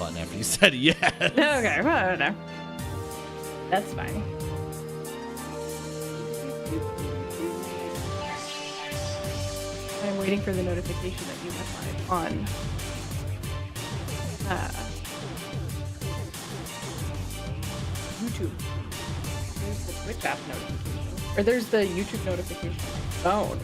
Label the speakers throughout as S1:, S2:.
S1: button after you said yes.
S2: Okay, whatever. That's fine. I'm waiting for the notification that you went live on. YouTube. There's the Twitch app notification. Or there's the YouTube notification on my phone.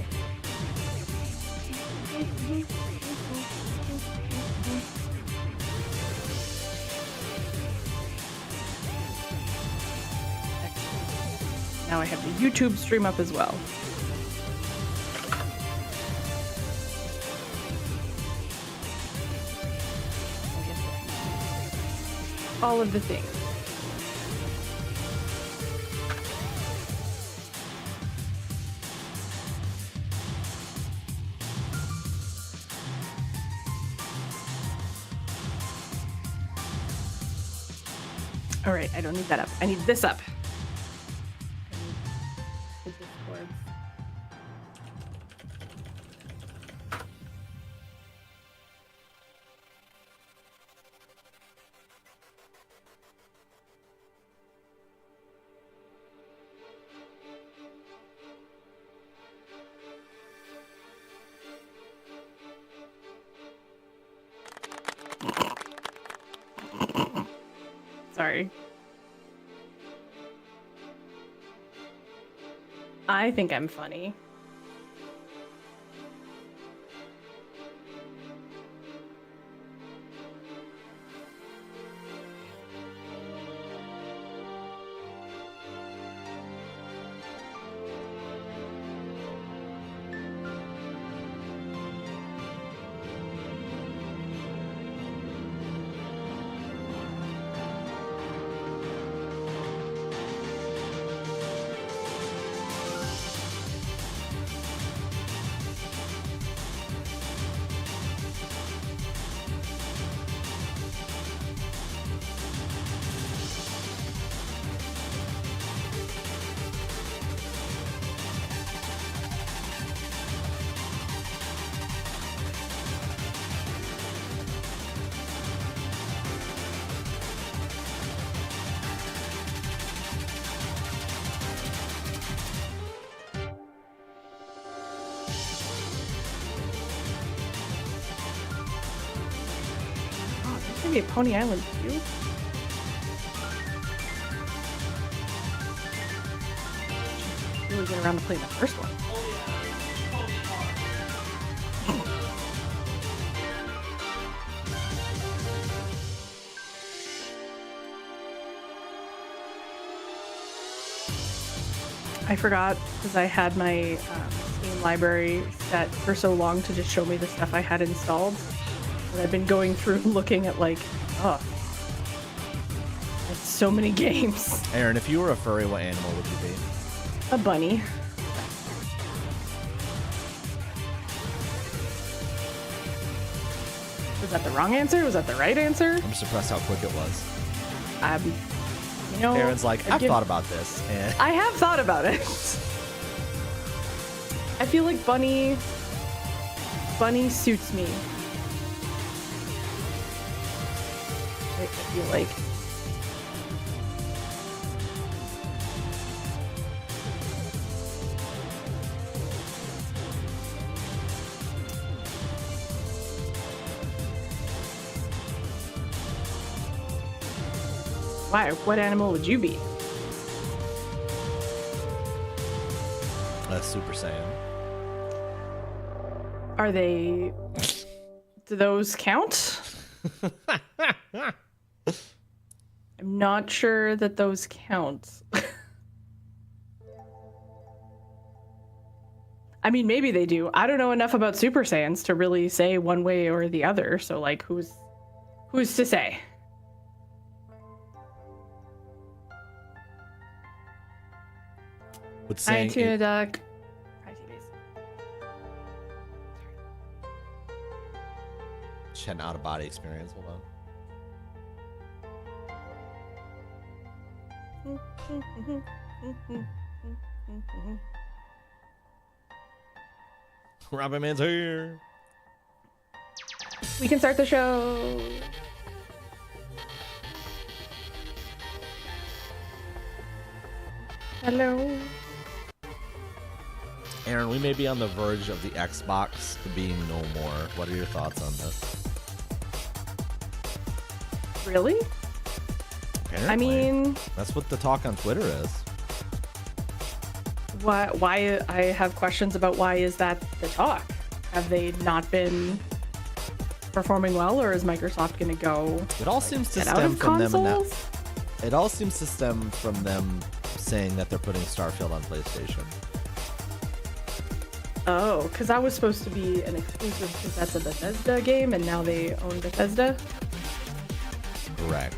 S2: Now I have the YouTube stream up as well. All of the things. All right, I don't need that up. I need this up. I need the Discord. Sorry. I think I'm funny. Maybe a Pony Island too. Really get around to playing the first one. I forgot because I had my Steam library set for so long to just show me the stuff I had installed. And I've been going through looking at like, oh, that's so many games.
S1: Aaron, if you were a furry, what animal would you be?
S2: A bunny. Was that the wrong answer? Was that the right answer?
S1: I'm surprised how quick it was.
S2: You know,
S1: Aaron's like, I've thought about this. And
S2: I have thought about it. I feel like bunny suits me. I feel like. Why? What animal would you be?
S1: a Super Saiyan.
S2: Are they... Do those count? I'm not sure that those count. I mean, maybe they do. I don't know enough about Super Saiyans to really say one way or the other. So, like, who's to say?
S1: Would
S2: Hi,
S1: saying
S2: Tuna Duck. Hi, TVs.
S1: she had an out of body experience. Hold on. Robin Man's here.
S2: We can start the show. Hello.
S1: Aaron, we may be on the verge of the Xbox being no more. What are your thoughts on this?
S2: Really?
S1: Apparently.
S2: I mean,
S1: that's what the talk on Twitter is.
S2: Why I have questions about why is that the talk? Have they not been performing well, or is Microsoft going to go?
S1: It all seems to
S2: get out
S1: stem
S2: of
S1: from them.
S2: consoles?
S1: It all seems to stem from them saying that they're putting Starfield on PlayStation.
S2: Oh, because that was supposed to be an exclusive because that's a Bethesda game, and now they own Bethesda.
S1: Correct.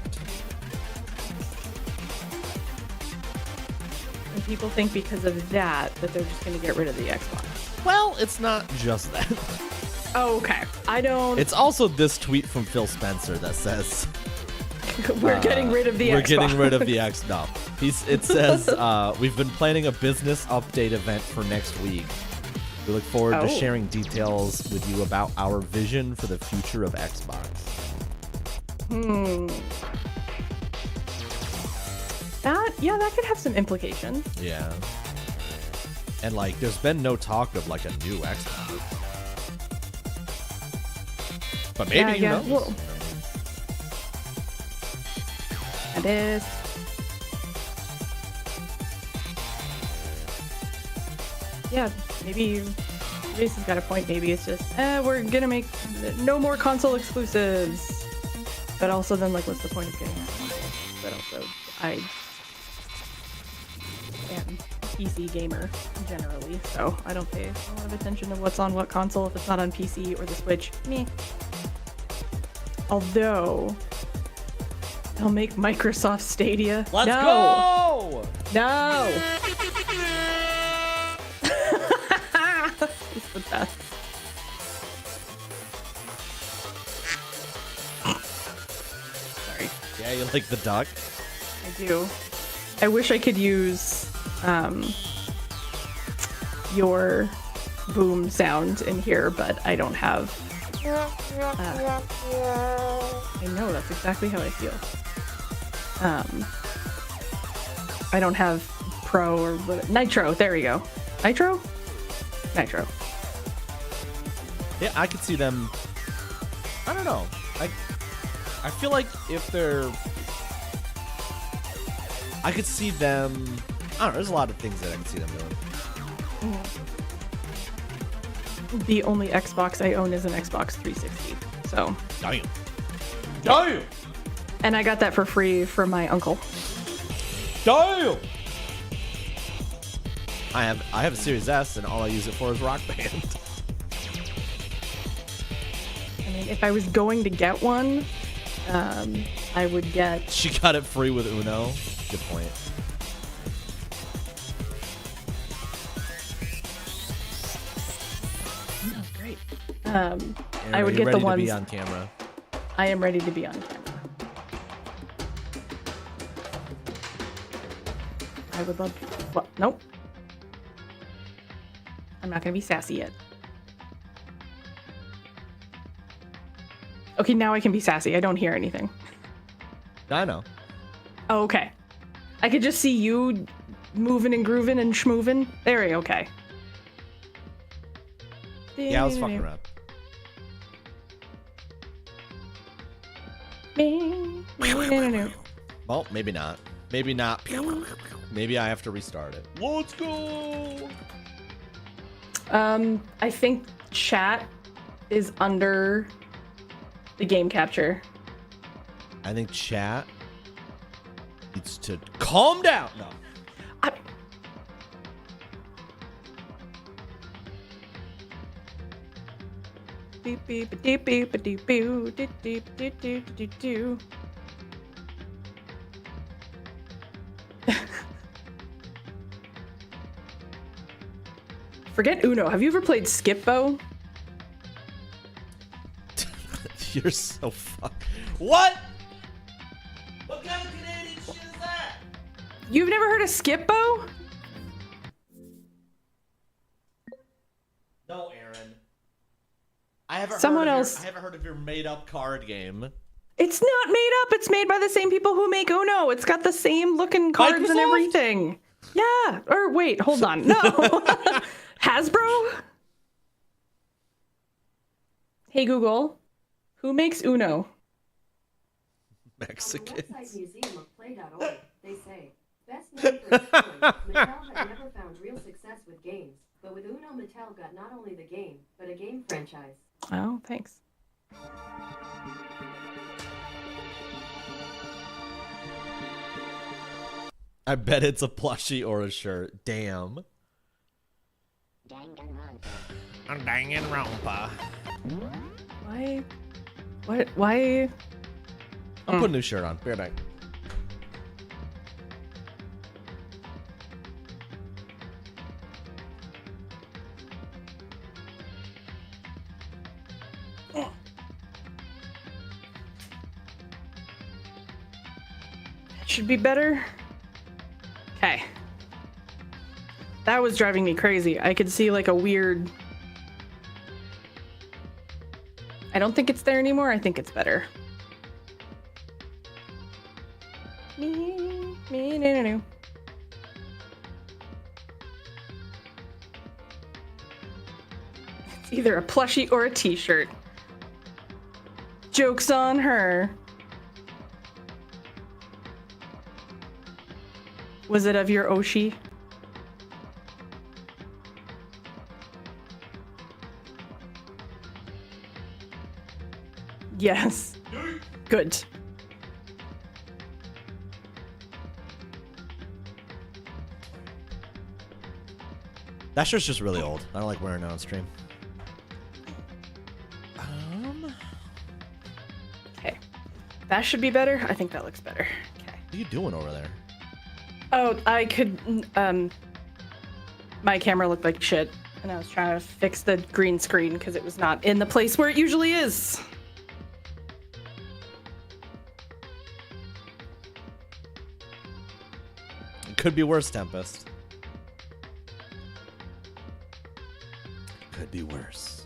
S2: And people think because of that they're just going to get rid of the Xbox.
S1: Well, it's not just that.
S2: Oh, okay. I don't.
S1: It's also this tweet from Phil Spencer that says
S2: we're getting rid of the Xbox.
S1: We're getting rid of the X. No, it says we've been planning a business update event for next week. We look forward to sharing details with you about our vision for the future of Xbox.
S2: That could have some implications.
S1: Yeah. And like, there's been no talk of like a new Xbox. But maybe who knows?
S2: Well, it is. Yeah, maybe Jace has got a point. Maybe it's just, we're gonna make no more console exclusives. But also then, like, what's the point of getting a console? But also, I am a PC gamer generally, so I don't pay a lot of attention to what's on what console if it's not on PC or the Switch. Meh. Although, they'll make Microsoft Stadia.
S1: Let's go!
S2: No! It's the best. Sorry.
S1: Yeah, you like the duck?
S2: I do. I wish I could use your boom sound in here, but I don't have. I know, that's exactly how I feel. I don't have Pro or what, Nitro. There we go. Nitro.
S1: Yeah, I could see them. I don't know. I feel like if they're, I could see them. I don't know. There's a lot of things that I can see them doing.
S2: The only Xbox I own is an Xbox 360. So.
S1: Damn.
S2: And I got that for free from my uncle.
S1: Damn. I have a Series S, and all I use it for is Rock Band.
S2: I mean, if I was going to get one, I would get.
S1: She got it free with Uno. Good point.
S2: Oh, great.
S1: I
S2: would get the ones.
S1: To be on camera?
S2: I am ready to be on camera. I would love. Well, nope. I'm not gonna be sassy yet. Okay, now I can be sassy. I don't hear anything.
S1: I know.
S2: Oh, okay. I could just see you moving and grooving and schmooving. There, okay.
S1: Yeah, I was fucking around. Well, maybe not. Maybe not. Maybe I have to restart it. Let's go.
S2: I think chat is under the game capture.
S1: I think chat needs to calm down. No.
S2: Beep beep beep beep beep beep beep beep beep beep beep beep. Forget Uno. Have you ever played Skip-Bo?
S1: You're so fuck. What? What kind of Canadian shit is that?
S2: You've never heard of Skip-Bo?
S1: No, Aaron. I haven't
S2: Someone else.
S1: I haven't heard of your made-up card game.
S2: It's not made up. It's made by the same people who make Uno. It's got the same looking cards and
S1: Microsoft?
S2: everything. Yeah. Or wait, hold on. No. Hasbro? Hey Google, who makes Uno?
S1: Mexicans.
S3: On the website museumofplay.org, they say, best known for its toys, Mattel had never found real success with games. But with Uno, Mattel got not only the game, but a game franchise.
S2: Oh, thanks.
S1: I bet it's a plushie or a shirt. Damn. Danganranpa.
S2: Why? What? Why?
S1: I'll put a new shirt on. Bear night.
S2: Should be better. Okay. That was driving me crazy. I could see like a weird... I don't think it's there anymore. I think it's better. Me, no. It's either a plushie or a t-shirt. Joke's on her. Was it of your Oshi? Yes. Good.
S1: That shirt's just really old. I don't like wearing it on stream.
S2: Okay. That should be better. I think that looks better. Okay.
S1: What are you doing over there?
S2: Oh, I could, my camera looked like shit, and I was trying to fix the green screen because it was not in the place where it usually is.
S1: It could be worse, Tempest. Could be worse.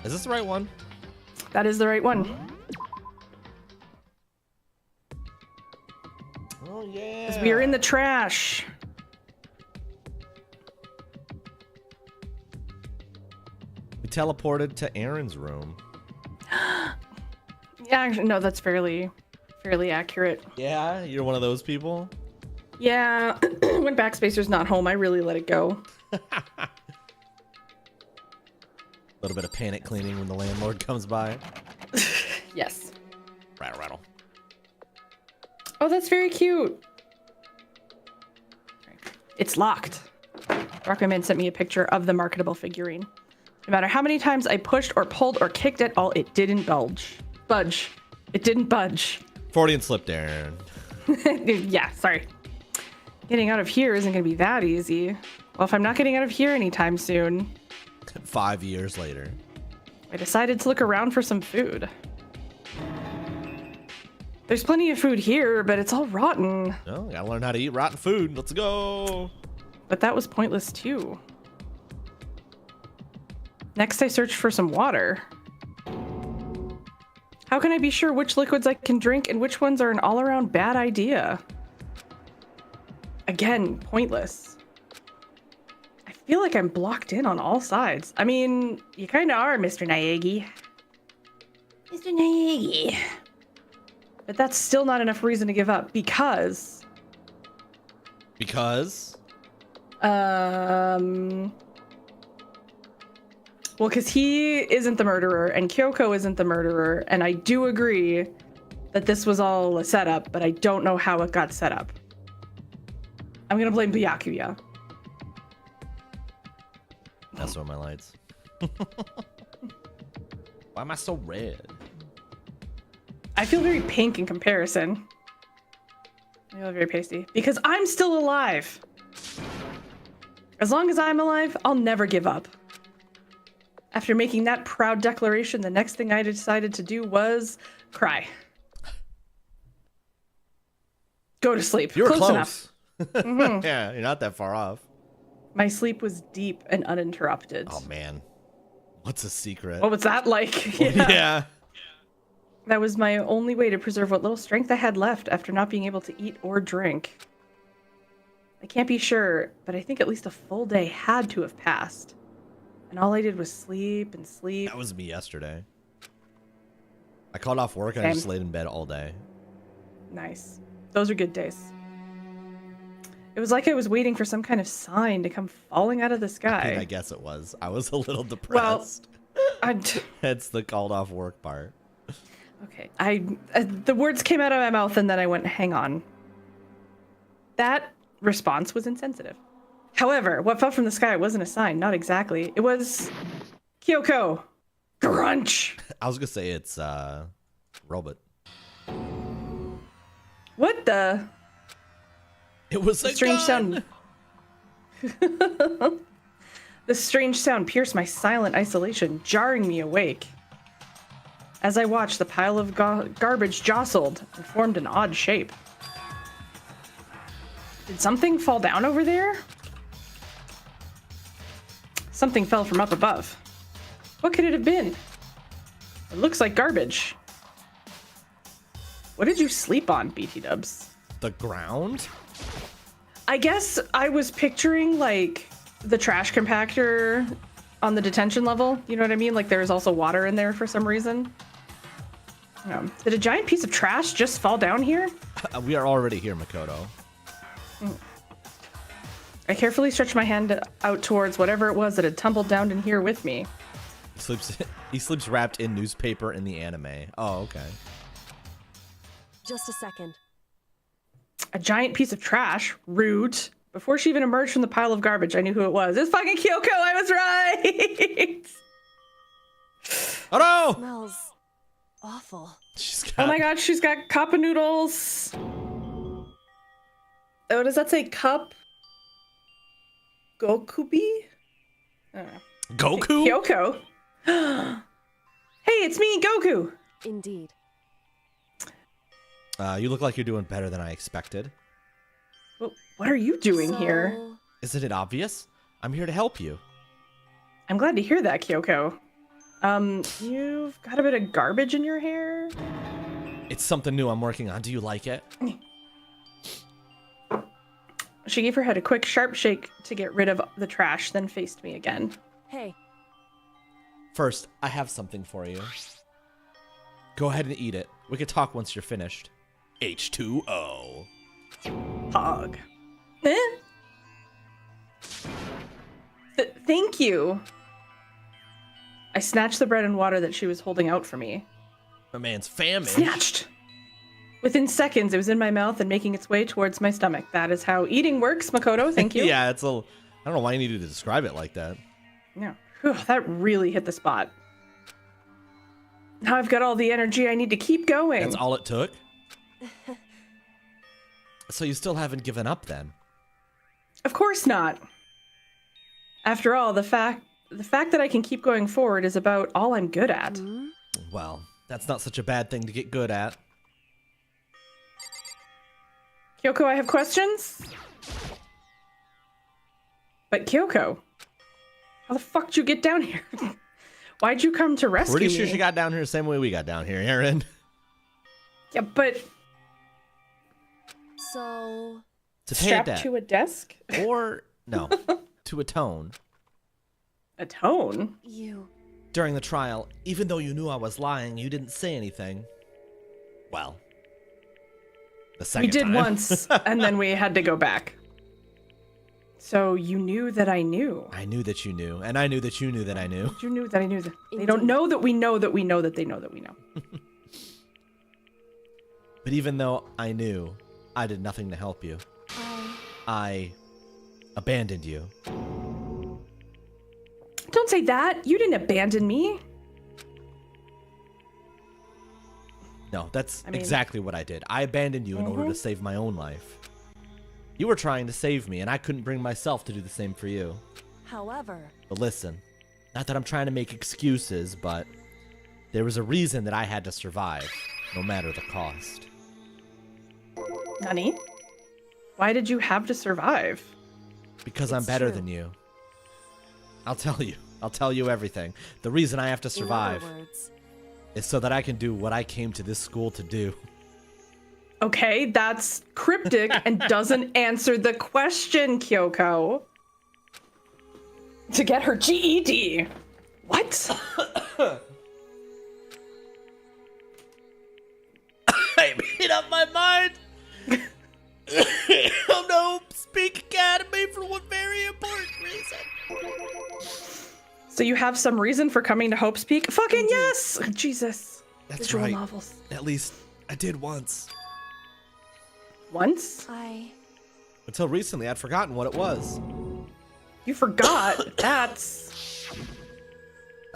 S1: Is this the right one?
S2: That is the right one.
S1: Oh, yeah.
S2: Because we are in the trash.
S1: We teleported to Aaron's room.
S2: Yeah, actually, no, that's fairly accurate.
S1: Yeah, you're one of those people?
S2: Yeah, when Backspacer's not home, I really let it go.
S1: A little bit of panic cleaning when the landlord comes by.
S2: Yes.
S1: Rattle, rattle.
S2: Oh, that's very cute. It's locked. Rockman sent me a picture of the marketable figurine. No matter how many times I pushed or pulled or kicked it, it didn't budge. It didn't budge.
S1: Freudian slip, Aaron.
S2: Yeah, sorry. Getting out of here isn't going to be that easy. Well, if I'm not getting out of here anytime soon.
S1: 5 years later.
S2: I decided to look around for some food. There's plenty of food here, but it's all rotten.
S1: Oh, gotta learn how to eat rotten food. Let's go.
S2: But that was pointless too. Next, I searched for some water. How can I be sure which liquids I can drink and which ones are an all-around bad idea? Again, pointless. I feel like I'm blocked in on all sides. I mean, you kind of are, Mr. Nyagi. Mr. Nyagi. But that's still not enough reason to give up because...
S1: Because?
S2: Well, because he isn't the murderer and Kyoko isn't the murderer, and I do agree that this was all a setup, but I don't know how it got set up. I'm gonna blame Byakuya.
S1: That's one of my lights. Why am I so red?
S2: I feel very pink in comparison. I feel very pasty. Because I'm still alive. As long as I'm alive, I'll never give up. After making that proud declaration, the next thing I decided to do was cry. Go to sleep.
S1: You were close.
S2: Enough. Mm-hmm.
S1: Yeah, you're not that far off.
S2: My sleep was deep and uninterrupted.
S1: Oh, man. What's a secret?
S2: What was that like?
S1: Yeah.
S2: That was my only way to preserve what little strength I had left after not being able to eat or drink. I can't be sure, but I think at least a full day had to have passed. And all I did was sleep and sleep.
S1: That was me yesterday. I called off work and I just laid in bed all day.
S2: Nice. Those are good days. It was like I was waiting for some kind of sign to come falling out of the sky.
S1: I mean, I guess it was. I was a little depressed.
S2: Well,
S1: It's the called off work part.
S2: Okay, the words came out of my mouth and then I went, hang on. That response was insensitive. However, what fell from the sky wasn't a sign, not exactly. It was Kyoko. Grunch.
S1: I was gonna say it's robot.
S2: What the?
S1: It was a
S2: strange
S1: gun.
S2: sound. The strange sound pierced my silent isolation, jarring me awake. As I watched, the pile of garbage jostled and formed an odd shape. Did something fall down over there? Something fell from up above. What could it have been? It looks like garbage. What did you sleep on, BT Dubs?
S1: The ground?
S2: I guess I was picturing, like, the trash compactor on the detention level. You know what I mean? Like, there's also water in there for some reason. Did a giant piece of trash just fall down here?
S1: We are already here, Makoto.
S2: I carefully stretched my hand out towards whatever it was that had tumbled down in here with me.
S1: He sleeps wrapped in newspaper in the anime. Oh, okay.
S4: Just a second.
S2: A giant piece of trash. Rude. Before she even emerged from the pile of garbage, I knew who it was. It's fucking Kyoko. I was right.
S1: Oh no!
S4: Smells awful.
S2: Oh my god, she's got cup of noodles. Oh, does that say cup? Gokubi?
S1: Goku?
S2: Kyoko. Hey, it's me, Goku.
S4: Indeed.
S1: You look like you're doing better than I expected.
S2: Well, what are you doing here?
S1: Isn't it obvious? I'm here to help you.
S2: I'm glad to hear that, Kyoko. You've got a bit of garbage in your hair?
S1: It's something new I'm working on. Do you like it?
S2: She gave her head a quick, sharp shake to get rid of the trash, then faced me again.
S4: Hey.
S1: First, I have something for you. Go ahead and eat it. We can talk once you're finished. H2O.
S2: Hog. Thank you. I snatched the bread and water that she was holding out for me.
S1: My man's famished.
S2: Snatched. Within seconds, it was in my mouth and making its way towards my stomach. That is how eating works, Makoto. Thank you.
S1: Yeah, it's a... I don't know why you needed to describe it like that.
S2: Yeah. Whew, that really hit the spot. Now I've got all the energy I need to keep going.
S1: That's all it took? So you still haven't given up then?
S2: Of course not. After all, the fact that I can keep going forward is about all I'm good at.
S1: Well, that's not such a bad thing to get good at.
S2: Kyoko, I have questions? But Kyoko, how the fuck did you get down here? Why'd you come to rescue me?
S1: Pretty sure she got down here the same way we got down here, Aaron.
S2: Yeah, but...
S4: So...
S1: To pay
S2: strapped
S1: a debt.
S2: to a desk?
S1: Or, no, to atone.
S2: Atone?
S4: You...
S1: During the trial, even though you knew I was lying, you didn't say anything. Well, the second
S2: We did
S1: time.
S2: once, and then we had to go back. So you knew that I knew.
S1: I knew that you knew, and I knew that you knew that I knew.
S2: You knew that I knew that. They don't know that we know that we know that they know that we know.
S1: But even though I knew, I did nothing to help you. I abandoned you.
S2: Don't say that. You didn't abandon me.
S1: No, that's
S2: I mean-
S1: exactly what I did. I abandoned you in order to save my own life. You were trying to save me, and I couldn't bring myself to do the same for you.
S4: However...
S1: But listen, not that I'm trying to make excuses, but there was a reason that I had to survive, no matter the cost.
S2: Nani? Why did you have to survive?
S1: Because I'm
S4: It's
S1: better
S4: true.
S1: than you. I'll tell you. I'll tell you everything. The reason I have to survive
S4: In other words,
S1: is so that I can do what I came to this school to do.
S2: Okay, that's cryptic and doesn't answer the question, Kyoko. To get her GED. What?
S1: I made up my mind. I'm no Speak Academy for one very important reason.
S2: So you have some reason for coming to Hope's Peak? Fucking yes! Jesus.
S1: That's
S2: Visual
S1: right.
S2: novels.
S1: At least I did once.
S2: Once?
S1: Until recently, I'd forgotten what it was.
S2: You forgot. That's...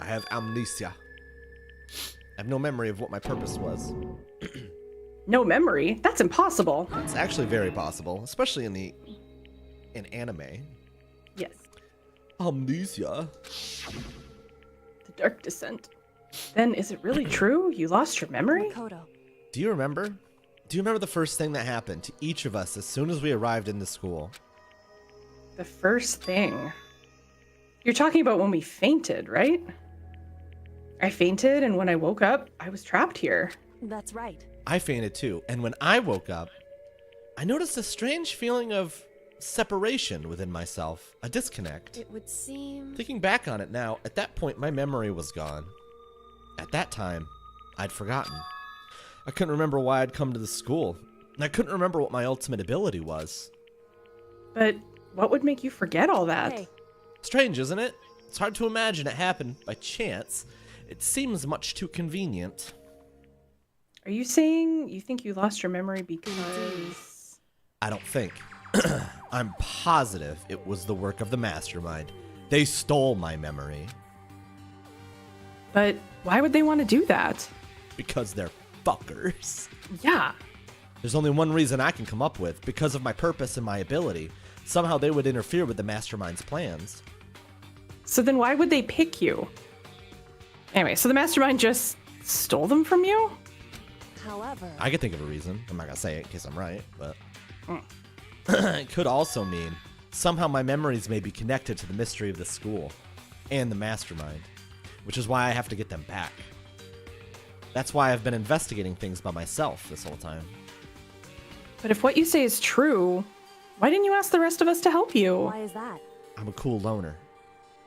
S1: I have amnesia. I have no memory of what my purpose was.
S2: No memory? That's impossible.
S1: It's actually very possible, especially in anime.
S2: Yes.
S1: Amnesia.
S2: The Dark Descent. Then is it really true? You lost your memory?
S4: Makoto.
S1: Do you remember? Do you remember the first thing that happened to each of us as soon as we arrived in the school?
S2: The first thing. You're talking about when we fainted, right? I fainted, and when I woke up, I was trapped here.
S4: That's right.
S1: I fainted too, and when I woke up, I noticed a strange feeling of separation within myself, a disconnect.
S4: It would seem...
S1: Thinking back on it now, at that point my memory was gone. At that time, I'd forgotten. I couldn't remember why I'd come to the school, and I couldn't remember what my ultimate ability was.
S2: But what would make you forget all that?
S4: Hey,
S1: Strange, isn't it? It's hard to imagine it happened by chance. It seems much too convenient.
S2: Are you saying you think you lost your memory because...
S1: I don't think. I'm positive it was the work of the mastermind. They stole my memory.
S2: But why would they want to do that?
S1: Because they're fuckers.
S2: Yeah.
S1: There's only one reason I can come up with. Because of my purpose and my ability. Somehow they would interfere with the mastermind's plans.
S2: So then why would they pick you? Anyway, so the mastermind just stole them from you?
S4: however...
S1: I could think of a reason. I'm not going to say it in case I'm right, but... It could also mean somehow my memories may be connected to the mystery of the school and the mastermind, which is why I have to get them back. That's why I've been investigating things by myself this whole time.
S2: But if what you say is true, why didn't you ask the rest of us to help you?
S4: Why is that?
S1: I'm a cool loner.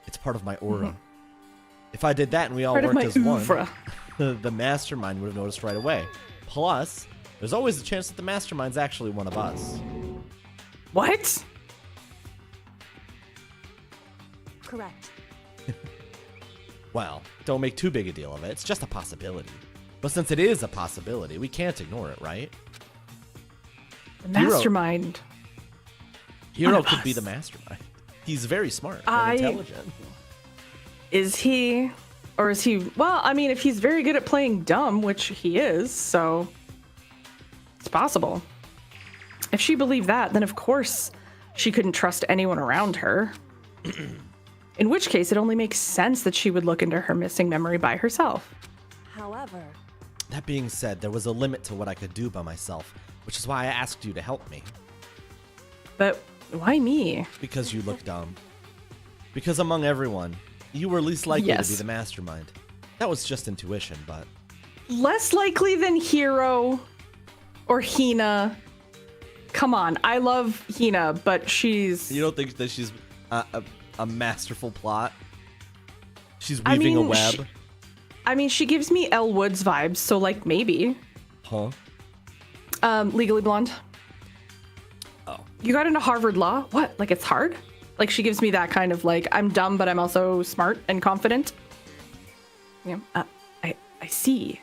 S1: It's part of my aura. If I did that and we all
S2: Part of
S1: worked
S2: my
S1: as one,
S2: oeuvre.
S1: the mastermind would have noticed right away. Plus, there's always a chance that the mastermind's actually one of us.
S2: What?
S4: Correct.
S1: Well, don't make too big a deal of it. It's just a possibility. But since it is a possibility, we can't ignore it, right?
S2: The mastermind.
S1: Hero could be the mastermind. He's very smart and intelligent.
S2: Is he? Or is he? Well, I mean, if he's very good at playing dumb, which he is, so it's possible. If she believed that, then of course she couldn't trust anyone around her. In which case, it only makes sense that she would look into her missing memory by herself.
S4: However...
S1: That being said, there was a limit to what I could do by myself, which is why I asked you to help me.
S2: But why me?
S1: Because you look dumb. Because among everyone, you were least likely to be the mastermind. That was just intuition, but...
S2: Less likely than Hiro or Hina. Come on, I love Hina, but she's...
S1: You don't think that she's a masterful plot? She's weaving a web?
S2: She gives me Elle Woods vibes, so like maybe.
S1: Huh?
S2: Legally Blonde.
S1: Oh.
S2: You got into Harvard Law? What? Like it's hard? Like she gives me that kind of like, I'm dumb, but I'm also smart and confident. Yeah. I see.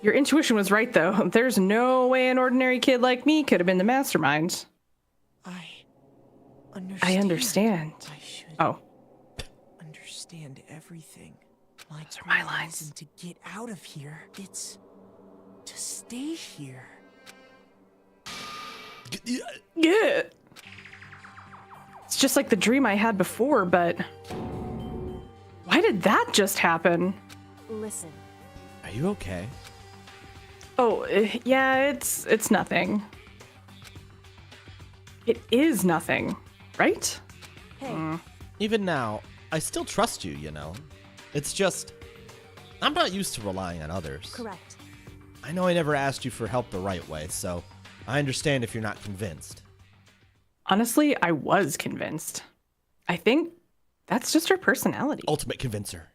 S2: Your intuition was right, though. There's no way an ordinary kid like me could have been the mastermind. I understand.
S5: I should understand everything.
S2: Those are my lines.
S5: Reason to get out of here. It's to stay here.
S2: Yeah. It's just like the dream I had before, but why did that just happen?
S4: Listen.
S1: Are you okay?
S2: Oh, yeah, it's nothing. It is nothing, right?
S4: Hey.
S1: Even now, I still trust you, you know? It's just, I'm not used to relying on others.
S4: Correct.
S1: I know I never asked you for help the right way, so I understand if you're not convinced.
S2: Honestly, I was convinced. I think that's just her personality.
S1: Ultimate convincer.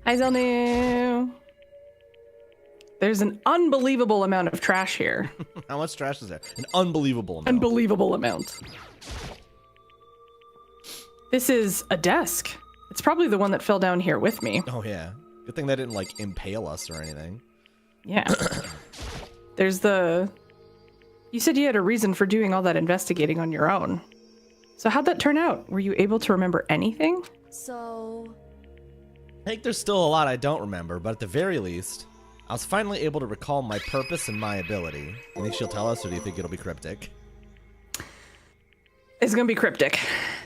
S2: Hi, Zelnu. There's an unbelievable amount of trash here.
S1: How much trash is there? An unbelievable amount.
S2: Unbelievable amount. This is a desk. It's probably the one that fell down here with me.
S1: Oh, yeah. Good thing they didn't, like, impale us or anything.
S2: Yeah. There's the... You said you had a reason for doing all that investigating on your own. So how'd that turn out? Were you able to remember anything?
S4: So,
S1: I think there's still a lot I don't remember, but at the very least, I was finally able to recall my purpose and my ability. You think she'll tell us, or do you think it'll be cryptic?
S2: It's gonna be cryptic.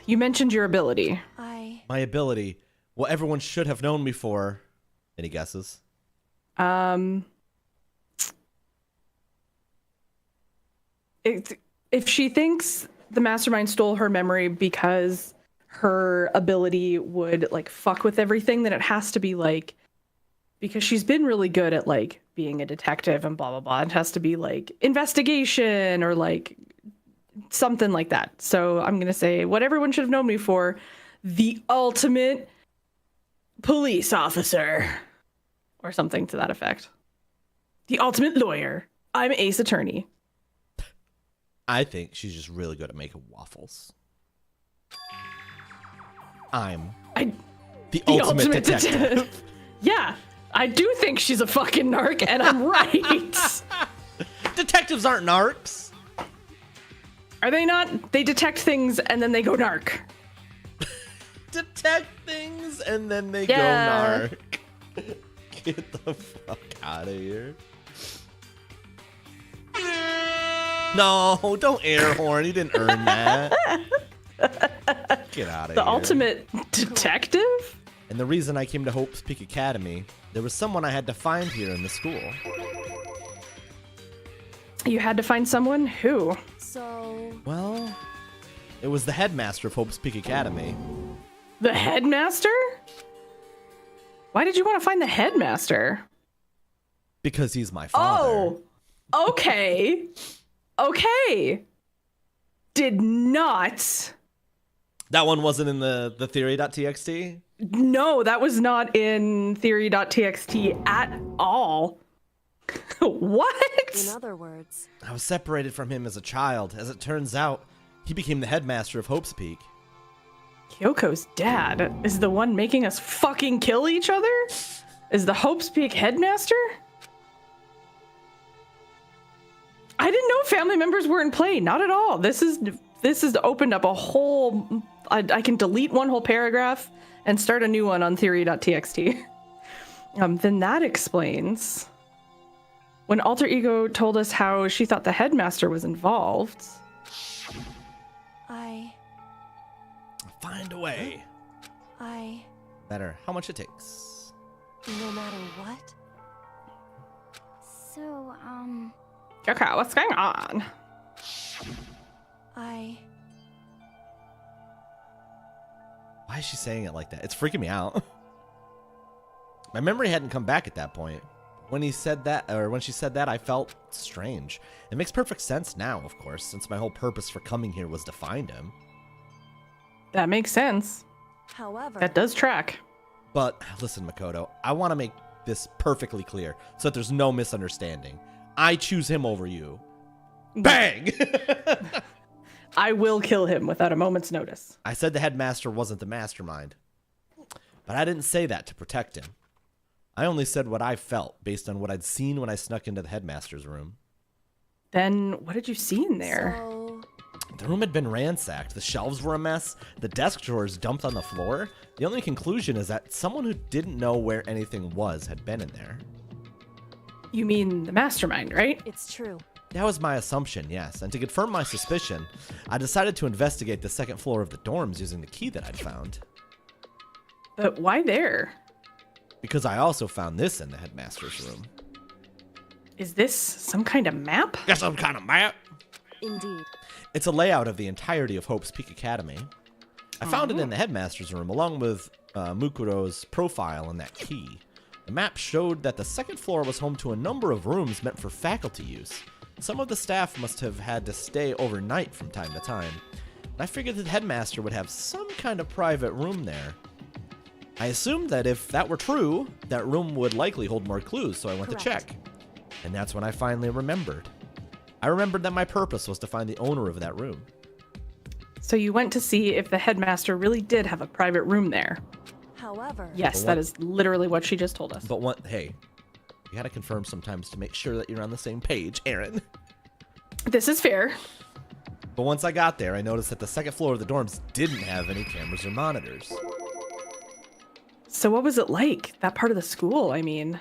S2: You mentioned your ability.
S1: My ability. What everyone should have known me for. Any guesses?
S2: If she thinks the mastermind stole her memory because her ability would like fuck with everything, then it has to be like, because she's been really good at like being a detective and blah blah blah. It has to be like investigation or like something like that. So I'm gonna say what everyone should have known me for: the ultimate police officer, or something to that effect. The ultimate lawyer. I'm Ace Attorney.
S1: I think she's just really good at making waffles. I'm the ultimate detective.
S2: Yeah, I do think she's a fucking narc, and I'm right.
S1: Detectives aren't narcs.
S2: Are they not? They detect things and then they go narc.
S1: Detect things and then they
S2: Yeah.
S1: go narc. Get the fuck out of here. No, don't air horn. You didn't earn that. Get out of here.
S2: The ultimate detective?
S1: And the reason I came to Hope's Peak Academy, there was someone I had to find here in the school.
S2: You had to find someone? Who?
S4: so,
S1: Well, it was the headmaster of Hope's Peak Academy.
S2: The headmaster? Why did you want to find the headmaster?
S1: Because he's my father.
S2: Oh, okay. Okay. Did not.
S1: That one wasn't in the theory.txt?
S2: No, that was not in theory.txt at all. What?
S4: in other words,
S1: I was separated from him as a child. As it turns out, he became the headmaster of Hope's Peak.
S2: Kyoko's dad is the one making us fucking kill each other? Is the Hope's Peak headmaster? I didn't know family members were in play. Not at all. This has opened up a whole... I can delete one whole paragraph and start a new one on theory.txt. Then that explains... When Alter Ego told us how she thought the headmaster was involved...
S1: Find a way. Matter how much it takes.
S4: no matter what,
S6: So,
S2: Okay, what's going on?
S1: Why is she saying it like that? It's freaking me out. My memory hadn't come back at that point. When he said that, or when she said that, I felt strange. It makes perfect sense now, of course, since my whole purpose for coming here was to find him.
S2: That makes sense.
S4: however,
S2: That does track.
S1: But listen, Makoto, I want to make this perfectly clear so that there's no misunderstanding. I choose him over you. Bang!
S2: I will kill him without a moment's notice.
S1: I said the headmaster wasn't the mastermind. But I didn't say that to protect him. I only said what I felt based on what I'd seen when I snuck into the headmaster's room.
S2: Then what did you see in there?
S4: so,
S1: The room had been ransacked. The shelves were a mess. The desk drawers dumped on the floor. The only conclusion is that someone who didn't know where anything was had been in there.
S2: You mean the mastermind, right?
S4: it's true.
S1: That was my assumption, yes. And to confirm my suspicion, I decided to investigate the second floor of the dorms using the key that I'd found.
S2: But why there?
S1: Because I also found this in the headmaster's room.
S2: Is this some kind of map?
S1: Got some kind of map?
S4: Indeed.
S1: It's a layout of the entirety of Hope's Peak Academy. I found it in the headmaster's room along with Mukuro's profile and that key. The map showed that the second floor was home to a number of rooms meant for faculty use. Some of the staff must have had to stay overnight from time to time. And I figured the headmaster would have some kind of private room there. I assumed that if that were true, that room would likely hold more clues, so I went to check. And that's when I finally remembered. I remembered that my purpose was to find the owner of that room.
S2: So you went to see if the headmaster really did have a private room there.
S4: However,
S2: Yes, that is literally what she just told us.
S1: But hey, you gotta confirm sometimes to make sure that you're on the same page, Aaron.
S2: This is fair.
S1: But once I got there, I noticed that the second floor of the dorms didn't have any cameras or monitors.
S2: So what was it like? That part of the school, I mean.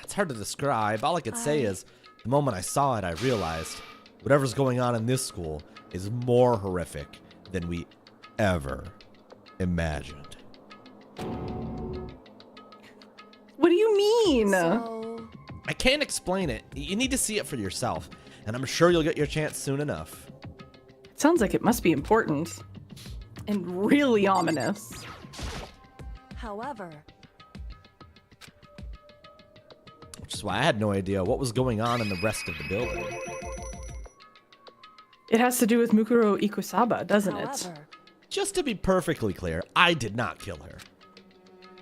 S1: It's hard to describe. All I could say is, the moment I saw it, I realized whatever's going on in this school is more horrific than we ever imagined.
S2: What do you mean?
S4: so
S1: I can't explain it. You need to see it for yourself, and I'm sure you'll get your chance soon enough.
S2: It sounds like it must be important. And really ominous.
S4: however,
S1: Which is why I had no idea what was going on in the rest of the building.
S2: It has to do with Mukuro Ikusaba, doesn't it?
S4: however,
S1: Just to be perfectly clear, I did not kill her.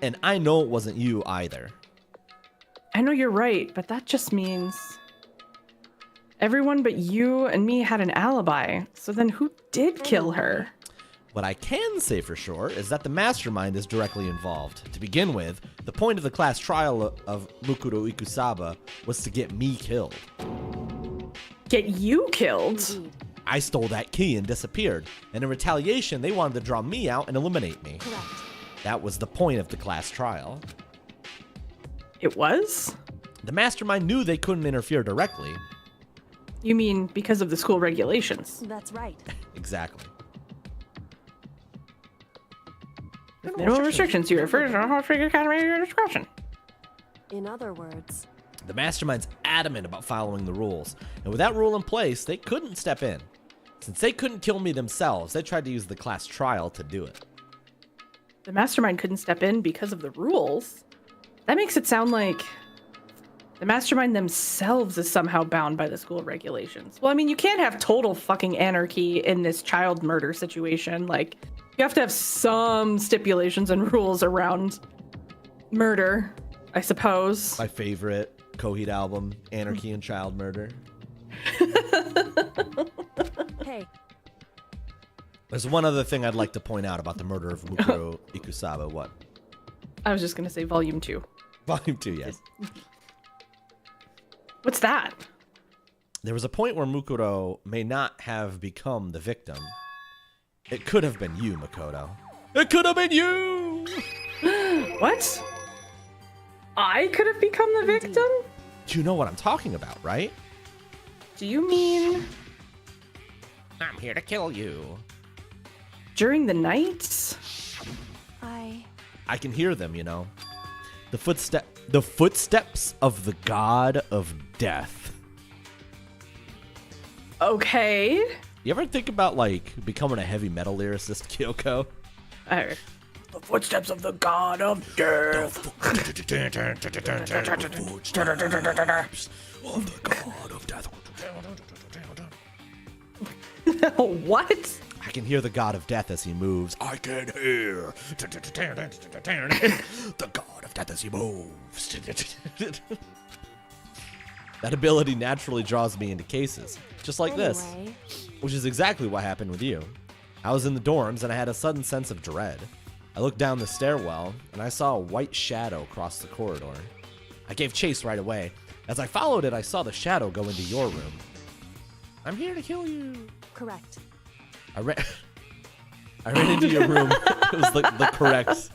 S1: And I know it wasn't you either.
S2: I know you're right, but that just means everyone but you and me had an alibi. So then who did kill her?
S1: What I can say for sure is that the mastermind is directly involved. To begin with, the point of the class trial of Mukuro Ikusaba was to get me killed.
S2: Get you killed?
S4: indeed,
S1: I stole that key and disappeared, and in retaliation, they wanted to draw me out and eliminate me.
S4: correct,
S1: That was the point of the class trial.
S2: It was?
S1: The mastermind knew they couldn't interfere directly.
S2: You mean because of the school regulations?
S4: that's right,
S1: Exactly.
S2: Minimum restrictions. You refer to how figure academy your discretion.
S4: in other words,
S1: The mastermind's adamant about following the rules, and with that rule in place, they couldn't step in. Since they couldn't kill me themselves, they tried to use the class trial to do it.
S2: The mastermind couldn't step in because of the rules. That makes it sound like the mastermind themselves is somehow bound by the school regulations. Well, I mean, you can't have total fucking anarchy in this child murder situation. Like, you have to have some stipulations and rules around murder, I suppose.
S1: My favorite Coheed album, Anarchy and Child Murder.
S4: hey,
S1: There's one other thing I'd like to point out about the murder of Mukuro Ikusaba. What?
S2: I was just going to say volume 2.
S1: Volume 2, yes.
S2: What's that?
S1: There was a point where Mukuro may not have become the victim. It could have been you, Makoto. It could have been you!
S2: What? I could have become the victim?
S1: You know what I'm talking about, right?
S2: Do you mean
S1: I'm here to kill you.
S2: during the night?
S1: I can hear them, you know. The footsteps of the god of death.
S2: Okay.
S1: You ever think about, like, becoming a heavy metal lyricist, Kyoko?
S2: The footsteps of the god of death.
S1: Of the god of death.
S2: What?
S1: I can hear the god of death as he moves. I can hear the god of death as he moves. That ability naturally draws me into cases, just like this,
S4: anyway,
S1: which is exactly what happened with you. I was in the dorms and I had a sudden sense of dread. I looked down the stairwell and I saw a white shadow cross the corridor. I gave chase right away. As I followed it, I saw the shadow go into your room. I'm here to kill you.
S4: correct,
S1: I ran into your room. It was the correct.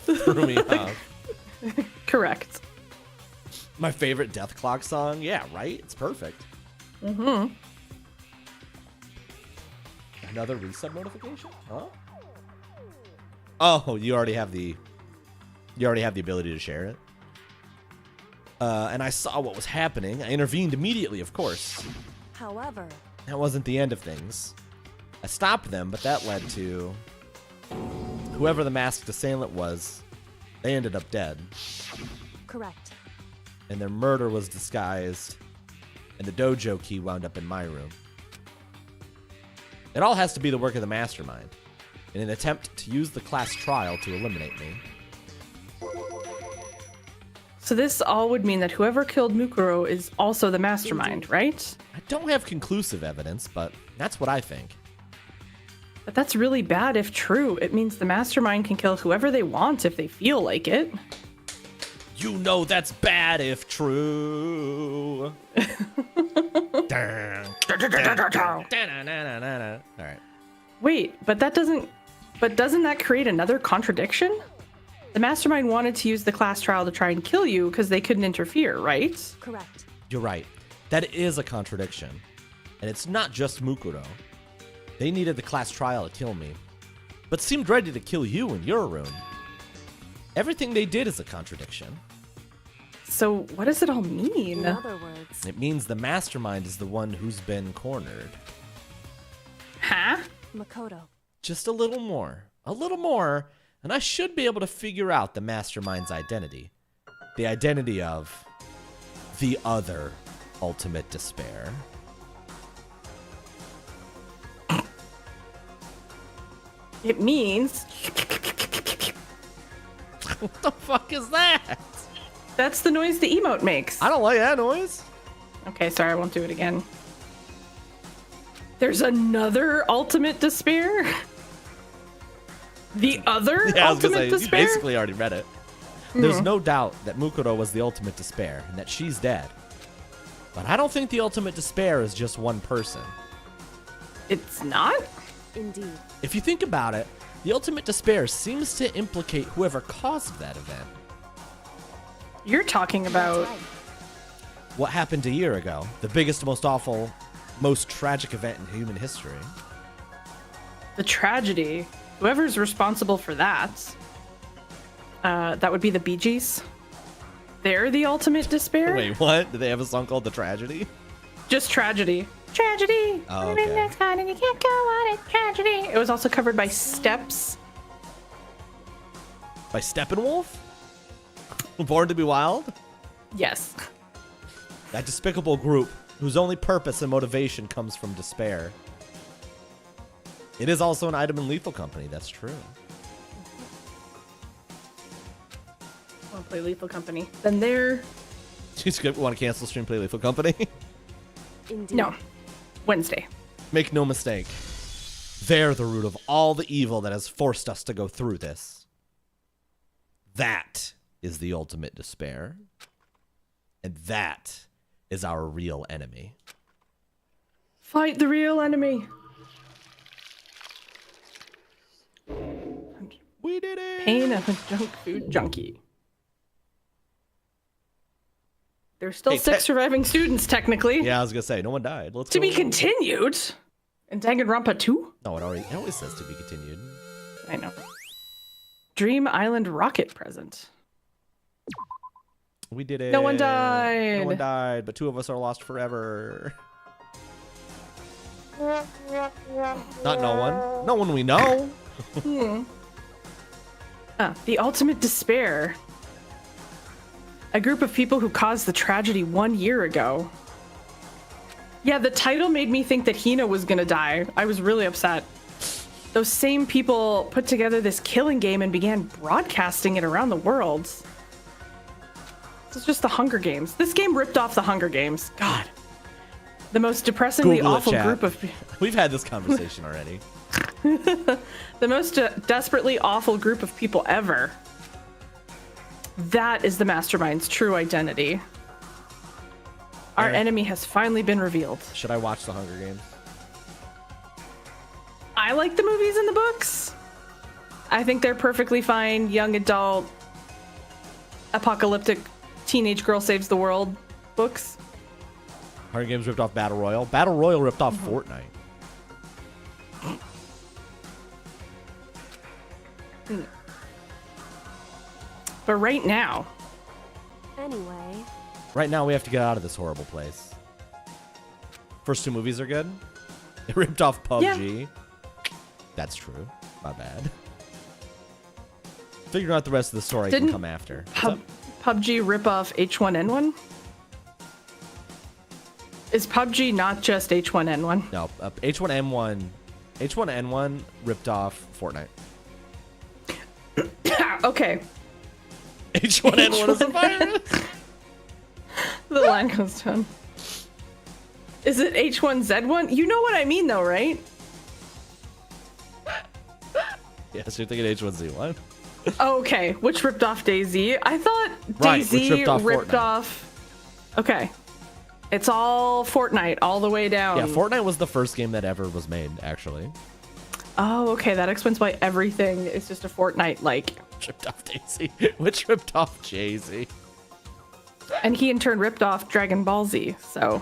S1: Threw me off.
S2: Correct.
S1: My favorite Death Clock song. Yeah, right? It's perfect.
S2: Mm-hmm.
S1: Another resub notification? Huh? Oh, you already have the ability to share it. And I saw what was happening. I intervened immediately, of course.
S4: however,
S1: That wasn't the end of things. I stopped them, but that led to whoever the masked assailant was. They ended up dead.
S4: Correct.
S1: and their murder was disguised, and the dojo key wound up in my room. It all has to be the work of the mastermind, in an attempt to use the class trial to eliminate me.
S2: So this all would mean that whoever killed Mukuro is also the mastermind, right?
S1: I don't have conclusive evidence, but that's what I think.
S2: But that's really bad if true. It means the mastermind can kill whoever they want if they feel like it.
S1: You know that's bad if true. All right.
S2: Wait, but doesn't that create another contradiction? The mastermind wanted to use the class trial to try and kill you because they couldn't interfere, right?
S4: Correct.
S1: You're right. That is a contradiction. And it's not just Mukuro. They needed the class trial to kill me, but seemed ready to kill you in your room. Everything they did is a contradiction.
S2: So what does it all mean?
S4: In other words,
S1: It means the mastermind is the one who's been cornered.
S2: Huh?
S4: Makoto.
S1: Just a little more, and I should be able to figure out the mastermind's identity. The identity of the other ultimate despair.
S2: It means
S1: What the fuck is that?
S2: that's the noise the emote makes.
S1: I don't like that noise.
S2: Okay, sorry, I won't do it again. There's another ultimate despair? The other
S1: Yeah, I was gonna
S2: ultimate
S1: say, you
S2: despair?
S1: basically already read it. There's no doubt that Mukuro was the ultimate despair and that she's dead. But I don't think the ultimate despair is just one person.
S2: It's not?
S4: Indeed.
S1: If you think about it, the ultimate despair seems to implicate whoever caused that event.
S2: You're talking about...
S4: That's right.
S1: What happened a year ago? The biggest, most awful, most tragic event in human history.
S2: The tragedy. Whoever's responsible for that. That would be the Bee Gees. They're the ultimate despair?
S1: Wait, what? Do they have a song called The Tragedy?
S2: Just tragedy. Tragedy.
S1: Oh, okay.
S2: And you can't go on it. Tragedy. It was also covered by Steps.
S1: By Steppenwolf? Born to be Wild?
S2: Yes.
S1: That despicable group whose only purpose and motivation comes from despair. It is also an item in Lethal Company, that's true.
S2: I want to play Lethal Company. Then they're...
S1: You want to cancel stream, play Lethal Company?
S4: Indeed.
S2: No. Wednesday.
S1: Make no mistake. They're the root of all the evil that has forced us to go through this. That is the ultimate despair. And that is our real enemy.
S2: Fight the real enemy.
S1: We did it!
S2: Pain of a junk food junkie. There's still
S1: Hey,
S2: 6 surviving students, technically.
S1: Yeah, I was going to say, no one died. Let's
S2: To
S1: go.
S2: be continued. And Danganronpa 2?
S1: No, it always says to be continued.
S2: I know. Dream Island rocket present.
S1: We did it.
S2: No one died.
S1: No one died, but 2 of us are lost forever. Not no one. No one we know.
S2: The ultimate despair. A group of people who caused the tragedy 1 year ago. Yeah, the title made me think that Hina was gonna die. I was really upset. Those same people put together this killing game and began broadcasting it around the world. This is just the Hunger Games. This game ripped off the Hunger Games. God. The most depressingly
S1: Google it,
S2: awful
S1: chat.
S2: group of...
S1: We've had this conversation already.
S2: The most desperately awful group of people ever. That is the mastermind's true identity. Our
S1: Eric.
S2: enemy has finally been revealed.
S1: Should I watch The Hunger Games?
S2: I like the movies and the books. I think they're perfectly fine, young adult, apocalyptic, teenage girl saves the world books.
S1: Hunger Games ripped off Battle Royale. Battle Royale ripped off Fortnite.
S2: But right now,
S4: Anyway,
S1: Right now, we have to get out of this horrible place. First 2 movies are good. It ripped off PUBG. That's true. My bad. Figuring out the rest of the story can
S2: Didn't
S1: come after. What's
S2: Pub-
S1: up?
S2: PUBG ripoff H1N1? Is PUBG not just H1N1?
S1: No, H1N1 ripped off Fortnite.
S2: Okay.
S1: H1N1 is a virus.
S2: The line goes down. Is it H1Z1? You know what I mean, though, right?
S1: Yes, you're thinking H1Z1.
S2: Okay, which ripped off DayZ? I thought
S1: Right,
S2: DayZ
S1: which ripped
S2: ripped
S1: off
S2: off. Okay, it's all Fortnite all the way down.
S1: Yeah, Fortnite was the first game that ever was made, actually.
S2: Oh, okay, that explains why everything is just a Fortnite like.
S1: Ripped off Daisy, which ripped off Jay-Z.
S2: And he in turn ripped off Dragon Ball Z. So.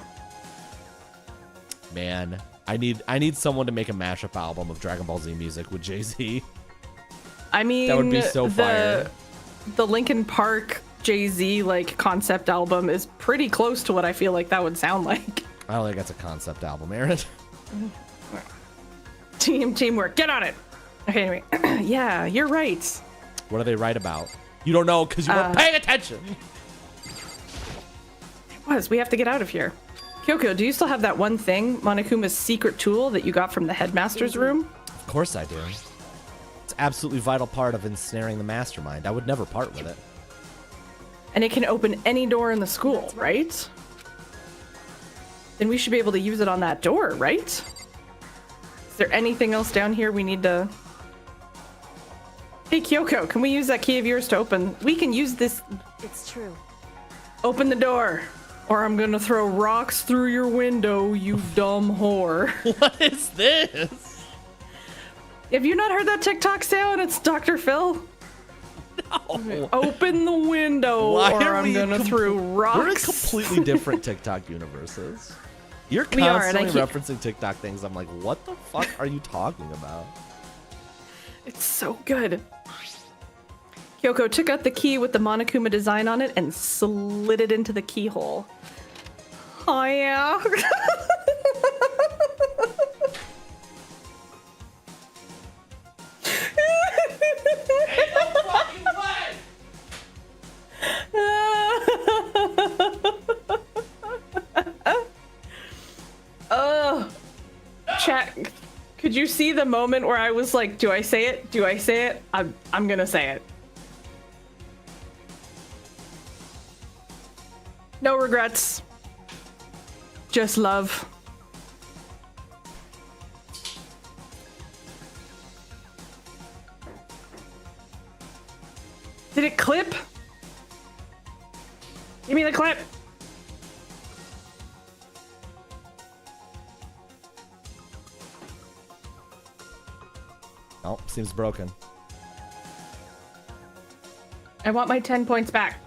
S1: Man, I need someone to make a mashup album of Dragon Ball Z music with Jay-Z.
S2: I mean,
S1: That would be so fire.
S2: The Linkin Park Jay-Z like concept album is pretty close to what I feel like that would sound like.
S1: I don't think that's a concept album, Aaron.
S2: Teamwork, get on it. Okay, anyway, yeah, you're right.
S1: What do they write about? You don't know because you weren't paying attention.
S2: We have to get out of here. Kyoko, do you still have that one thing, Monokuma's secret tool that you got from the headmaster's room?
S1: Of course I do. It's absolutely vital part of ensnaring the mastermind. I would never part with it.
S2: And it can open any door in the school, right? Then we should be able to use it on that door, right? Is there anything else down here we need to... Hey, Kyoko, can we use that key of yours to open? We can use this...
S4: It's true.
S2: Open the door, or I'm gonna throw rocks through your window, you dumb whore.
S1: What is this?
S2: Have you not heard that TikTok sound? It's Dr. Phil.
S1: No.
S2: Open the window,
S1: Why
S2: or
S1: are
S2: I'm
S1: we
S2: gonna throw rocks.
S1: We're in completely different TikTok universes. You're
S2: We are, and
S1: constantly
S2: I
S1: referencing TikTok things. I'm like, what the fuck are you talking about?
S2: It's so good. Kyoko took out the key with the Monokuma design on it and slid it into the keyhole. Oh yeah. Oh, chat. Could you see the moment where I was like, "Do I say it? Do I say it? I'm gonna say it." No regrets. Just love. Did it clip? Give me the clip.
S1: Oh, seems broken.
S2: I want my 10 points back.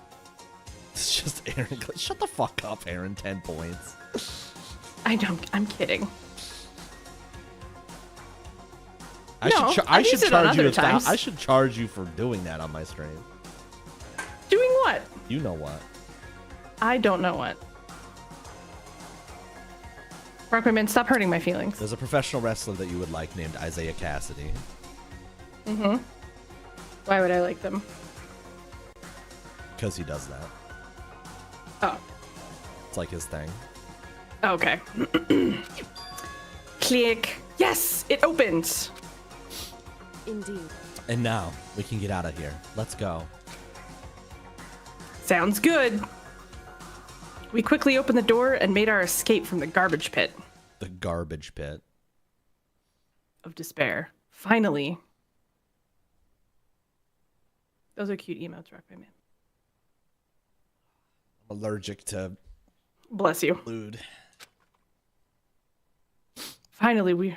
S1: It's just Aaron. Shut the fuck up, Aaron. 10 points.
S2: I don't. I'm kidding.
S1: I
S2: No,
S1: should
S2: I've used it on
S1: charge you.
S2: other times.
S1: I should charge you for doing that on my stream.
S2: Doing what?
S1: You know what?
S2: I don't know what. Rockman, stop hurting my feelings.
S1: There's a professional wrestler that you would like named Isaiah Cassidy.
S2: Mm-hmm. Why would I like them?
S1: Because he does that.
S2: Oh.
S1: It's like his thing.
S2: Okay. Click. Yes, it opened.
S4: Indeed.
S1: And now we can get out of here. Let's go.
S2: Sounds good. We quickly opened the door and made our escape from the garbage pit
S1: The garbage pit.
S2: of despair. Finally. Those are cute emotes, Rockman.
S1: I'm allergic to
S2: Bless you.
S1: lewd.
S2: Finally, we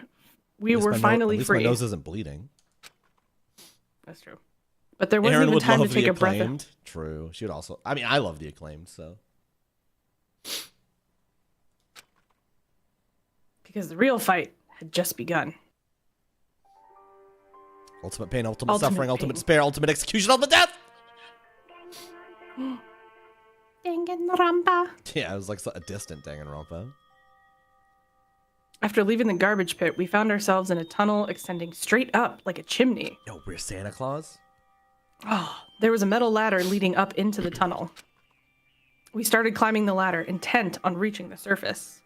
S2: were finally
S1: at least
S2: free.
S1: my nose isn't bleeding.
S2: That's true. But there wasn't
S1: Aaron
S2: even
S1: would
S2: time to
S1: love
S2: take
S1: the
S2: a breath.
S1: acclaimed. True. She would also. I mean, I love the acclaimed, so.
S2: Because the real fight had just begun.
S1: Ultimate pain, ultimate,
S2: Ultimate
S1: suffering, ultimate
S2: pain.
S1: despair, ultimate execution, ultimate death!
S2: Danganranpa.
S1: Yeah, it was like a distant Danganronpa.
S2: After leaving the garbage pit, we found ourselves in a tunnel extending straight up like a chimney.
S1: Yo, we're Santa Claus?
S2: Oh, there was a metal ladder leading up into the tunnel. We started climbing the ladder, intent on reaching the surface.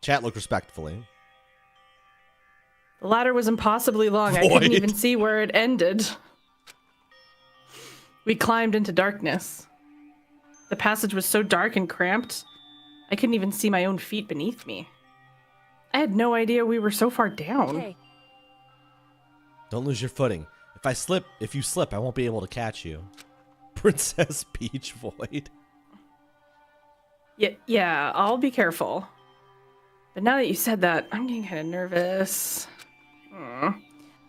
S1: Chat, look respectfully.
S2: The ladder was impossibly long. I couldn't even see where it ended. We climbed into darkness. The passage was so dark and cramped, I couldn't even see my own feet beneath me. I had no idea we were so far down.
S4: Okay.
S1: Don't lose your footing. If you slip, I won't be able to catch you. Princess Peach Void.
S2: Yeah, I'll be careful. But now that you said that, I'm getting kind of nervous.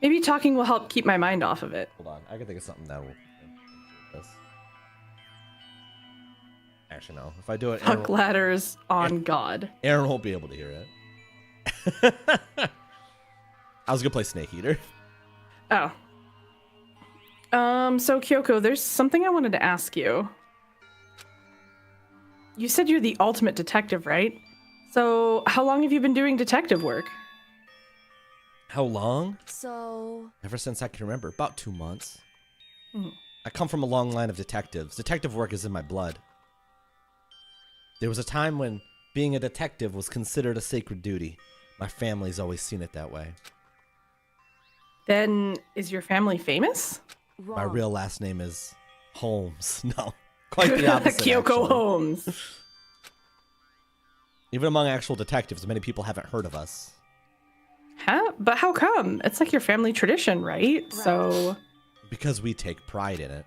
S2: Maybe talking will help keep my mind off of it.
S1: Hold on, I can think of something that will improve this. Actually, no. If I do it,
S2: Fuck ladders on God.
S1: Aaron won't be able to hear it. I was gonna play Snake Eater.
S2: Oh. So Kyoko, there's something I wanted to ask you. You said you're the ultimate detective, right? So how long have you been doing detective work?
S1: How long?
S4: So,
S1: Ever since I can remember. About 2 months.
S2: Hmm.
S1: I come from a long line of detectives. Detective work is in my blood. There was a time when being a detective was considered a sacred duty. My family's always seen it that way.
S2: Then is your family famous?
S4: wrong.
S1: My real last name is Holmes. No, quite the opposite.
S2: Kyoko
S1: actually.
S2: Holmes.
S1: Even among actual detectives, many people haven't heard of us.
S2: Huh? But how come? It's like your family tradition, right? So,
S1: Because we take pride in it.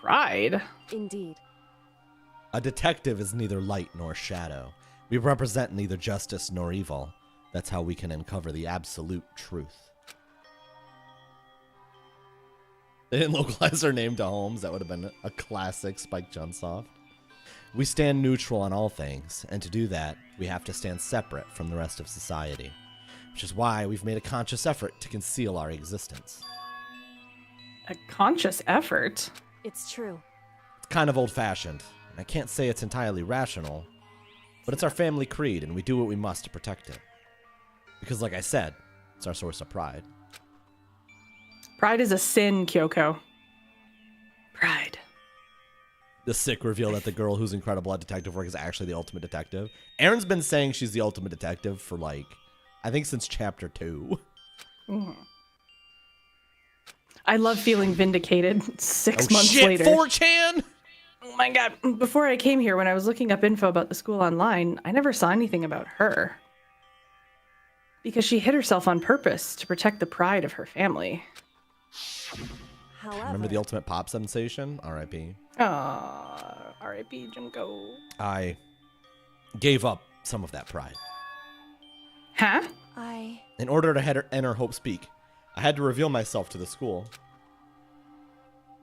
S2: pride.
S4: Indeed.
S1: A detective is neither light nor shadow. We represent neither justice nor evil. That's how we can uncover the absolute truth. They didn't localize our name to Holmes. That would have been a classic Spike Chunsoft. We stand neutral on all things, and to do that, we have to stand separate from the rest of society, which is why we've made a conscious effort to conceal our existence.
S2: A conscious effort.
S4: It's true.
S1: It's kind of old-fashioned, and I can't say it's entirely rational, but it's our family creed, and we do what we must to protect it. Because, like I said, it's our source of pride.
S2: Pride is a sin, Kyoko. Pride.
S1: The sick reveal that the girl who's incredible at detective work is actually the ultimate detective. Erin's been saying she's the ultimate detective for, like, I think since chapter 2.
S2: Mhm. I love feeling vindicated 6 months
S1: shit,
S2: later.
S1: 4chan!
S2: Oh my god. Before I came here, when I was looking up info about the school online, I never saw anything about her. Because she hid herself on purpose to protect the pride of her family.
S4: However,
S1: Remember the ultimate pop sensation? R.I.P.
S2: Aww, R.I.P. Junko.
S1: I gave up some of that pride.
S2: Huh?
S1: In order to enter Hope's Peak, I had to reveal myself to the school.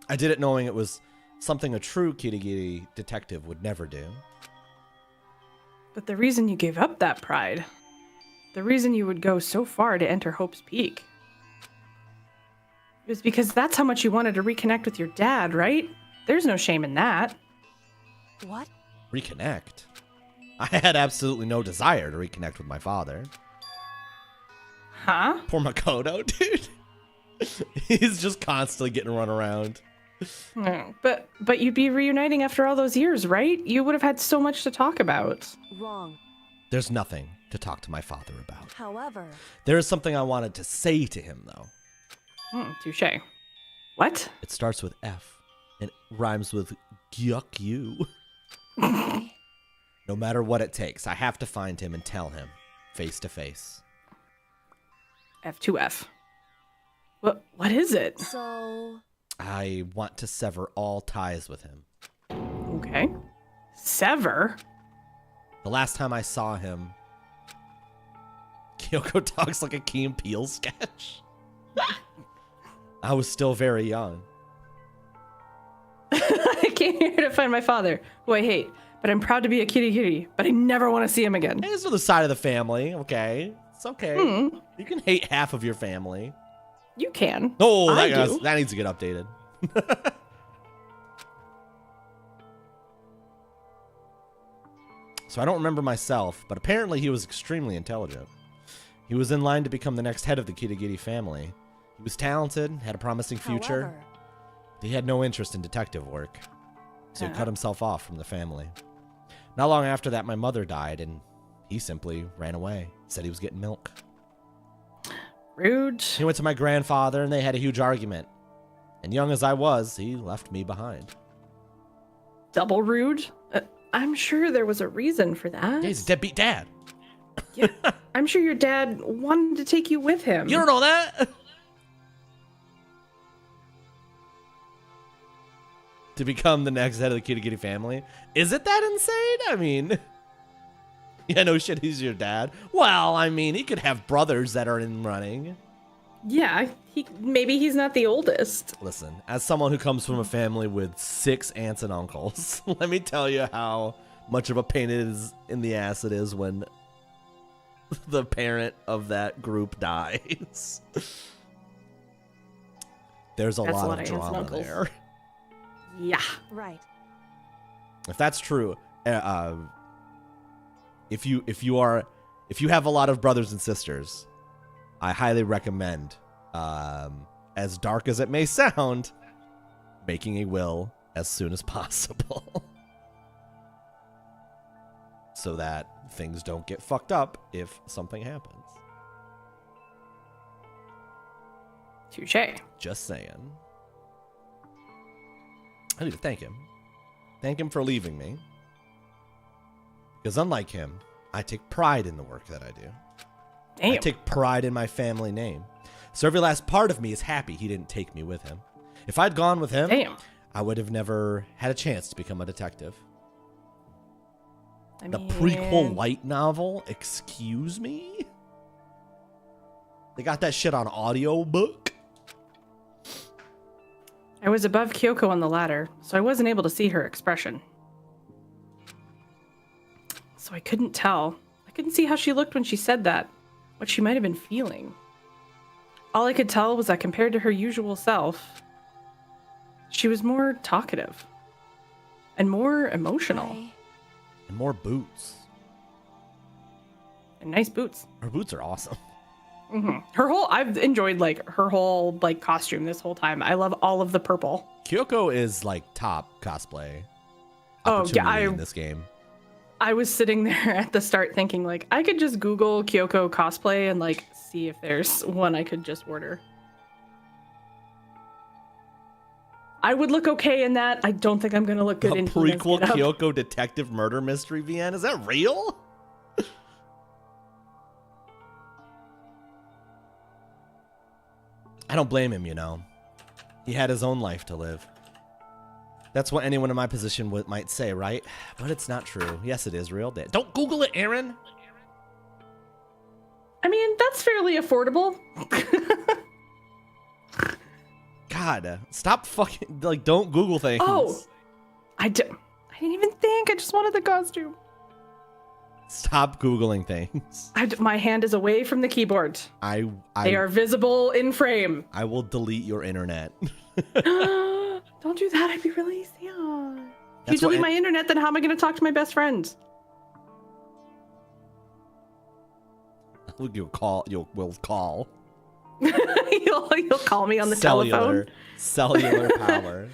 S1: I did it knowing it was something a true kitty detective would never do.
S2: But the reason you gave up that pride, the reason you would go so far to enter Hope's Peak, it was because that's how much you wanted to reconnect with your dad, right? There's no shame in that.
S4: what?
S1: Reconnect? I had absolutely no desire to reconnect with my father.
S2: Huh?
S1: Poor Makoto, dude. He's just constantly getting run around.
S2: No, but you'd be reuniting after all those years, right? You would have had so much to talk about.
S4: Wrong.
S1: There's nothing to talk to my father about.
S4: However,
S1: There is something I wanted to say to him, though.
S2: Touche. What?
S1: It starts with F, and it rhymes with yuck you. No matter what it takes, I have to find him and tell him, face to face.
S2: F2F. What is it?
S4: so
S1: I want to sever all ties with him.
S2: Okay. Sever?
S1: The last time I saw him, Kyoko talks like a Key and Peele sketch. I was still very young.
S2: I came here to find my father, who I hate, but I'm proud to be a kitty, but I never want to see him again.
S1: Hey, this is the side of the family, okay? It's okay. You can hate half of your family.
S2: You can.
S1: Oh,
S2: I do.
S1: that needs to get updated. So I don't remember myself, but apparently he was extremely intelligent. He was in line to become the next head of the Kitagiri family. He was talented, had a promising future.
S4: However,
S1: He had no interest in detective work, so he cut himself off from the family. Not long after that, my mother died, and he simply ran away. Said he was getting milk.
S2: Rude.
S1: He went to my grandfather, and they had a huge argument. And young as I was, he left me behind.
S2: Double rude. I'm sure there was a reason for that.
S1: Yeah, he's a deadbeat dad.
S2: Yeah, I'm sure your dad wanted to take you with him.
S1: You don't know that? To become the next head of the Kitty family? Is it that insane? I mean, yeah, no shit, he's your dad. Well, I mean, he could have brothers that are in running.
S2: Yeah, maybe he's not the oldest.
S1: Listen, as someone who comes from a family with 6 aunts and uncles, let me tell you how much of a pain it is in the ass it is when the parent of that group dies. There's a
S2: That's
S1: lot
S2: a lot
S1: of
S2: of aunts and
S1: drama
S2: uncles.
S1: there.
S2: Yeah.
S4: right.
S1: If that's true, if you have a lot of brothers and sisters, I highly recommend, as dark as it may sound, making a will as soon as possible. So that things don't get fucked up if something happens.
S2: Touche.
S1: Just saying. I need to thank him. Thank him for leaving me. Because unlike him, I take pride in the work that I do.
S2: Damn.
S1: I take pride in my family name. So every last part of me is happy he didn't take me with him. If I'd gone with him,
S2: Damn.
S1: I would have never had a chance to become a detective.
S2: I
S1: The
S2: mean,
S1: prequel light novel, excuse me? They got that shit on audiobook?
S2: I was above Kyoko on the ladder, so I wasn't able to see her expression. So I couldn't tell. I couldn't see how she looked when she said that, what she might have been feeling. All I could tell was that compared to her usual self, she was more talkative and more emotional.
S1: And more boots.
S2: And nice boots.
S1: Her boots are awesome.
S2: I've enjoyed her whole costume this whole time. I love all of the purple.
S1: Kyoko is like top cosplay
S2: Oh, yeah,
S1: opportunity in this game.
S2: I was sitting there at the start thinking I could just Google Kyoko cosplay and see if there's one I could just order. I would look okay in that. I don't think I'm gonna look good
S1: A
S2: in Hina's
S1: prequel
S2: getup.
S1: Kyoko detective murder mystery, VN? Is that real? I don't blame him, you know. He had his own life to live. That's what anyone in my position might say, right? But it's not true. Yes, it is real. Don't Google it, Aaron.
S2: I mean, that's fairly affordable.
S1: God, stop fucking don't Google things.
S2: Oh, I didn't even think. I just wanted the costume.
S1: Stop Googling things.
S2: My hand is away from the keyboard. They are visible in frame.
S1: I will delete your internet.
S2: Don't do that. I'd be really sad. If you
S1: That's what
S2: delete my internet, then how am I going to talk to my best friend?
S1: You'll call.
S2: You'll call me on the telephone.
S1: Cellular power.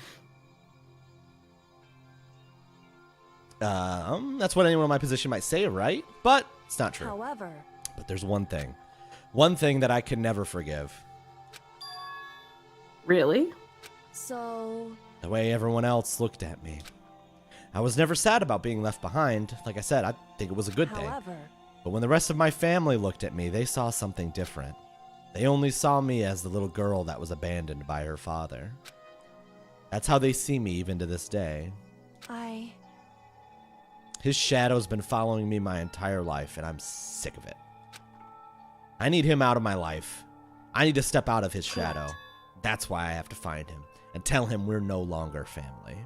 S1: That's what anyone in my position might say, right? But it's not true.
S4: However,
S1: But there's one thing that I can never forgive.
S2: Really?
S4: so
S1: The way everyone else looked at me. I was never sad about being left behind. Like I said, I think it was a good thing.
S4: however,
S1: But when the rest of my family looked at me, they saw something different. They only saw me as the little girl that was abandoned by her father. That's how they see me even to this day. His shadow's been following me my entire life, and I'm sick of it. I need him out of my life. I need to step out of his shadow. That's why I have to find him and tell him we're no longer family.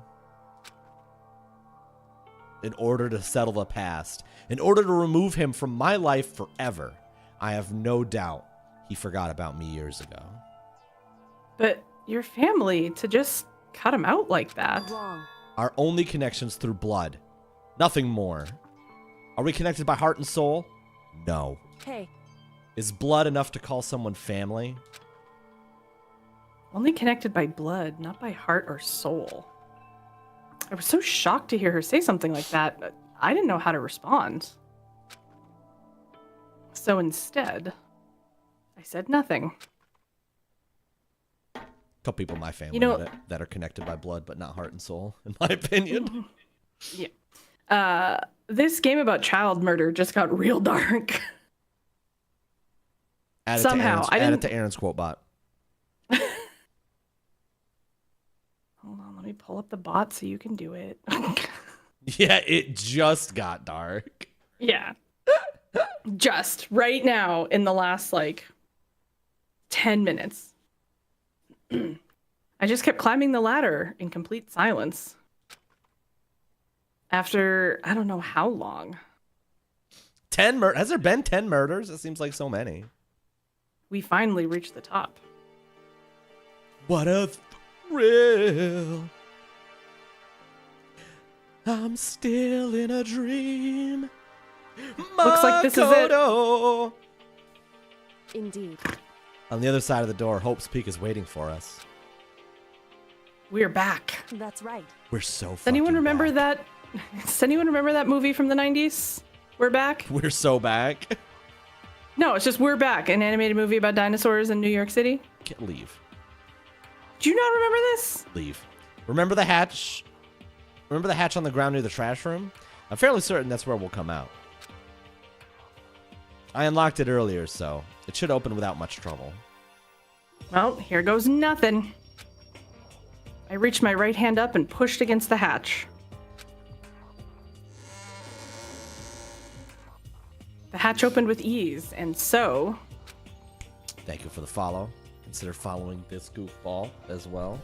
S1: In order to settle the past, in order to remove him from my life forever, I have no doubt he forgot about me years ago.
S2: But your family, to just cut him out like that.
S4: wrong.
S1: Our only connection's through blood. Nothing more. Are we connected by heart and soul? No.
S4: Hey,
S1: Is blood enough to call someone family?
S2: Only connected by blood, not by heart or soul. I was so shocked to hear her say something like that. I didn't know how to respond. So instead, I said nothing.
S1: A couple people in my family
S2: You know-
S1: that are connected by blood, but not heart and soul, in my opinion.
S2: Yeah. This game about child murder just got real dark.
S1: Add it
S2: Somehow,
S1: to
S2: I
S1: add it
S2: didn't-
S1: to Aaron's quote bot.
S2: Hold on, let me pull up the bot so you can do it.
S1: Yeah, it just got dark.
S2: Yeah. Just right now in the last 10 minutes. I just kept climbing the ladder in complete silence. After I don't know how long.
S1: 10 Has there been 10 murders? It seems like so many.
S2: We finally reached the top.
S1: What a thrill. I'm still in a dream.
S2: Looks like this is it.
S1: Makoto.
S4: Indeed.
S1: On the other side of the door, Hope's Peak is waiting for us.
S2: We're back.
S4: That's right.
S1: We're so
S2: Does anyone remember
S1: back.
S2: that? Does anyone remember that movie from the 90s? We're back?
S1: We're so back.
S2: No, it's just We're Back, an animated movie about dinosaurs in New York City.
S1: Can't leave.
S2: Do you not remember this?
S1: Leave. Remember the hatch? Remember the hatch on the ground near the trash room? I'm fairly certain that's where we'll come out. I unlocked it earlier, so it should open without much trouble.
S2: Well, here goes nothing. I reached my right hand up and pushed against the hatch. The hatch opened with ease, and so...
S1: Thank you for the follow. Consider following this goofball as well.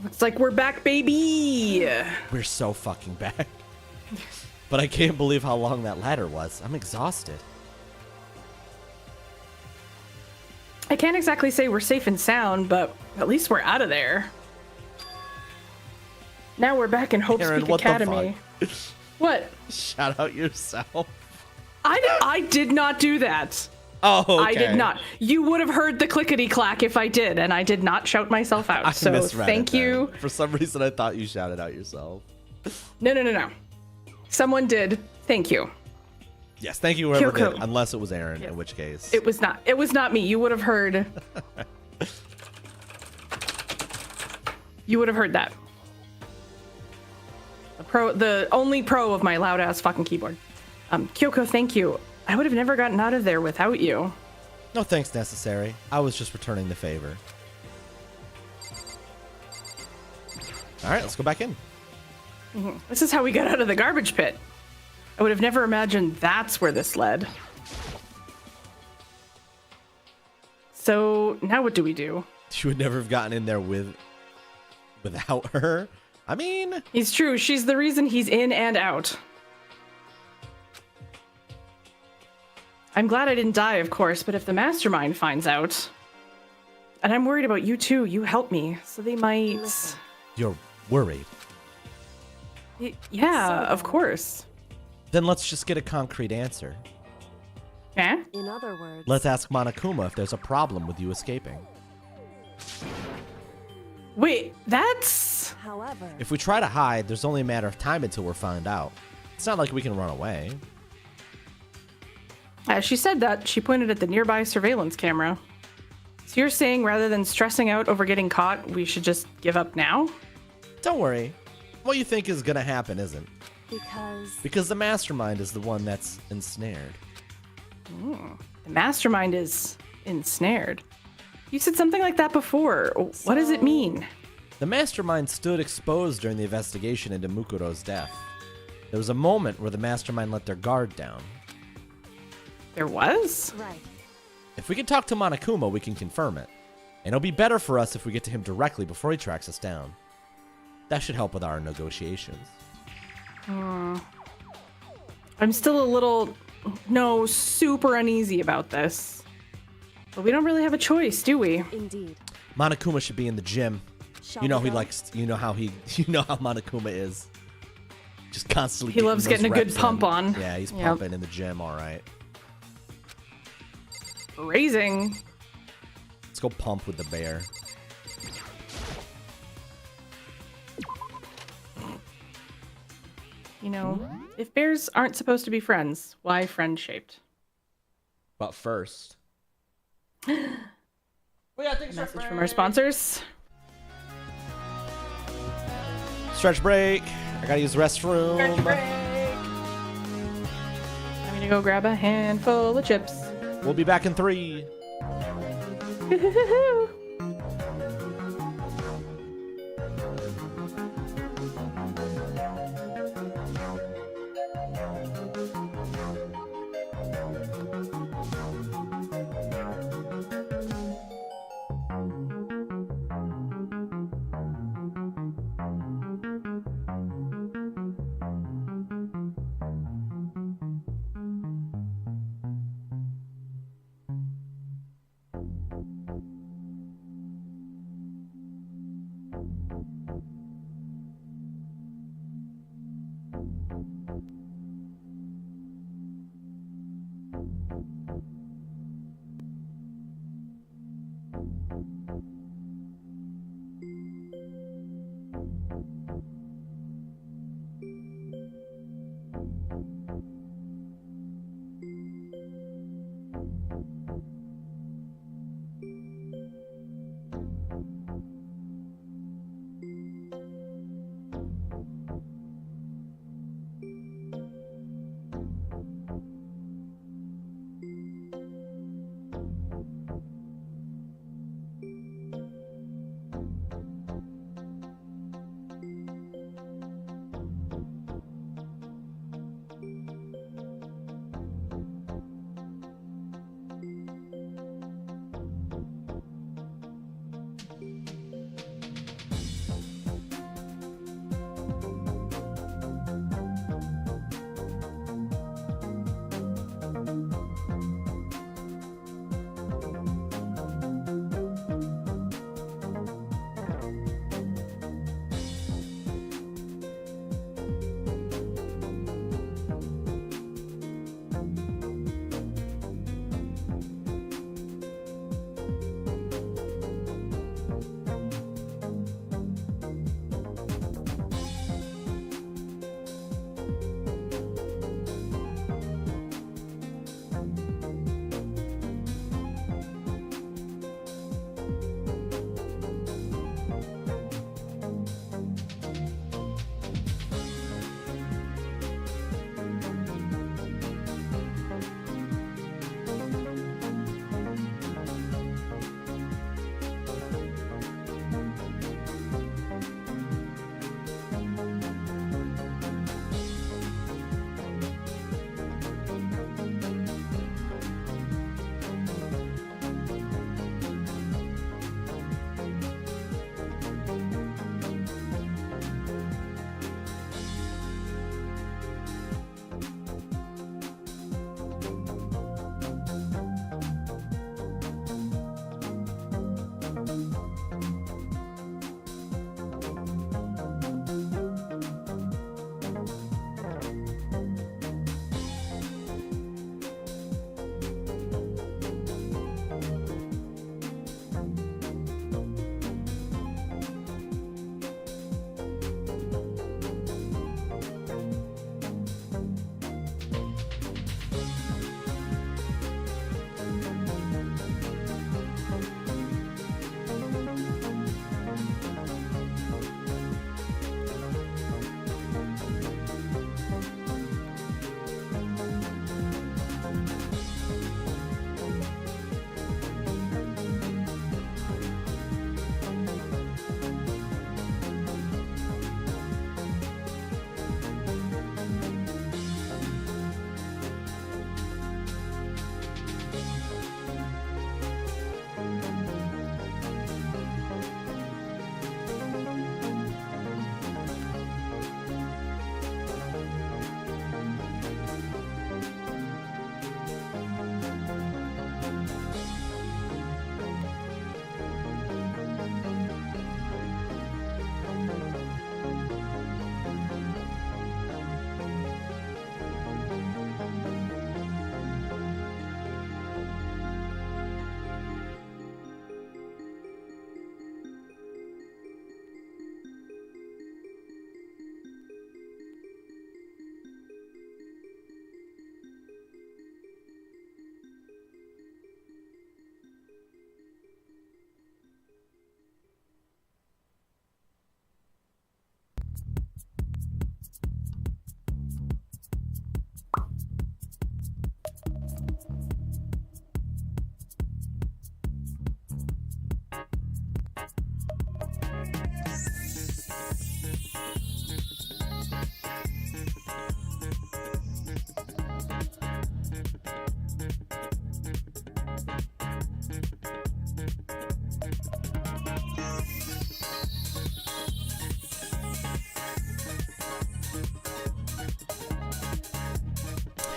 S2: Looks like we're back, baby!
S1: We're so fucking back. But I can't believe how long that ladder was. I'm exhausted.
S2: I can't exactly say we're safe and sound, but at least we're out of there. Now we're back in Hope's
S1: Aaron,
S2: Peak
S1: what the
S2: Academy. What?
S1: Shout out yourself.
S2: I did not do that.
S1: Oh, okay.
S2: I did not. You would have heard the clickety clack if I did, and I did not shout myself out.
S1: I
S2: So
S1: misread
S2: thank
S1: it then.
S2: you.
S1: For some reason, I thought you shouted out yourself.
S2: No. Someone did. Thank you.
S1: Yes, thank you whoever
S2: Kyoko.
S1: did, unless it was Aaron, in which case.
S2: It was not. It was not me. You would have heard. You would have heard that. The only pro of my loud ass fucking keyboard. Kyoko, thank you. I would have never gotten out of there without you.
S1: No thanks necessary. I was just returning the favor. All right, let's go back in.
S2: This is how we got out of the garbage pit. I would have never imagined that's where this led. So now what do we do?
S1: You would never have gotten in there without her. I mean,
S2: It's true. She's the reason he's in and out. I'm glad I didn't die, of course, but if the mastermind finds out... And I'm worried about you too. You helped me, so they might...
S4: Listen.
S1: you're worried.
S2: Yeah,
S4: So
S2: of course.
S1: Then let's just get a concrete answer.
S2: Eh?
S4: In other words,
S1: Let's ask Monokuma if there's a problem with you escaping.
S2: Wait, that's...
S4: however,
S1: If we try to hide, there's only a matter of time until we're found out. It's not like we can run away.
S2: As she said that, she pointed at the nearby surveillance camera. So you're saying rather than stressing out over getting caught, we should just give up now?
S1: Don't worry. What you think is gonna happen isn't.
S4: because
S1: The mastermind is the one that's ensnared.
S2: The mastermind is ensnared. You said something like that before. What does it mean?
S1: The mastermind stood exposed during the investigation into Mukuro's death. There was a moment where the mastermind let their guard down.
S2: There was?
S4: right.
S1: If we can talk to Monokuma, we can confirm it. And it'll be better for us if we get to him directly before he tracks us down. That should help with our negotiations.
S2: I'm still a little, super uneasy about this. But we don't really have a choice, do we?
S4: Indeed.
S1: Monokuma should be in the gym.
S4: Shall
S1: You know
S4: we
S1: he
S4: go?
S1: likes. You know how Monokuma is. Just constantly.
S2: He loves
S1: those
S2: getting a good
S1: reps
S2: pump
S1: in.
S2: on.
S1: Yeah, he's
S2: Yep.
S1: pumping in the gym. All right.
S2: Raising.
S1: Let's go pump with the bear.
S2: You know, if bears aren't supposed to be friends, why friend-shaped?
S1: But first.
S2: Message from our sponsors.
S1: Stretch break. I gotta use the restroom.
S2: I'm gonna go grab a handful of chips.
S1: We'll be back in 3.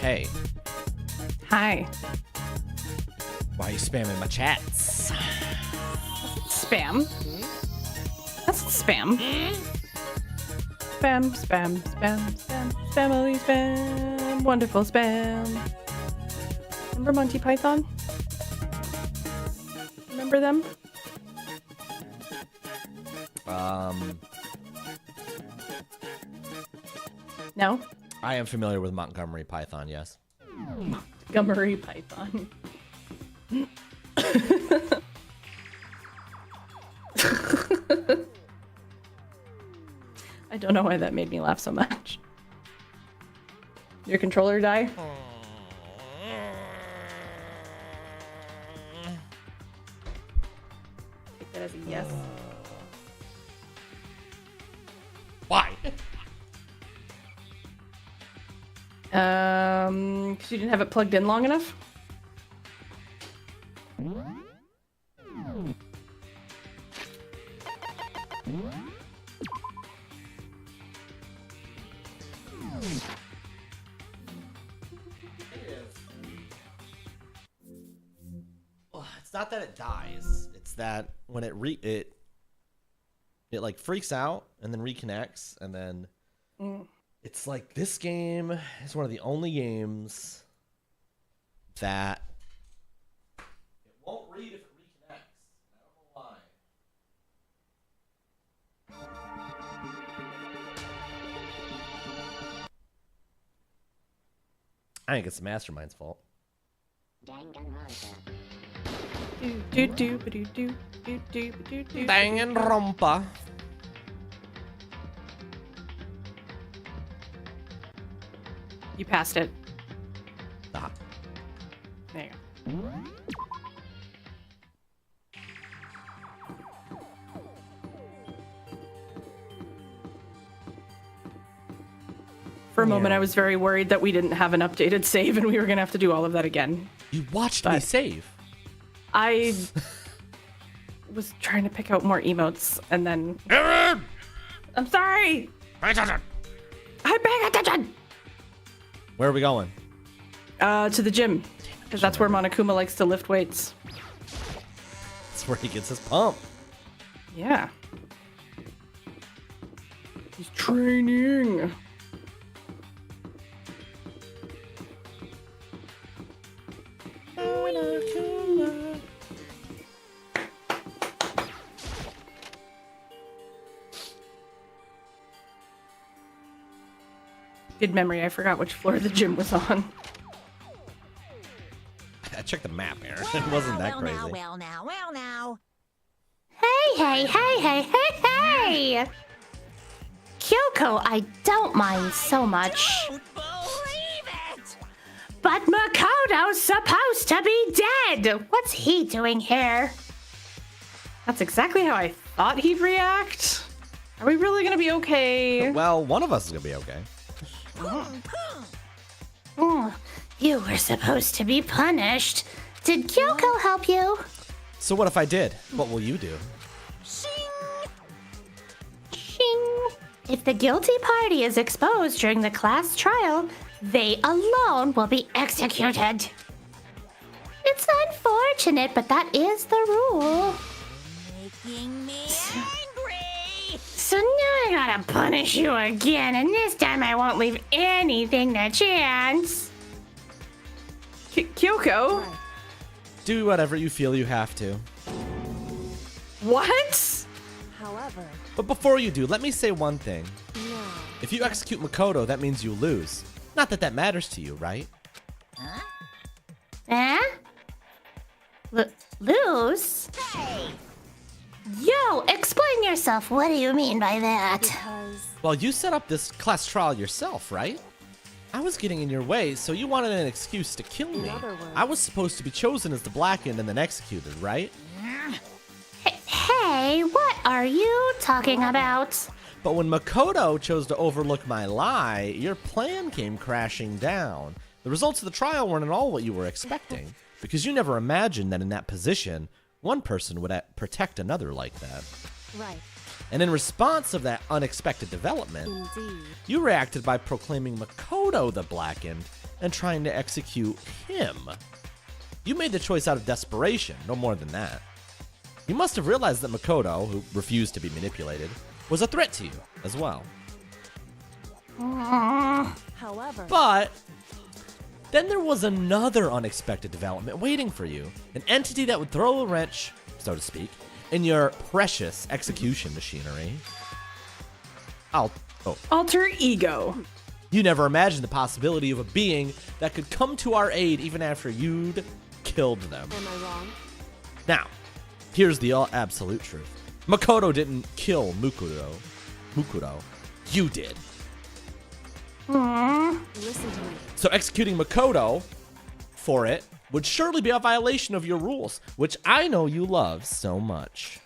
S1: Hey,
S2: Hi.
S1: why are you spamming my chats?
S2: Spam. That's spam. Spam, spam, spam, spam, spamily spam. Wonderful spam. Remember Monty Python? Remember them? No?
S1: I am familiar with Montgomery Python, yes.
S2: Montgomery Python. I don't know why that made me laugh so much. Your controller die? Take that as a yes.
S1: Why?
S2: 'Cause you didn't have it plugged in long enough?
S1: It's not that it dies. It's that when it like freaks out and then reconnects and then it's like this game is one of the only games that it won't read if it reconnects. I don't know why. I think it's the Mastermind's fault. Danganranpa.
S2: You passed it.
S1: Ah.
S2: There you go. For a moment, I was very worried that we didn't have an updated save and we were going to have to do all of that again.
S1: You watched me save.
S2: I was trying to pick out more emotes and then... I'm sorry! I'm paying attention!
S1: Where are we going?
S2: To the gym. Because that's where Monokuma likes to lift weights.
S1: That's where he gets his pump.
S2: Yeah. He's training. Good memory. I forgot which floor the gym was on.
S1: I checked the map, Aaron. It wasn't that crazy.
S5: Well now.
S6: Hey! Kyoko, I don't mind so much.
S5: Don't believe it!
S6: But Makoto's supposed to be dead! What's he doing here?
S2: That's exactly how I thought he'd react. Are we really gonna be okay?
S1: Well, one of us is gonna be okay.
S6: You were supposed to be punished. Did Kyoko help you?
S1: So what if I did? What will you do?
S6: Shing. If the guilty party is exposed during the class trial, they alone will be executed. It's unfortunate, but that is the rule.
S5: Making me angry!
S6: So now I gotta punish you again, and this time I won't leave anything to chance.
S2: Kyoko?
S1: Do whatever you feel you have to.
S2: What?
S4: However,
S1: But before you do, let me say one thing.
S4: no.
S1: If you execute Makoto, that means you lose. Not that that matters to you, right?
S6: Huh? Lose? Yo, explain yourself. What do you mean by that?
S4: Because
S1: Well, you set up this class trial yourself, right? I was getting in your way, so you wanted an excuse to kill me.
S4: other words-
S1: I was supposed to be chosen as the blackened and then executed, right?
S6: Hey, what are you talking about?
S1: But when Makoto chose to overlook my lie, your plan came crashing down. The results of the trial weren't at all what you were expecting, because you never imagined that in that position, one person would protect another like that.
S4: right,
S1: And in response of that unexpected development,
S4: indeed.
S1: you reacted by proclaiming Makoto the blackened and trying to execute him. You made the choice out of desperation, no more than that. You must have realized that Makoto, who refused to be manipulated, was a threat to you as well.
S4: However,
S1: But then there was another unexpected development waiting for you. An entity that would throw a wrench, so to speak, in your precious execution machinery.
S2: Alter ego.
S1: You never imagined the possibility of a being that could come to our aid even after you'd killed them.
S4: am I wrong?
S1: Now, here's the absolute truth. Makoto didn't kill Mukuro. You did.
S4: Listen to me.
S1: So executing Makoto for it would surely be a violation of your rules, which I know you love so much.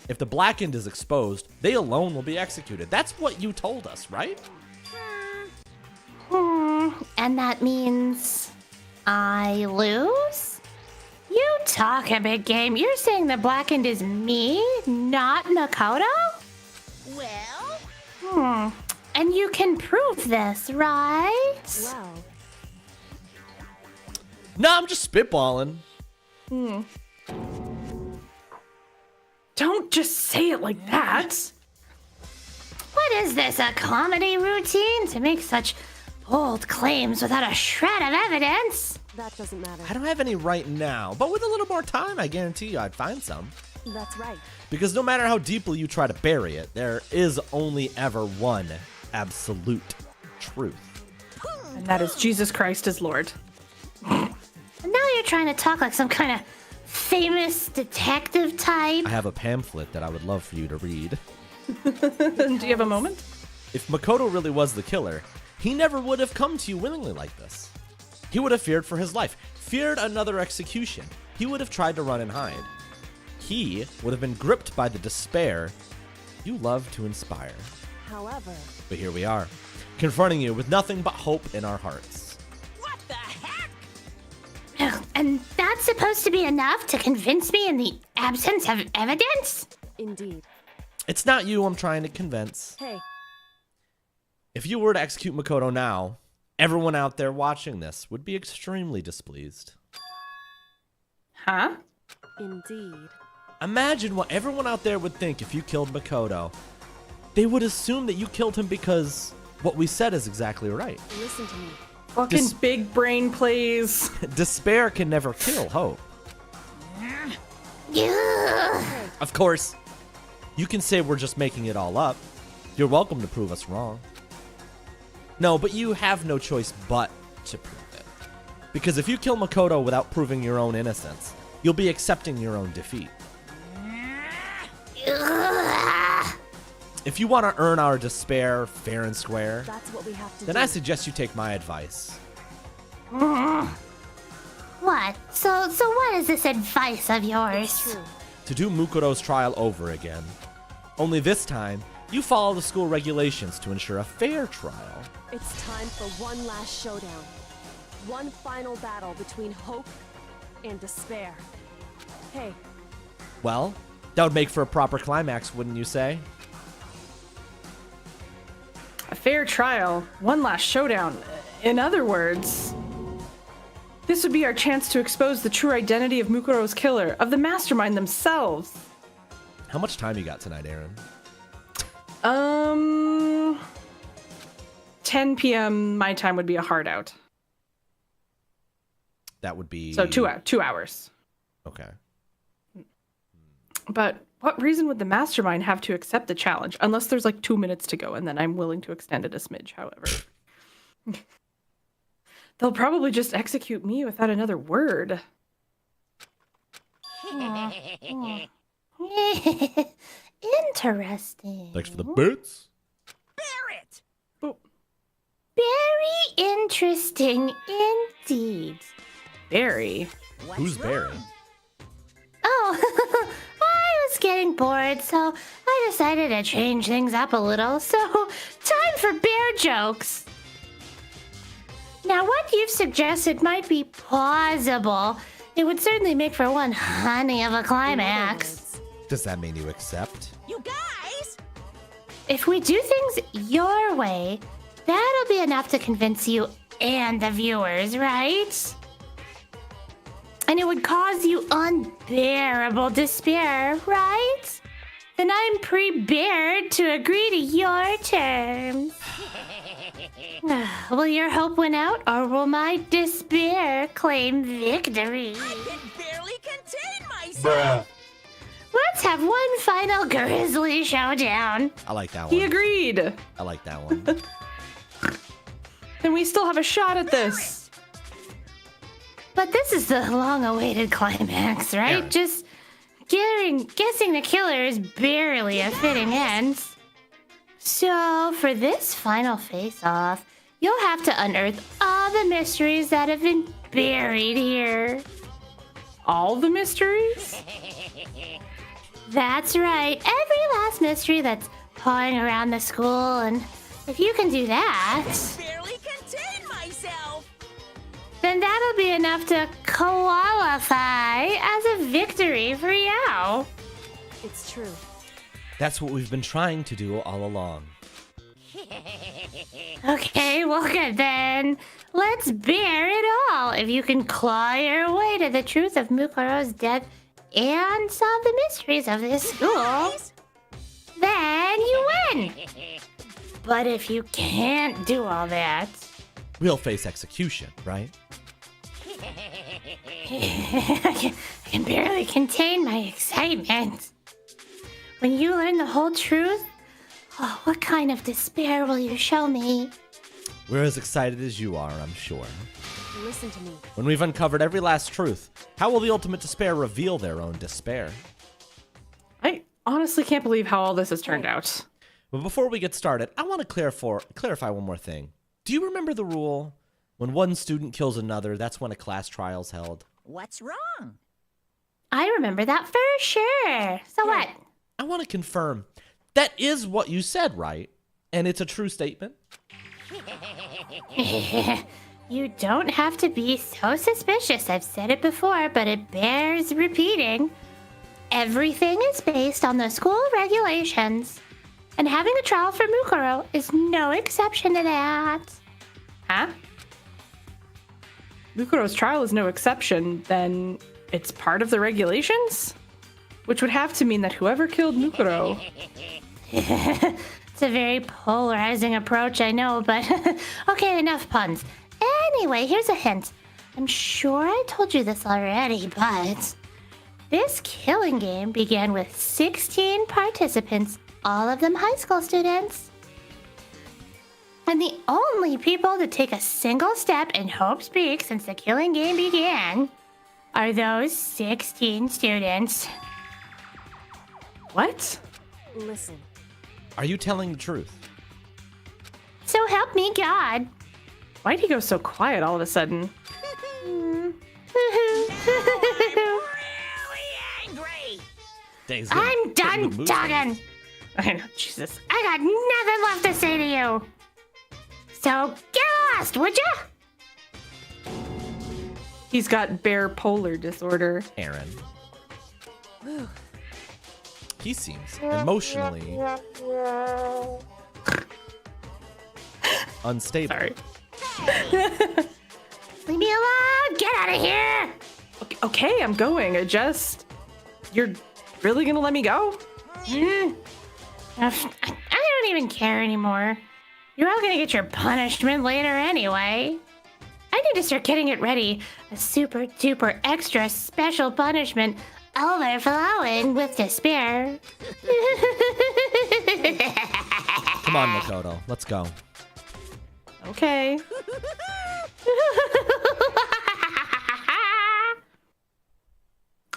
S1: If the Blackened is exposed, they alone will be executed. That's what you told us, right?
S6: And that means I lose? You talk a big game. You're saying the Blackened is me, not Makoto? Well? And you can prove this, right?
S4: Well,
S1: Nah, I'm just spitballing.
S2: Don't just say it like that.
S6: What is this, a comedy routine to make such bold claims without a shred of evidence?
S4: that doesn't matter.
S1: I don't have any right now, but with a little more time, I guarantee you I'd find some.
S4: That's right.
S1: Because no matter how deeply you try to bury it, there is only ever one absolute truth.
S2: And that is Jesus Christ is Lord.
S6: And now you're trying to talk like some kind of famous detective type.
S1: I have a pamphlet that I would love for you to read.
S2: Do you have a moment?
S1: If Makoto really was the killer, he never would have come to you willingly like this. He would have feared for his life, feared another execution. He would have tried to run and hide. He would have been gripped by the despair you love to inspire.
S4: However,
S1: But here we are, confronting you with nothing but hope in our hearts.
S5: What the heck?
S6: Ugh, and that's supposed to be enough to convince me in the absence of evidence?
S4: indeed.
S1: It's not you I'm trying to convince.
S4: Hey,
S1: If you were to execute Makoto now, everyone out there watching this would be extremely displeased.
S2: Huh?
S4: indeed.
S1: Imagine what everyone out there would think if you killed Makoto. They would assume that you killed him because what we said is exactly right.
S4: Listen to me.
S2: Fucking
S1: Dis-
S2: big brain plays.
S1: Despair can never kill hope.
S6: Ugh.
S1: Of course, you can say we're just making it all up. You're welcome to prove us wrong. No, but you have no choice but to prove it. Because if you kill Makoto without proving your own innocence, you'll be accepting your own defeat.
S6: Ugh.
S1: If you want to earn our despair fair and square,
S4: That's what we have to
S1: then
S4: do.
S1: I suggest you take my advice.
S6: What? So what is this advice of yours?
S4: It's true.
S1: To do Mukuro's trial over again. Only this time, you follow the school regulations to ensure a fair trial.
S4: It's time for one last showdown. One final battle between hope and despair. Hey,
S1: Well, that would make for a proper climax, wouldn't you say?
S2: A fair trial, one last showdown. In other words, this would be our chance to expose the true identity of Mukuro's killer, of the mastermind themselves.
S1: How much time you got tonight, Aaron?
S2: 10 p.m. my time would be a hard out.
S1: That would be...
S2: So 2 hours.
S1: Okay.
S2: But what reason would the mastermind have to accept the challenge? Unless there's like 2 minutes to go, and then I'm willing to extend it a smidge, however. They'll probably just execute me without another word.
S6: Interesting.
S1: Thanks for the bits.
S5: Barrett!
S6: Very interesting indeed.
S2: Barry.
S1: Who's Barry?
S6: Oh, I was getting bored, so I decided to change things up a little. So, time for bear jokes. Now, what you've suggested might be plausible. It would certainly make for one honey of a
S4: in other
S6: climax.
S4: words,
S1: Does that mean you accept?
S5: You guys!
S6: If we do things your way, that'll be enough to convince you and the viewers, right? And it would cause you unbearable despair, right? Then I'm prepared to agree to your terms. Will your hope win out, or will my despair claim victory?
S7: I can barely contain myself.
S6: Let's have one final grisly showdown.
S1: I like that one.
S2: He agreed.
S1: I like that one.
S2: Then we still have a shot at this.
S6: But this is the long-awaited climax, right?
S1: Aaron.
S6: Just guessing the killer is barely a fitting end. So, for this final face-off, you'll have to unearth all the mysteries that have been buried here.
S2: All the mysteries?
S6: That's right, every last mystery that's pawing around the school, and if you can do that,
S7: Barely contain myself.
S6: then that'll be enough to qualify as a victory for you.
S4: It's true.
S1: That's what we've been trying to do all along.
S6: Okay, well good then. Let's bear it all. If you can claw your way to the truth of Mukuro's death and solve the mysteries of this school, then you win. But if you can't do all that,
S1: We'll face execution, right?
S6: I can barely contain my excitement. When you learn the whole truth, oh, what kind of despair will you show me?
S1: We're as excited as you are, I'm sure.
S4: Listen to me.
S1: When we've uncovered every last truth, how will the ultimate despair reveal their own despair?
S2: I honestly can't believe how all this has turned out.
S1: But before we get started, I want to clarify one more thing. Do you remember the rule? When one student kills another, that's when a class trial's held.
S7: What's wrong?
S6: I remember that for sure. So what?
S1: I want to confirm. That is what you said, right? And it's a true statement?
S6: You don't have to be so suspicious. I've said it before, but it bears repeating. Everything is based on the school regulations. And having a trial for Mukuro is no exception to that.
S2: Huh? Mukuro's trial is no exception, then it's part of the regulations? Which would have to mean that whoever killed Mukuro...
S6: It's a very polarizing approach, I know, but okay, enough puns. Anyway, here's a hint. I'm sure I told you this already, but this killing game began with 16 participants, all of them high school students. And the only people to take a single step in Hope Speak since the killing game began are those 16 students.
S2: What?
S4: Listen.
S1: Are you telling the truth?
S6: So help me God.
S2: Why'd he go so quiet all of a sudden?
S7: Really angry.
S1: Dave's
S6: I'm
S1: getting
S6: done
S1: the mood
S6: talking.
S2: I know, Jesus.
S6: I got nothing left to say to you. So get lost, would ya?
S2: He's got bare polar disorder.
S1: Aaron. He seems emotionally unstable.
S2: Sorry.
S6: Leave me alone. Get out of here.
S2: Okay, I'm going. You're really gonna let me go?
S6: I don't even care anymore. You're all gonna get your punishment later anyway. I need to start getting it ready. A super duper extra special punishment overflowing with despair.
S1: Come on, Makoto. Let's go.
S2: Okay.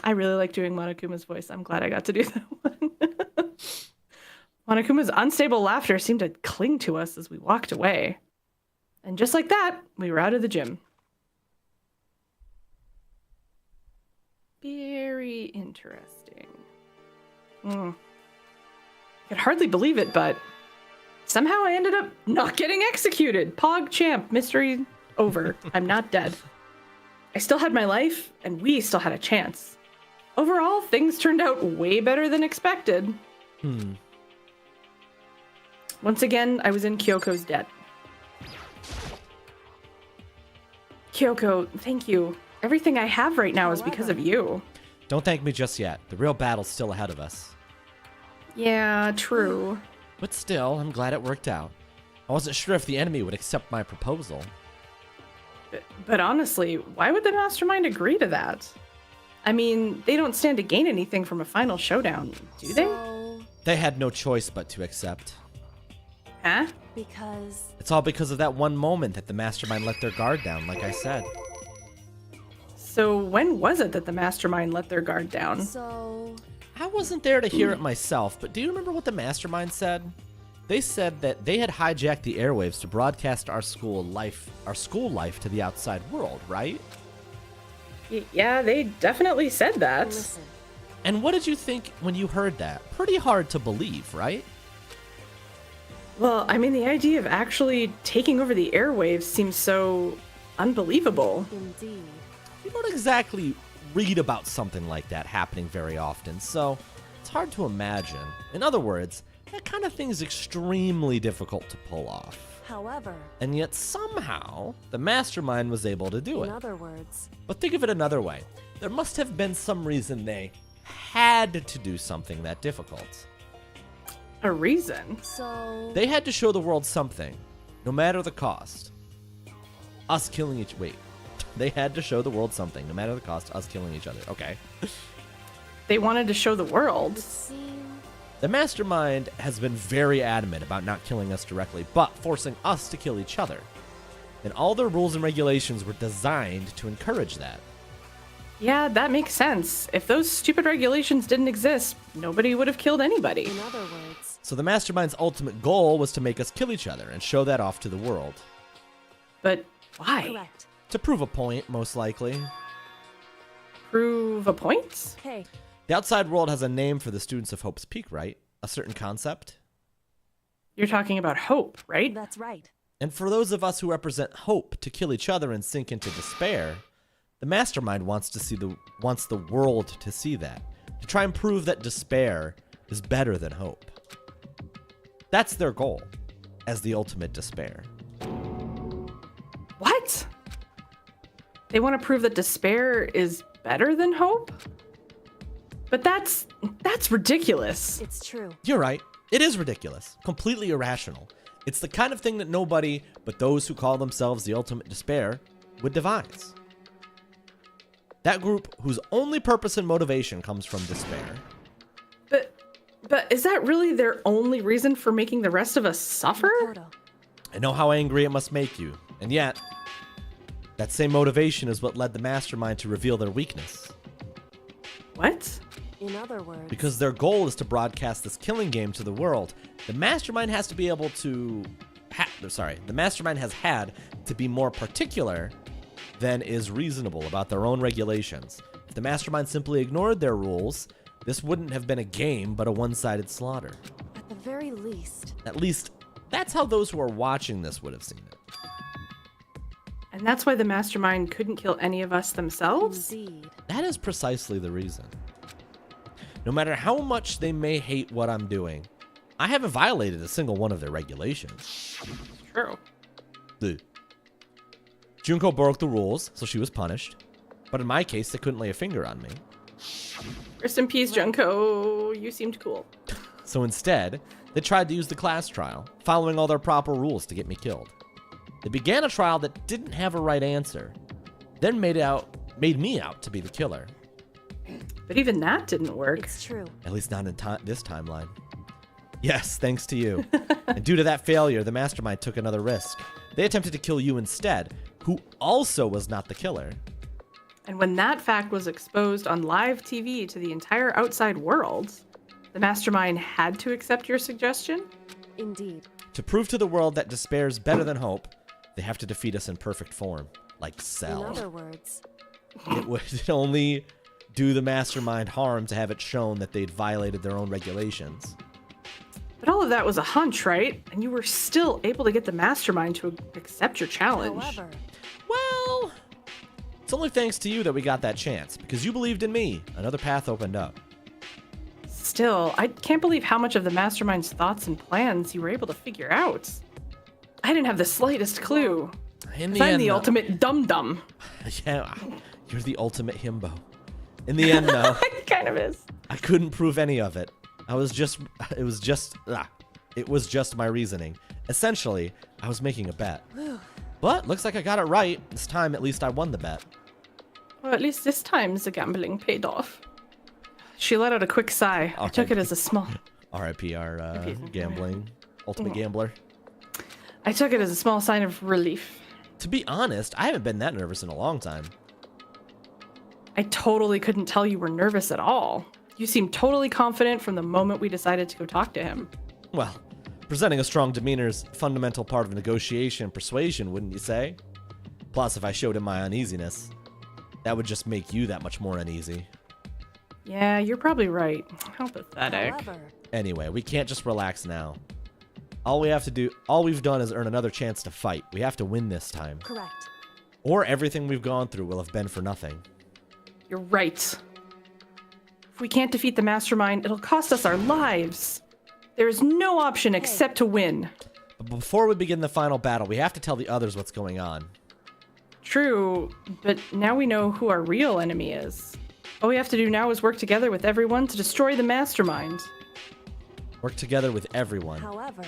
S2: I really like doing Monokuma's voice. I'm glad I got to do that one. Monokuma's unstable laughter seemed to cling to us as we walked away. And just like that, we were out of the gym. Very interesting. I could hardly believe it, but somehow I ended up not getting executed. Pog champ, mystery over. I'm not dead. I still had my life, and we still had a chance. Overall, things turned out way better than expected. Once again, I was in Kyoko's debt. Kyoko, thank you. Everything I have right now is because of you.
S1: Don't thank me just yet. The real battle's still ahead of us.
S2: Yeah, true.
S1: But still, I'm glad it worked out. I wasn't sure if the enemy would accept my proposal.
S2: But honestly, why would the mastermind agree to that? I mean, they don't stand to gain anything from a final showdown, do they?
S4: So,
S1: They had no choice but to accept.
S2: Huh?
S4: because
S1: It's all because of that one moment that the mastermind let their guard down, like I said.
S2: So when was it that the mastermind let their guard down?
S4: so
S1: I wasn't there to hear it myself, but do you remember what the mastermind said? They said that they had hijacked the airwaves to broadcast our school life to the outside world, right?
S2: Yeah, they definitely said that.
S4: listen.
S1: And what did you think when you heard that? Pretty hard to believe, right?
S2: Well, I mean, the idea of actually taking over the airwaves seems so unbelievable.
S4: Indeed.
S1: You don't exactly read about something like that happening very often, so it's hard to imagine. In other words, that kind of thing is extremely difficult to pull off.
S4: However,
S1: And yet somehow, the mastermind was able to do
S4: in
S1: it.
S4: other words,
S1: But think of it another way. There must have been some reason they had to do something that difficult.
S2: A reason?
S4: so
S1: They had to show the world something, no matter the cost. Us killing each... Wait. They had to show the world something, no matter the cost, us killing each other. Okay.
S2: They wanted to show the world.
S4: it seems
S1: The mastermind has been very adamant about not killing us directly, but forcing us to kill each other. And all their rules and regulations were designed to encourage that.
S2: Yeah, that makes sense. If those stupid regulations didn't exist, nobody would have killed anybody.
S4: in other words,
S1: So the mastermind's ultimate goal was to make us kill each other and show that off to the world.
S2: But why?
S4: correct.
S1: To prove a point, most likely.
S2: Prove a point?
S4: Hey,
S1: The outside world has a name for the students of Hope's Peak, right? A certain concept.
S2: You're talking about hope, right?
S4: that's right.
S1: And for those of us who represent hope to kill each other and sink into despair, the mastermind wants the world to see that, to try and prove that despair is better than hope. That's their goal, as the ultimate despair.
S2: What? They want to prove that despair is better than hope? But that's ridiculous.
S4: It's true.
S1: You're right. It is ridiculous. Completely irrational. It's the kind of thing that nobody but those who call themselves the ultimate despair would devise. That group whose only purpose and motivation comes from despair.
S2: But is that really their only reason for making the rest of us suffer?
S4: Makoto.
S1: I know how angry it must make you, and yet, that same motivation is what led the mastermind to reveal their weakness.
S2: What?
S4: In other words,
S1: Because their goal is to broadcast this killing game to the world, the mastermind has to be able to... the mastermind has had to be more particular than is reasonable about their own regulations. If the mastermind simply ignored their rules, this wouldn't have been a game, but a one-sided slaughter.
S4: at the very least,
S1: At least, that's how those who are watching this would have seen it.
S2: And that's why the mastermind couldn't kill any of us themselves?
S4: indeed.
S1: That is precisely the reason. No matter how much they may hate what I'm doing, I haven't violated a single one of their regulations.
S2: True.
S1: The Junko broke the rules, so she was punished. But in my case, they couldn't lay a finger on me.
S2: Rest in peace, Junko. You seemed cool.
S1: So instead, they tried to use the class trial, following all their proper rules to get me killed. They began a trial that didn't have a right answer, then made me out to be the killer.
S2: But even that didn't work.
S4: It's true.
S1: At least not in this timeline. Yes, thanks to you. And due to that failure, the mastermind took another risk. They attempted to kill you instead, who also was not the killer.
S2: And when that fact was exposed on live TV to the entire outside world, the mastermind had to accept your suggestion?
S4: Indeed.
S1: To prove to the world that despair is better than hope, they have to defeat us in perfect form, like
S4: In
S1: Cell.
S4: other words,
S1: It would only do the mastermind harm to have it shown that they'd violated their own regulations.
S2: But all of that was a hunch, right? And you were still able to get the mastermind to accept your challenge.
S4: however,
S1: Well, it's only thanks to you that we got that chance, because you believed in me. Another path opened up.
S2: Still, I can't believe how much of the mastermind's thoughts and plans you were able to figure out. I didn't have the slightest clue.
S1: In the
S2: 'Cause I'm
S1: end,
S2: the
S1: though-
S2: ultimate dum-dum.
S1: Yeah, you're the ultimate himbo. In the end, though,
S2: It kind of is.
S1: I couldn't prove any of it. It was just my reasoning. Essentially, I was making a bet. But looks like I got it right. This time, at least I won the bet.
S2: Well, at least this time the gambling paid off. She let out a quick sigh. I took it as a small...
S1: R.I.P. our gambling, ultimate gambler.
S2: I took it as a small sign of relief.
S1: To be honest, I haven't been that nervous in a long time.
S2: I totally couldn't tell you were nervous at all. You seemed totally confident from the moment we decided to go talk to him.
S1: Well, presenting a strong demeanor is a fundamental part of negotiation and persuasion, wouldn't you say? Plus, if I showed him my uneasiness, that would just make you that much more uneasy.
S2: Yeah, you're probably right. How pathetic.
S4: However,
S1: Anyway, we can't just relax now. All we've done is earn another chance to fight. We have to win this time.
S4: correct.
S1: Or everything we've gone through will have been for nothing.
S2: You're right. If we can't defeat the mastermind, it'll cost us our lives. There is no option except to win.
S1: But before we begin the final battle, we have to tell the others what's going on.
S2: True, but now we know who our real enemy is. All we have to do now is work together with everyone to destroy the mastermind.
S1: Work together with everyone.
S4: However,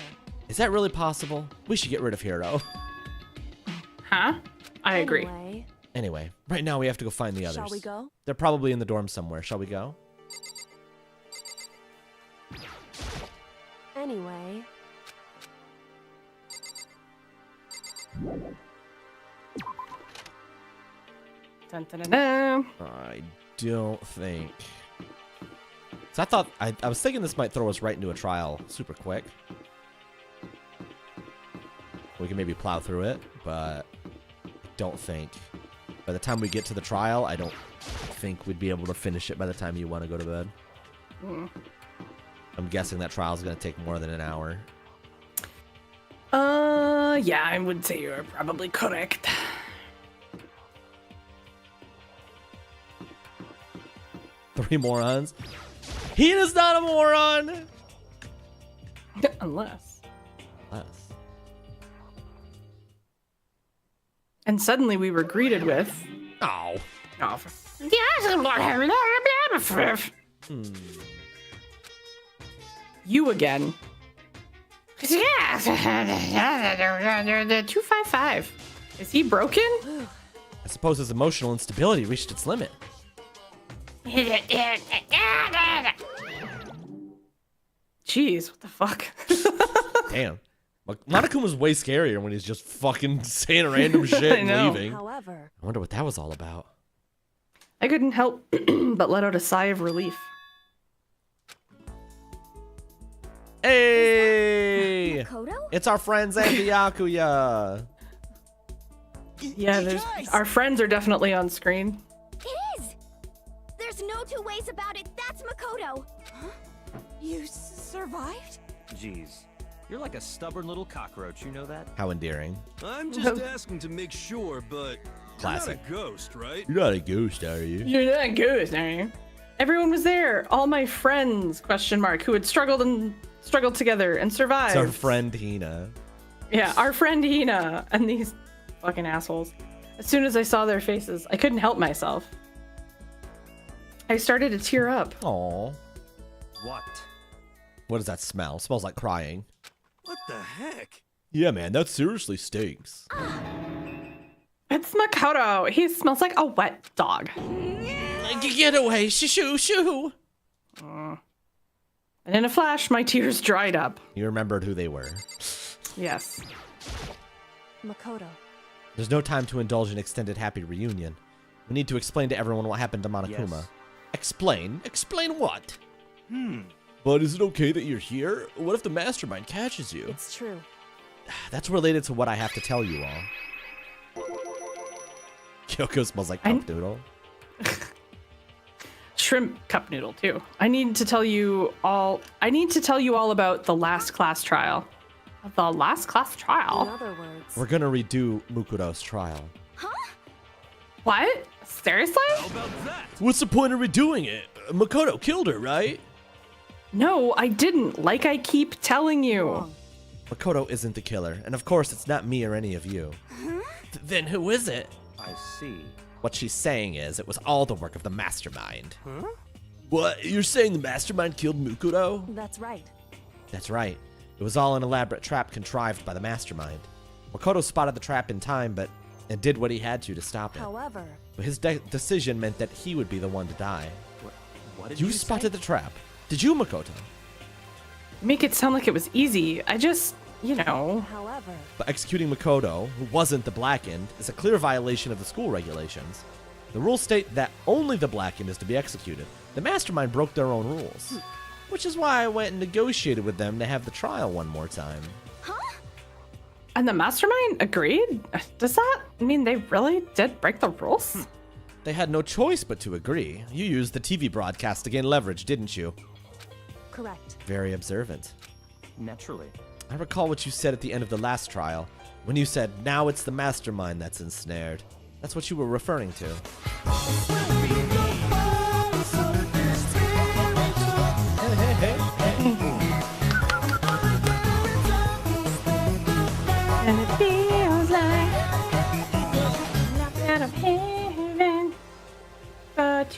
S1: Is that really possible? We should get rid of Hero.
S2: Huh? I agree.
S1: Anyway, right now we have to go find the others.
S4: Shall we go?
S1: They're probably in the dorm somewhere. Shall we go?
S4: Anyway,
S2: Dun, dun, dun, dun.
S1: I don't think. So I was thinking this might throw us right into a trial super quick. We can maybe plow through it, but I don't think. By the time we get to the trial, I don't think we'd be able to finish it by the time you want to go to bed. I'm guessing that trial is going to take more than an hour.
S2: Yeah, I would say you're probably correct.
S1: Three morons. He is not a moron!
S2: Unless.
S1: Less.
S2: And suddenly we were greeted with...
S1: Oh.
S2: Oh, you again. Yes. 255. Is he broken?
S1: I suppose his emotional instability reached its limit.
S2: Jeez, what the fuck?
S1: Damn. Monokuma's way scarier when he's just fucking saying random shit
S2: I
S1: and
S2: know.
S1: leaving.
S4: however,
S1: I wonder what that was all about.
S2: I couldn't help but let out a sigh of relief.
S1: Hey!
S4: Makoto?
S1: It's our friends and the Yakuya.
S2: Yeah, our friends are definitely on screen.
S8: It is! There's no two ways about it. That's Makoto.
S7: You survived?
S9: Jeez, you're like a stubborn little cockroach, you know that?
S1: How endearing.
S10: I'm just asking to make sure, but
S1: Classic.
S10: you're not a ghost, right?
S1: You're not a ghost, are you?
S2: You're not good, are you? Everyone was there. All my friends, who had struggled together and survived.
S1: It's our friend Hina.
S2: Yeah, our friend Hina and these fucking assholes. As soon as I saw their faces, I couldn't help myself. I started to tear up.
S1: Aw.
S9: What?
S1: What does that smell? It smells like crying.
S10: What the heck?
S1: Yeah, man, that seriously stinks.
S2: It's Makoto. He smells like a wet dog.
S1: Get away, shoo shoo.
S2: And in a flash, my tears dried up.
S1: You remembered who they were.
S2: Yes.
S4: Makoto.
S1: There's no time to indulge in extended happy reunion. We need to explain to everyone what happened to Monokuma.
S9: Yes.
S1: Explain? Explain what? But is it okay that you're here? What if the mastermind catches you?
S4: It's true.
S1: That's related to what I have to tell you all. Kyoko smells like cup noodle.
S2: Shrimp cup noodle too. I need to tell you all about the last class trial. The last class
S4: In
S2: trial?
S4: other words,
S1: We're gonna redo Mukuro's trial.
S2: What? Seriously?
S10: How about that?
S1: What's the point of redoing it? Makoto killed her, right?
S2: No, I didn't. Like I keep telling you.
S4: wrong.
S1: Makoto isn't the killer, and of course it's not me or any of you. Then who is it?
S9: I see.
S1: What she's saying is it was all the work of the mastermind. Huh? What? You're saying the mastermind killed Mukuro?
S4: That's right.
S1: That's right. It was all an elaborate trap contrived by the mastermind. Makoto spotted the trap in time, and did what he had to stop it.
S4: However,
S1: But his decision meant that he would be the one to die.
S9: What did
S1: You
S9: you
S1: spotted
S9: say?
S1: the trap. Did you, Makoto?
S2: Make it sound like it was easy. I just,
S4: however,
S1: But executing Makoto, who wasn't the Blackened, is a clear violation of the school regulations. The rules state that only the Blackened is to be executed. The mastermind broke their own rules. Which is why I went and negotiated with them to have the trial one more time.
S2: and the mastermind agreed? Does that mean they really did break the rules?
S1: They had no choice but to agree. You used the TV broadcast to gain leverage, didn't you?
S4: correct.
S1: Very observant.
S9: Naturally.
S1: I recall what you said at the end of the last trial, when you said, now it's the mastermind that's ensnared. That's what you were referring to.
S2: And it feels like out of heaven.
S11: Thank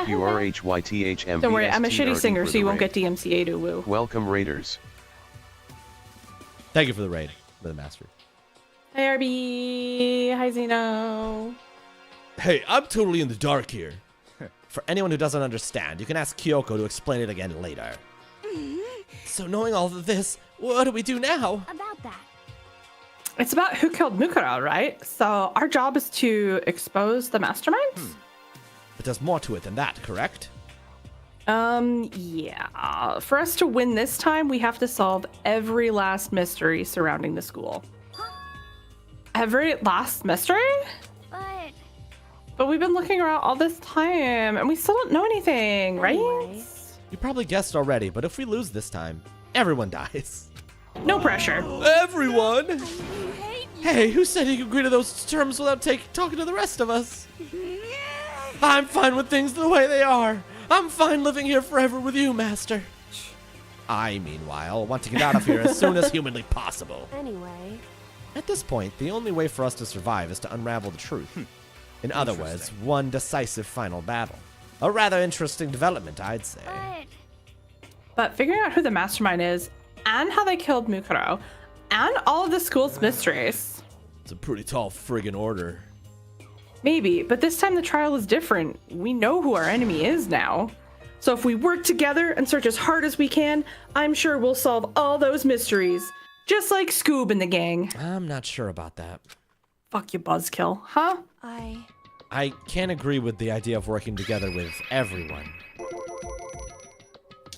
S11: you, RHYTHMVSTR.
S2: Don't worry, I'm a shitty singer,
S11: for
S2: so you
S11: the
S2: won't
S11: raid.
S2: get DMCA to woo.
S11: Welcome, Raiders.
S1: Thank you for the raid, for the master.
S2: Hi, RB. Hi, Zeno.
S1: Hey, I'm totally in the dark here. For anyone who doesn't understand, you can ask Kyoko to explain it again later. So knowing all of this, what do we do now?
S8: About that.
S2: It's about who killed Mukuro, right? So our job is to expose the mastermind?
S1: But there's more to it than that, correct?
S2: Yeah. For us to win this time, we have to solve every last mystery surrounding the school. Every last mystery?
S8: But
S2: But we've been looking around all this time, and we still don't know anything, right?
S4: Anyway.
S1: You probably guessed already, but if we lose this time, everyone dies.
S2: No pressure.
S1: Everyone? Hey, who said he could agree to those terms without talking to the rest of us? I'm fine with things the way they are. I'm fine living here forever with you, Master. I, meanwhile, want to get out of here as soon as humanly possible.
S4: Anyway,
S1: At this point, the only way for us to survive is to unravel the truth. In other words, one decisive final battle. A rather interesting development, I'd say.
S2: But figuring out who the mastermind is, and how they killed Mukuro, and all of the school's mysteries.
S1: It's a pretty tall friggin' order.
S2: Maybe, but this time the trial is different. We know who our enemy is now. So if we work together and search as hard as we can, I'm sure we'll solve all those mysteries. Just like Scoob and the gang.
S1: I'm not sure about that.
S2: Fuck you, buzzkill. Huh?
S1: I can't agree with the idea of working together with everyone.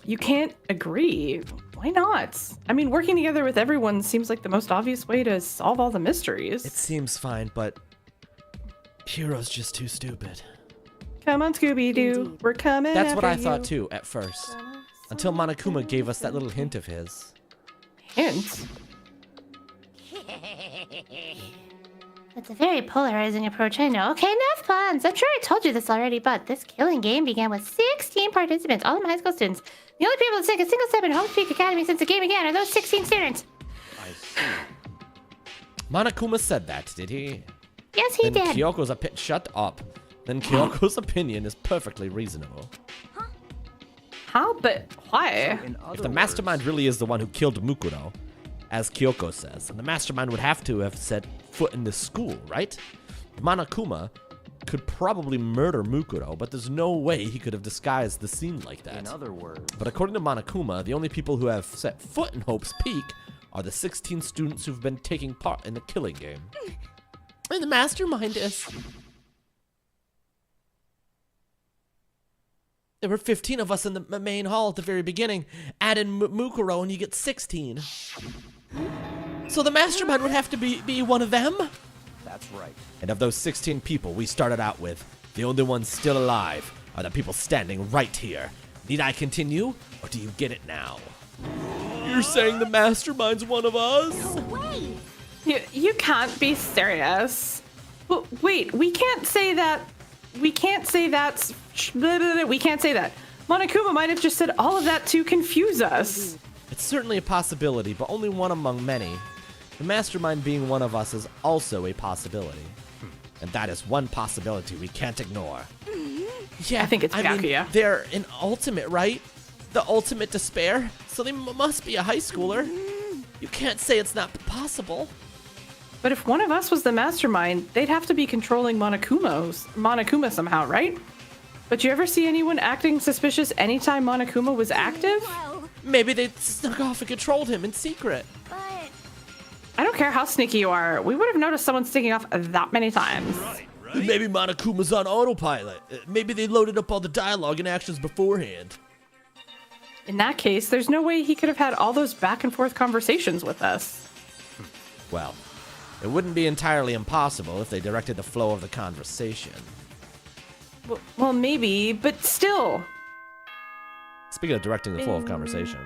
S2: You can't agree. Why not? I mean, working together with everyone seems like the most obvious way to solve all the mysteries.
S1: It seems fine, but Hiro's just too stupid.
S2: Come on, Scooby-Doo.
S4: Indeed.
S2: We're coming
S1: That's what
S2: after
S1: I thought
S2: you.
S1: too, at first. Until Monokuma gave us that little hint of his.
S2: Hint?
S6: It's a very polarizing approach, I know. Okay, enough puns. I'm sure I told you this already, but this killing game began with 16 participants, all of them high school students. The only people to take a single step in Home Peak Academy since the game began are those 16 students.
S9: I see.
S1: Monokuma said that, did he?
S6: Yes, he
S1: Then
S6: did.
S1: Kyoko's shut up. Then Kyoko's opinion is perfectly reasonable.
S2: How? But why?
S9: In
S1: If
S9: other
S1: the mastermind really is the one who killed Mukuro, as Kyoko says, then the mastermind would have to have set foot in this school, right? Monokuma could probably murder Mukuro, but there's no way he could have disguised the scene like that.
S9: In other words,
S1: But according to Monokuma, the only people who have set foot in Hope's Peak are the 16 students who've been taking part in the killing game. And the mastermind is... There were 15 of us in the main hall at the very beginning. Add in Mukuro and you get 16. So the mastermind would have to be one of them?
S9: that's right.
S1: And of those 16 people we started out with, the only ones still alive are the people standing right here. Need I continue, or do you get it now? You're saying the mastermind's one of us?
S2: You can't be serious. Wait, we can't say that. We can't say that's. We can't say that. Monokuma might have just said all of that to confuse us.
S1: It's certainly a possibility, but only one among many. The mastermind being one of us is also a possibility. And that is one possibility we can't ignore. Yeah,
S2: I think it's Byakuya.
S1: They're an ultimate, right? The ultimate despair? So they must be a high schooler. You can't say it's not possible.
S2: But if one of us was the mastermind, they'd have to be controlling Monokuma somehow, right? But you ever see anyone acting suspicious anytime Monokuma was active?
S8: Well,
S1: Maybe they snuck off and controlled him in secret.
S8: but
S2: I don't care how sneaky you are. We would have noticed someone sneaking off that many times.
S10: Right.
S1: Maybe Monokuma's on autopilot. Maybe they loaded up all the dialogue and actions beforehand.
S2: In that case, there's no way he could have had all those back and forth conversations with us.
S1: Well, it wouldn't be entirely impossible if they directed the flow of the conversation.
S2: Well, maybe, but still.
S1: Speaking of directing the flow of conversation.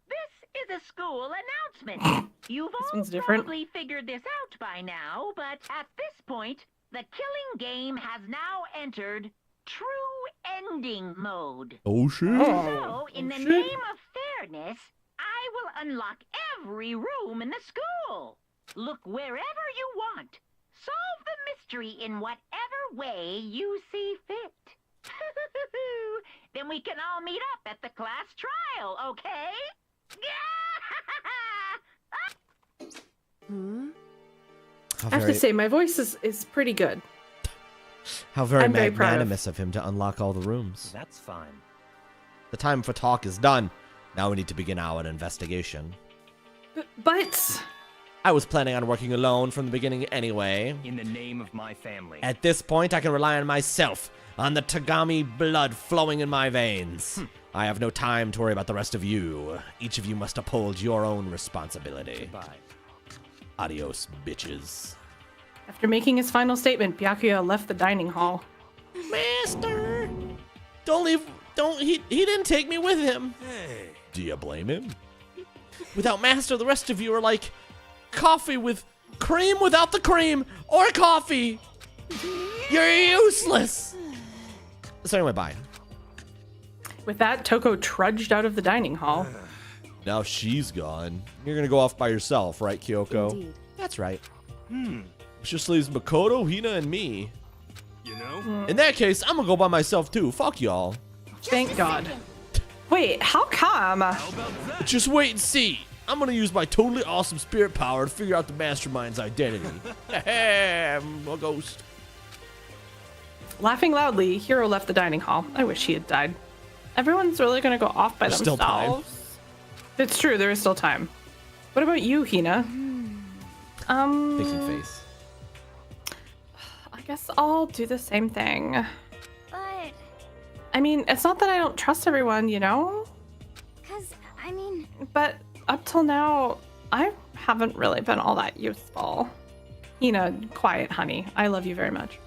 S12: This is a school announcement. You've all
S2: one's different.
S12: probably figured this out by now, but at this point, the killing game has now entered true ending mode.
S1: Oh, shit.
S12: So, in the name of fairness, I will unlock every room in the school. Look wherever you want. Solve the mystery in whatever way you see fit. Then we can all meet up at the class trial, okay?
S2: I have to say, my voice is pretty good.
S1: How very
S2: I'm very proud of-
S1: magnanimous of him to unlock all the rooms.
S9: That's fine.
S1: The time for talk is done. Now we need to begin our investigation.
S2: But
S1: I was planning on working alone from the beginning anyway.
S9: In the name of my family.
S1: At this point, I can rely on myself, on the Tagami blood flowing in my veins. I have no time to worry about the rest of you. Each of you must uphold your own responsibility.
S9: Goodbye.
S1: Adios, bitches.
S2: after making his final statement, Byakuya left the dining hall.
S1: Master! Don't leave. He didn't take me with him.
S10: Hey.
S1: Do you blame him? Without Master, the rest of you are like coffee with cream without the cream, or coffee. You're useless. So anyway, bye.
S2: With that, Toko trudged out of the dining hall.
S1: Now she's gone. You're gonna go off by yourself, right, Kyoko?
S4: Indeed.
S1: That's right. Which just leaves Makoto, Hina, and me.
S10: You know?
S1: In that case, I'm gonna go by myself too. Fuck y'all.
S2: Thank God. Wait, how come?
S10: How about that?
S1: Just wait and see. I'm gonna use my totally awesome spirit power to figure out the mastermind's identity. I'm a ghost.
S2: Laughing loudly, Hiro left the dining hall. I wish he had died. Everyone's really gonna go off by
S1: There's
S2: themselves.
S1: still time.
S2: It's true, there is still time. What about you, Hina?
S1: Thinking face.
S2: I guess I'll do the same thing.
S8: But,
S2: I mean, it's not that I don't trust everyone, you know?
S8: I mean...
S2: But up till now, I haven't really been all that useful. Hina, quiet, honey. I love you very much.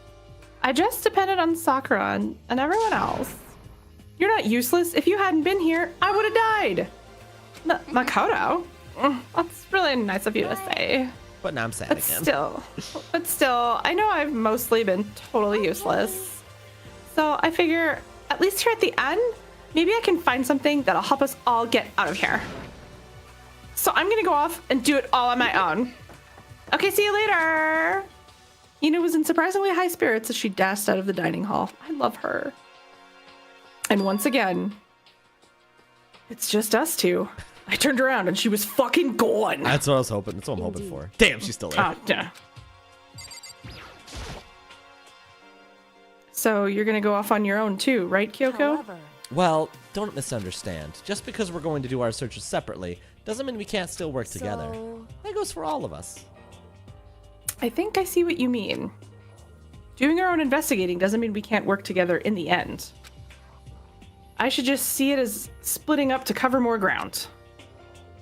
S2: I just depended on Sakura and everyone else. You're not useless. If you hadn't been here, I would have died. Makoto? That's really nice of you to say.
S1: But now I'm sad
S2: But
S1: again.
S2: still, I know I've mostly been totally useless. So I figure, at least here at the end, maybe I can find something that'll help us all get out of here. So I'm gonna go off and do it all on my own. Okay, see you later. Hina was in surprisingly high spirits as she dashed out of the dining hall. I love her. And once again, it's just us two. I turned around and she was fucking gone.
S1: That's what I was hoping. That's what I'm hoping for. Damn, she's still there.
S2: Oh, yeah. So you're gonna go off on your own too, right, Kyoko?
S4: However,
S1: Well, don't misunderstand. Just because we're going to do our searches separately doesn't mean we can't still work together.
S4: so-
S1: That goes for all of us.
S2: I think I see what you mean. Doing our own investigating doesn't mean we can't work together in the end. I should just see it as splitting up to cover more ground.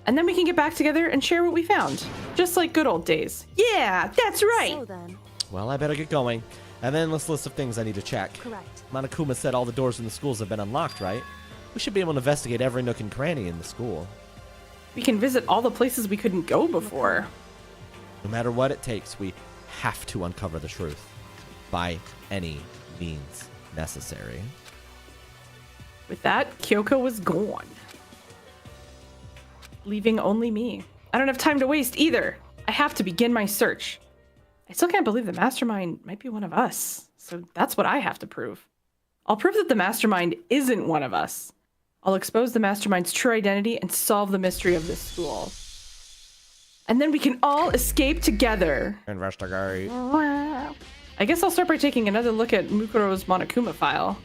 S2: And then we can get back together and share what we found. Just like good old days. Yeah, that's right!
S4: So then,
S1: Well, I better get going. And then this list of things I need to check.
S4: correct.
S1: Monokuma said all the doors in the schools have been unlocked, right? We should be able to investigate every nook and cranny in the school.
S2: We can visit all the places we couldn't go before.
S1: No matter what it takes, we have to uncover the truth. By any means necessary.
S2: With that, Kyoko was gone, leaving only me. I don't have time to waste either. I have to begin my search. I still can't believe the mastermind might be one of us, so that's what I have to prove. I'll prove that the mastermind isn't one of us. I'll expose the mastermind's true identity and solve the mystery of this school. And then we can all escape together.
S1: Investigate.
S2: I guess I'll start by taking another look at Mukuro's Monokuma file.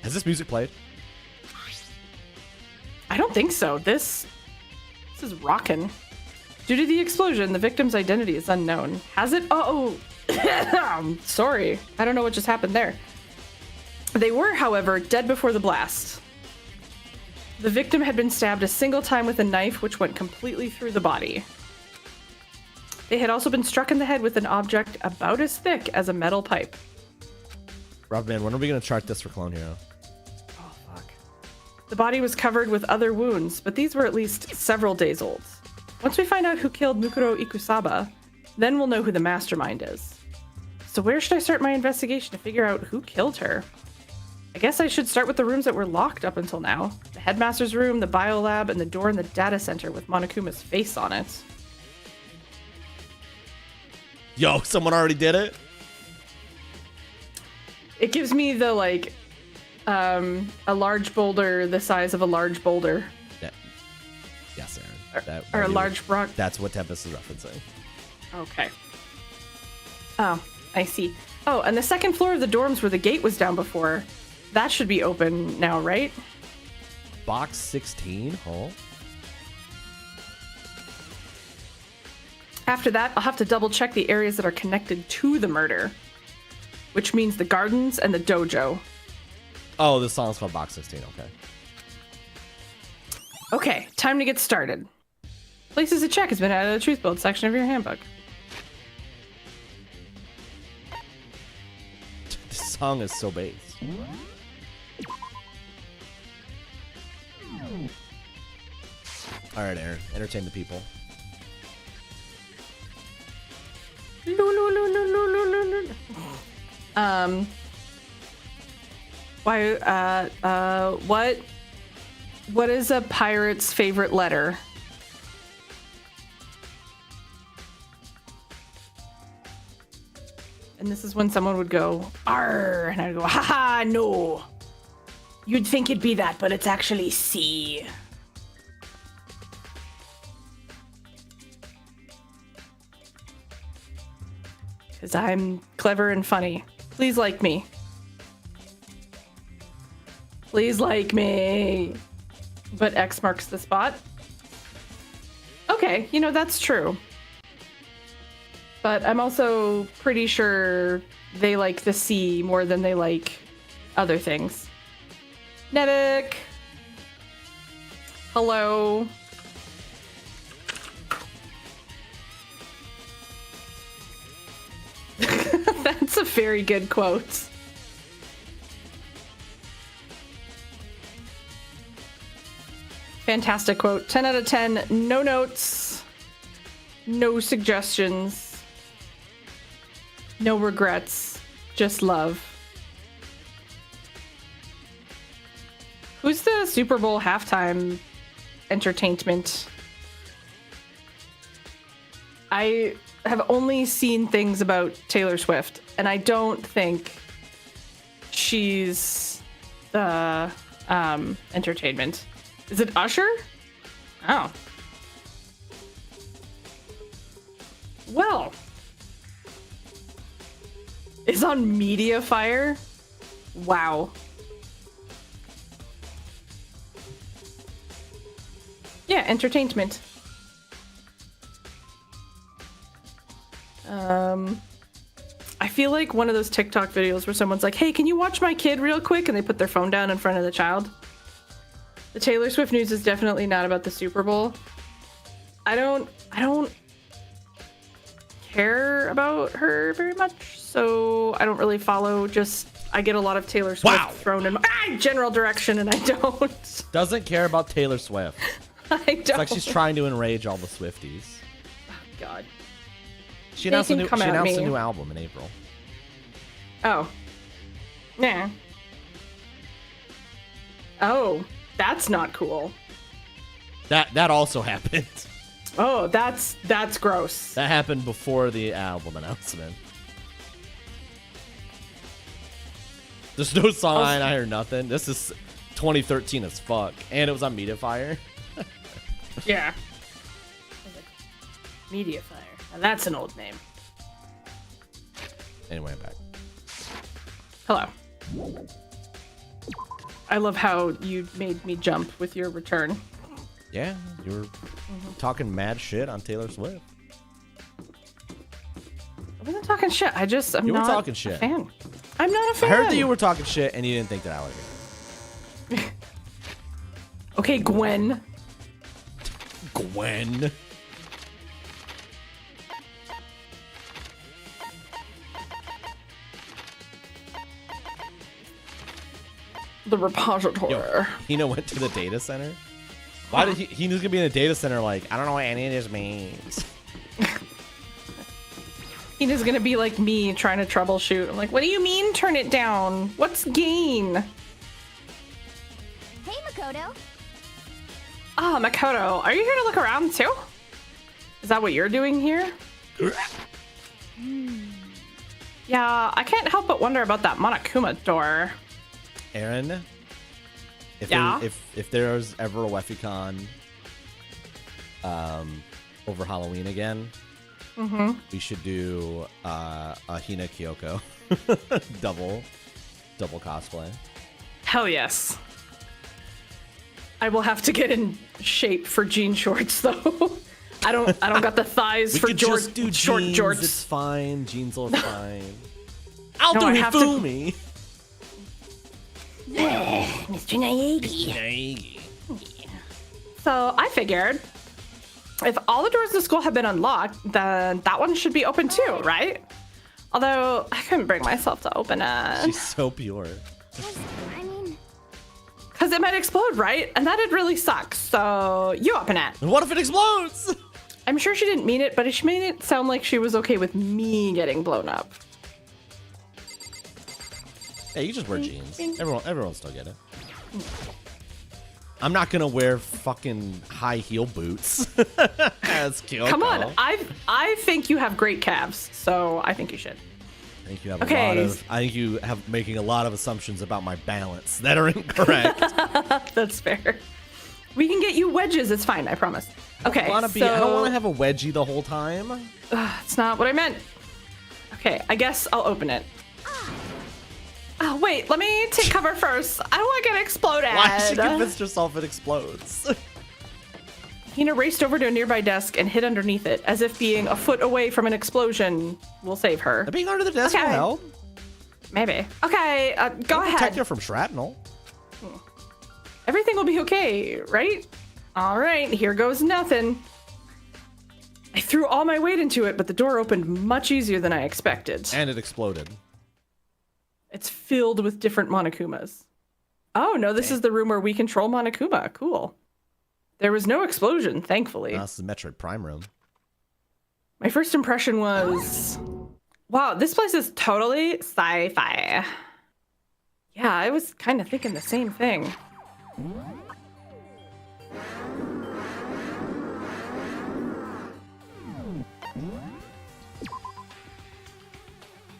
S1: Has this music played?
S2: I don't think so. This is rockin'. Due to the explosion, the victim's identity is unknown. Has it? Oh, sorry. I don't know what just happened there. They were, however, dead before the blast. The victim had been stabbed a single time with a knife, which went completely through the body. They had also been struck in the head with an object about as thick as a metal pipe.
S1: Robman, when are we going to chart this for Clone Hero?
S2: Oh, fuck. The body was covered with other wounds, but these were at least several days old. Once we find out who killed Mukuro Ikusaba, then we'll know who the mastermind is. So where should I start my investigation to figure out who killed her? I guess I should start with the rooms that were locked up until now. The headmaster's room, the biolab, and the door in the data center with Monokuma's face on it.
S1: Yo, someone already did it?
S2: It gives me the, like, a large boulder the size of a large boulder.
S1: Yeah. Yes, Aaron.
S2: Or a large rock.
S1: That's what Tempest is referencing.
S2: Okay. Oh, I see. Oh, and the second floor of the dorms where the gate was down before, that should be open now, right?
S1: Box 16? Huh?
S2: After that, I'll have to double check the areas that are connected to the murder, which means the gardens and the dojo.
S1: Oh, this song's called Box 16. Okay.
S2: Okay, time to get started. Places to check has been added to the Truth Build section of your handbook.
S1: This song is so bass. All right, Aaron, entertain the people.
S2: What is a pirate's favorite letter? And this is when someone would go, "Arr," and I'd go, "Haha, no. You'd think it'd be that, but it's actually C." Because I'm clever and funny. Please like me. Please like me. But X marks the spot. Okay, you know, that's true. But I'm also pretty sure they like the C more than they like other things. Nevik! Hello. That's a very good quote. Fantastic quote. 10 out of 10. No notes. No suggestions. No regrets. Just love. Who's the Super Bowl halftime entertainment? I have only seen things about Taylor Swift, and I don't think she's the entertainment. Is it Usher? Oh. Well. It's on Mediafire? Wow. Yeah, entertainment. I feel like one of those TikTok videos where someone's like, "Hey, can you watch my kid real quick?" And they put their phone down in front of the child. The Taylor Swift news is definitely not about the Super Bowl. I don't care about her very much, so I don't really follow. Just I get a lot of Taylor Swift thrown in my general direction, and I don't.
S1: Doesn't care about Taylor Swift.
S2: I don't.
S1: It's like she's trying to enrage all the Swifties.
S2: Oh, God.
S1: She announced a new album in April.
S2: Oh. Yeah. Oh, that's not cool.
S1: That also happened.
S2: Oh, that's gross.
S1: That happened before the album announcement. There's no sign. I heard nothing. This is 2013 as fuck, and it was on Mediafire.
S2: Yeah. Mediafire. Now that's an old name.
S1: Anyway, I'm back.
S2: Hello. I love how you made me jump with your return.
S1: Yeah, you were talking mad shit on Taylor Swift.
S2: I wasn't talking shit. I'm
S1: You were
S2: not
S1: talking
S2: a
S1: shit.
S2: fan. I'm not a
S1: I
S2: fan.
S1: heard that you were talking shit, and you didn't think that I would hear.
S2: Okay, Gwen.
S1: Gwen.
S2: The repository.
S1: Yo, Hina went to the data center. Why did Hina's gonna be in a data center? Like, I don't know what any of this means.
S2: Hina's gonna be like me trying to troubleshoot. I'm like, what do you mean turn it down? What's gain?
S8: Hey, Makoto.
S2: Ah, Makoto, are you here to look around too? Is that what you're doing here? Yeah, I can't help but wonder about that Monokuma door.
S1: Aaron, if
S2: Yeah?
S1: if there's ever a WefiCon over Halloween again, we should do a Hina Kyoko double cosplay.
S2: Hell yes. I will have to get in shape for jean shorts though. I don't got the thighs
S1: We
S2: for
S1: could just do
S2: short
S1: jeans.
S2: jorts.
S1: It's fine. Jeans are fine. I'll
S2: No,
S1: do
S2: I
S1: it
S2: have
S1: for
S2: to-
S1: me.
S6: Mr. Naegi.
S2: So I figured if all the doors to the school have been unlocked, then that one should be open too, right? Although I couldn't bring myself to open it.
S1: She's so pure.
S8: I mean,
S2: Because it might explode, right? And that'd really suck. So you open it.
S1: And what if it explodes?
S2: I'm sure she didn't mean it, but she made it sound like she was okay with me getting blown up.
S1: Hey, you just wear jeans. Everyone will still get it. I'm not gonna wear fucking high heel boots as Kyoko.
S2: Come on, I think you have great calves, so I think you should.
S1: I think you have
S2: Okay.
S1: a lot of. I think you have making a lot of assumptions about my balance that are incorrect.
S2: That's fair. We can get you wedges. It's fine. I promise. Okay.
S1: I don't want to have a wedgie the whole time.
S2: It's not what I meant. Okay, I guess I'll open it. Oh, wait, let me take cover first. I don't want to get exploded.
S1: Why she convinced herself it explodes?
S2: Hina raced over to a nearby desk and hid underneath it, as if being a foot away from an explosion will save her.
S1: Being under the desk will help.
S2: Maybe. Okay, go ahead.
S1: Protect her from shrapnel.
S2: Everything will be okay, right? All right, here goes nothing. I threw all my weight into it, but the door opened much easier than I expected.
S1: And it exploded.
S2: It's filled with different Monokumas. Oh, no, this is the room where we control Monokuma. Cool. There was no explosion, thankfully.
S1: This is the Metroid Prime room.
S2: My first impression was, wow, this place is totally sci-fi. Yeah, I was kind of thinking the same thing.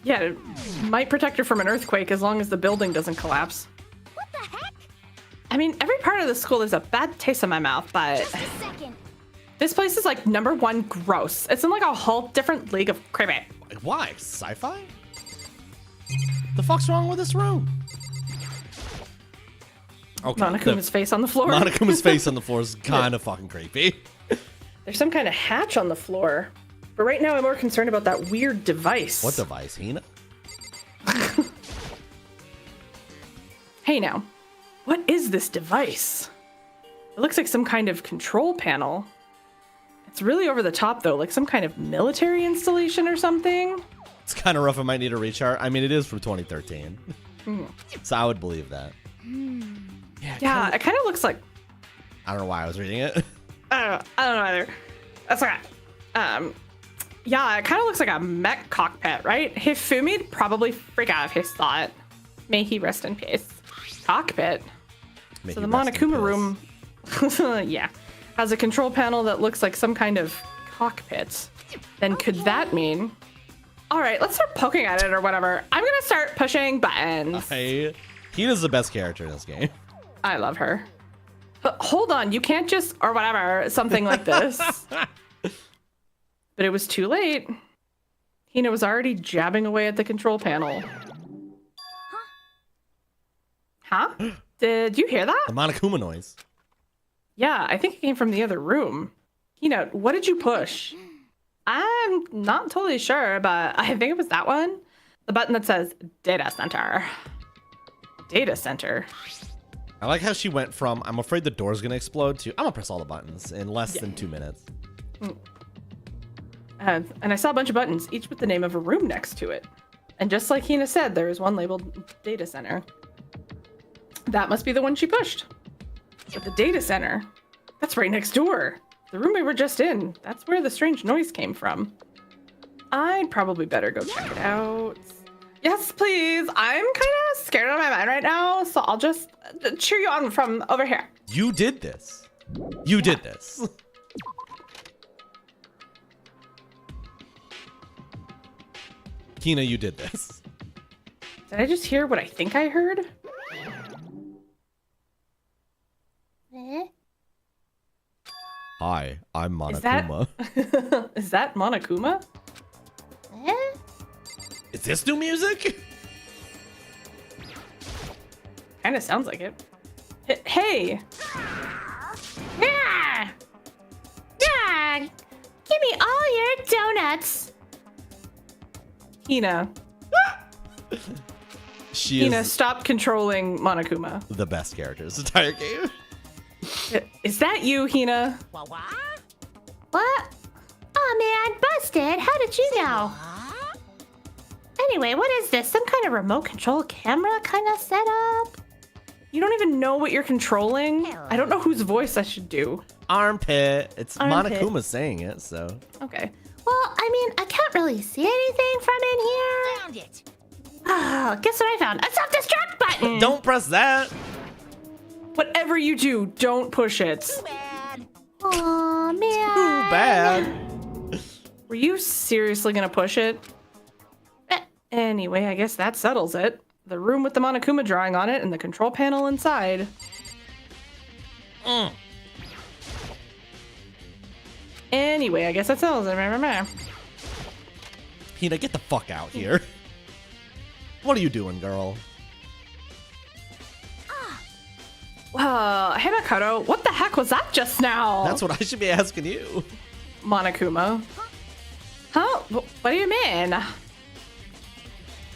S2: Yeah, it might protect her from an earthquake as long as the building doesn't collapse.
S8: what the heck?
S2: I mean, every part of the school is a bad taste in my mouth, but
S8: Just a second.
S2: this place is like #1 gross. It's in like a whole different league of creepy.
S1: Why? Sci-fi? The fuck's wrong with this room? Okay.
S2: Monokuma's face on the floor.
S1: Monokuma's face on the floor is kind of fucking creepy.
S2: There's some kind of hatch on the floor. But right now I'm more concerned about that weird device.
S1: What device, Hina?
S2: Hey now, what is this device? It looks like some kind of control panel. It's really over the top though, like some kind of military installation or something.
S1: It's kind of rough. I might need a rechart. I mean, it is from 2013. So I would believe that.
S2: Yeah, it kind of looks like,
S1: I don't know why I was reading it.
S2: I don't know either. That's okay. Yeah, it kind of looks like a mech cockpit, right? Hifumi'd probably freak out if he saw it. May he rest in peace. Cockpit.
S1: May
S2: So
S1: he
S2: the
S1: rest in
S2: Monokuma
S1: peace.
S2: room, yeah, has a control panel that looks like some kind of cockpit. Then could that mean? All right, let's start poking at it or whatever. I'm gonna start pushing buttons.
S1: Hina's the best character in this game.
S2: I love her. But hold on, you can't just or whatever something like this. But it was too late. Hina was already jabbing away at the control panel. Huh? Did you hear that?
S1: The Monokuma noise.
S2: Yeah, I think it came from the other room. Hina, what did you push? I'm not totally sure, but I think it was that one. The button that says Data Center. Data Center.
S1: I like how she went from, I'm afraid the door's going to explode, to, I'm going to press all the buttons in less than 2 minutes.
S2: And I saw a bunch of buttons, each with the name of a room next to it. And just like Hina said, there is one labeled Data Center. That must be the one she pushed. But the Data Center, that's right next door. The room we were just in, that's where the strange noise came from. I'd probably better go check it out. Yes, please. I'm kind of scared out of my mind right now, so I'll just cheer you on from over here.
S1: You did this. You did this. Hina, you did this.
S2: Did I just hear what I think I heard?
S1: Hi, I'm Monokuma.
S2: Is that Monokuma?
S1: Is this new music?
S2: Kind of sounds like it. Hey!
S6: Yeah! Yeah! Give me all your donuts!
S2: Hina.
S1: She is
S2: stop controlling Monokuma.
S1: the best character in this entire game.
S2: Is that you, Hina?
S6: What? Oh man, busted! How did you know? Anyway, what is this? Some kind of remote control camera kind of setup?
S2: You don't even know what you're controlling? I don't know whose voice I should do.
S1: Armpit. It's
S2: Armpit.
S1: Monokuma saying it, so.
S2: Okay.
S6: Well, I mean, I can't really see anything from in here.
S7: Found it.
S6: Oh, guess what I found? A self-destruct button!
S1: Don't press that.
S2: Whatever you do, don't push it.
S6: Aw, man.
S1: Too bad.
S2: Were you seriously gonna push it? Anyway, I guess that settles it. The room with the Monokuma drawing on it and the control panel inside. Anyway, I guess that settles it.
S1: Hina, get the fuck out here. What are you doing, girl?
S2: Hey Makoto, what the heck was that just now?
S1: That's what I should be asking you.
S2: Monokuma. Huh? What do you mean?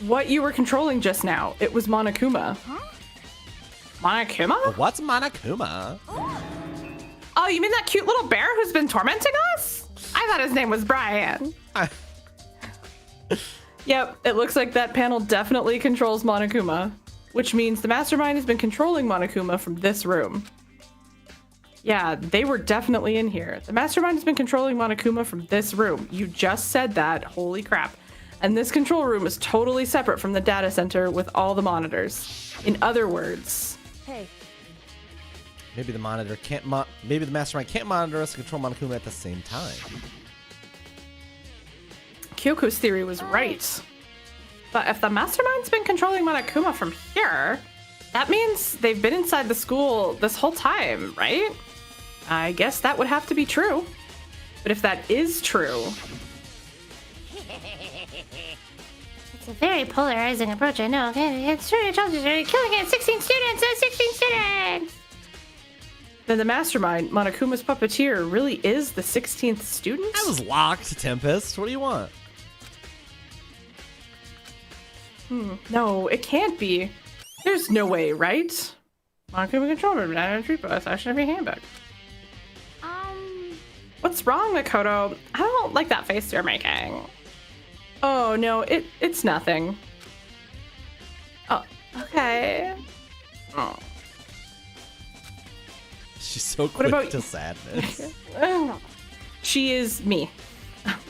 S2: What you were controlling just now, it was Monokuma. Monokuma?
S1: What's Monokuma?
S2: Oh, you mean that cute little bear who's been tormenting us? I thought his name was Brian. Yep, it looks like that panel definitely controls Monokuma, which means the mastermind has been controlling Monokuma from this room. Yeah, they were definitely in here. The mastermind has been controlling Monokuma from this room. You just said that. Holy crap. And this control room is totally separate from the data center with all the monitors. In other words...
S7: Hey.
S1: Maybe the monitor can't maybe the mastermind can't monitor us and control Monokuma at the same time.
S2: Kyoko's theory was right. But if the mastermind's been controlling Monokuma from here, that means they've been inside the school this whole time, right? I guess that would have to be true. But if that is true...
S6: It's a very polarizing approach, I know. Okay, it's true, killing it, 16 students, 16 students!
S2: Then the mastermind, Monokuma's puppeteer, really is the 16th student?
S1: I was locked, Tempest. What do you want?
S2: No, it can't be. There's no way, right? Monokuma controller, banana tree bus, I should have your handbook. What's wrong, Makoto? I don't like that face you're making. Oh, no, it's nothing. Oh, okay. Oh.
S1: She's so quick to sadness.
S2: She is me.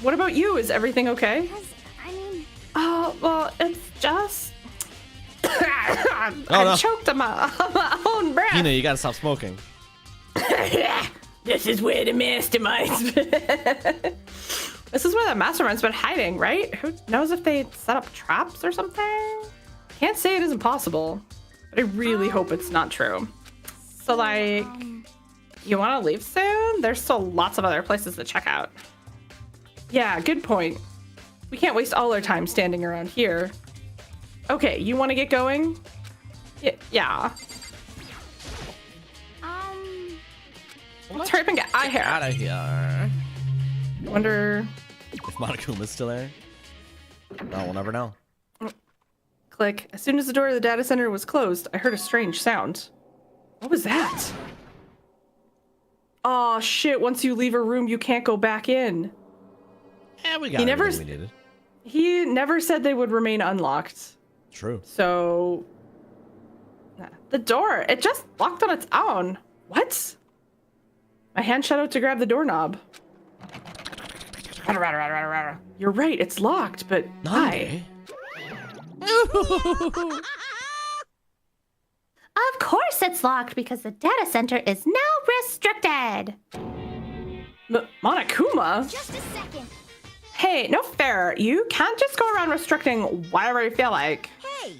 S2: What about you? Is everything okay?
S8: I mean...
S2: Oh, well, it's just... I choked on my own breath.
S1: Hina, you gotta stop smoking.
S2: This is where the mastermind's. This is where the mastermind's been hiding, right? Who knows if they set up traps or something? Can't say it isn't possible, but I really hope it's not true. So, like, you want to leave soon? There's still lots of other places to check out. Yeah, good point. We can't waste all our time standing around here. Okay, you want to get going? Yeah. Let's hurry up and get out of here.
S1: Out of here.
S2: I wonder
S1: if Monokuma's still there. No, we'll never know.
S2: Click. As soon as the door of the data center was closed, I heard a strange sound. What was that? Oh shit, once you leave a room, you can't go back in.
S1: Yeah, we got everything we needed.
S2: He never said they would remain unlocked.
S1: True.
S2: So... The door, it just locked on its own. What? My hand shot out to grab the doorknob. You're right, it's locked, but why?
S6: Of course it's locked because the data center is now restricted.
S2: Monokuma?
S8: Just a second.
S6: Hey, no fair. You can't just go around restricting whatever you feel like.
S7: Hey,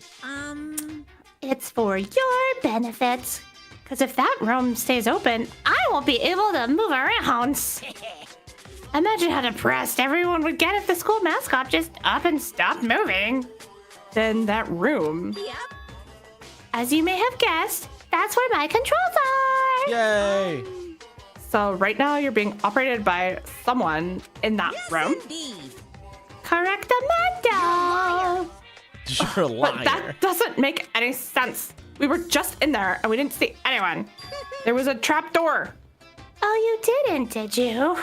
S6: It's for your benefit. Because if that room stays open, I won't be able to move around. Imagine how depressed everyone would get if the school mascot just up and stopped moving.
S2: Then that room.
S8: Yep.
S6: As you may have guessed, that's where my controls are.
S1: Yay!
S2: So right now you're being operated by someone in that room.
S7: indeed.
S6: Correctamento.
S1: You're a liar.
S2: But that doesn't make any sense. We were just in there and we didn't see anyone. There was a trap door.
S6: Oh, you didn't, did you?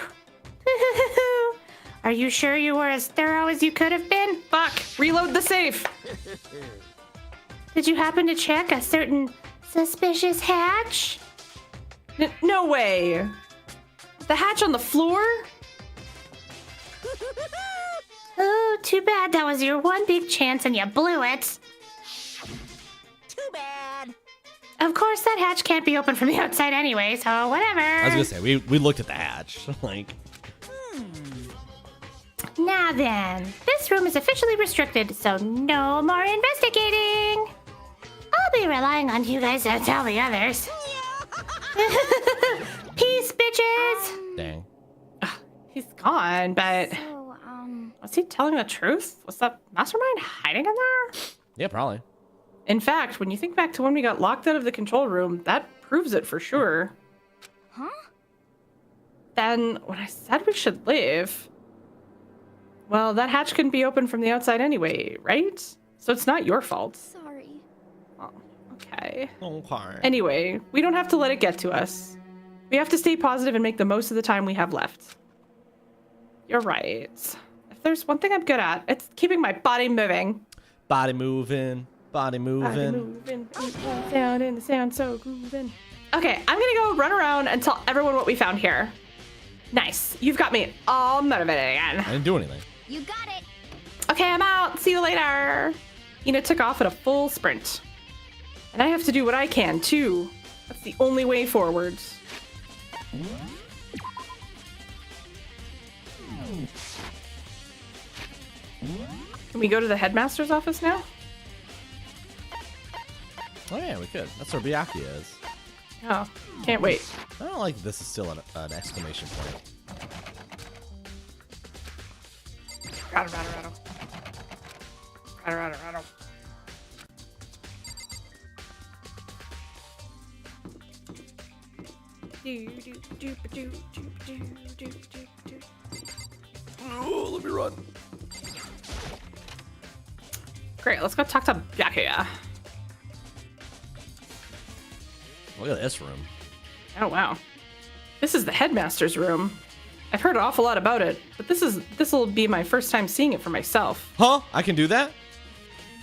S6: Are you sure you were as thorough as you could have been?
S2: Fuck, reload the safe.
S6: Did you happen to check a certain suspicious hatch?
S2: No way. The hatch on the floor?
S6: Oh, too bad that was your one big chance and you blew it.
S7: Too bad.
S6: Of course, that hatch can't be open from the outside anyway, so whatever.
S1: I was gonna say, we looked at the hatch. Like,
S6: Now then, this room is officially restricted, so no more investigating. I'll be relying on you guys to tell the others. Peace, bitches!
S1: dang.
S2: He's gone, but
S8: So,
S2: was he telling the truth? Was that mastermind hiding in there?
S1: Yeah, probably.
S2: In fact, when you think back to when we got locked out of the control room, that proves it for sure.
S8: huh?
S2: Then, when I said we should leave, well, that hatch couldn't be open from the outside anyway, right? So it's not your fault.
S8: Sorry.
S2: Oh, okay.
S1: Okay.
S2: Anyway, we don't have to let it get to us. We have to stay positive and make the most of the time we have left. You're right. If there's one thing I'm good at, it's keeping my body moving.
S1: Body moving. Body moving.
S2: Sound in the sound so grooving. Okay, I'm gonna go run around and tell everyone what we found here. Nice. You've got me all motivated again.
S1: I didn't do anything.
S8: You got it.
S2: Okay, I'm out. See you later. Ina took off at a full sprint. And I have to do what I can, too. That's the only way forward. Can we go to the headmaster's office now?
S1: Oh yeah, we could. That's where Byakuya is.
S2: Oh, can't wait.
S1: I don't like this is still an exclamation point.
S2: Rattle.
S1: Oh, let me run.
S2: Great, let's go talk to Byakuya.
S1: Look at this room.
S2: Oh wow. This is the headmaster's room. I've heard an awful lot about it, but this'll be my first time seeing it for myself.
S1: Huh? I can do that?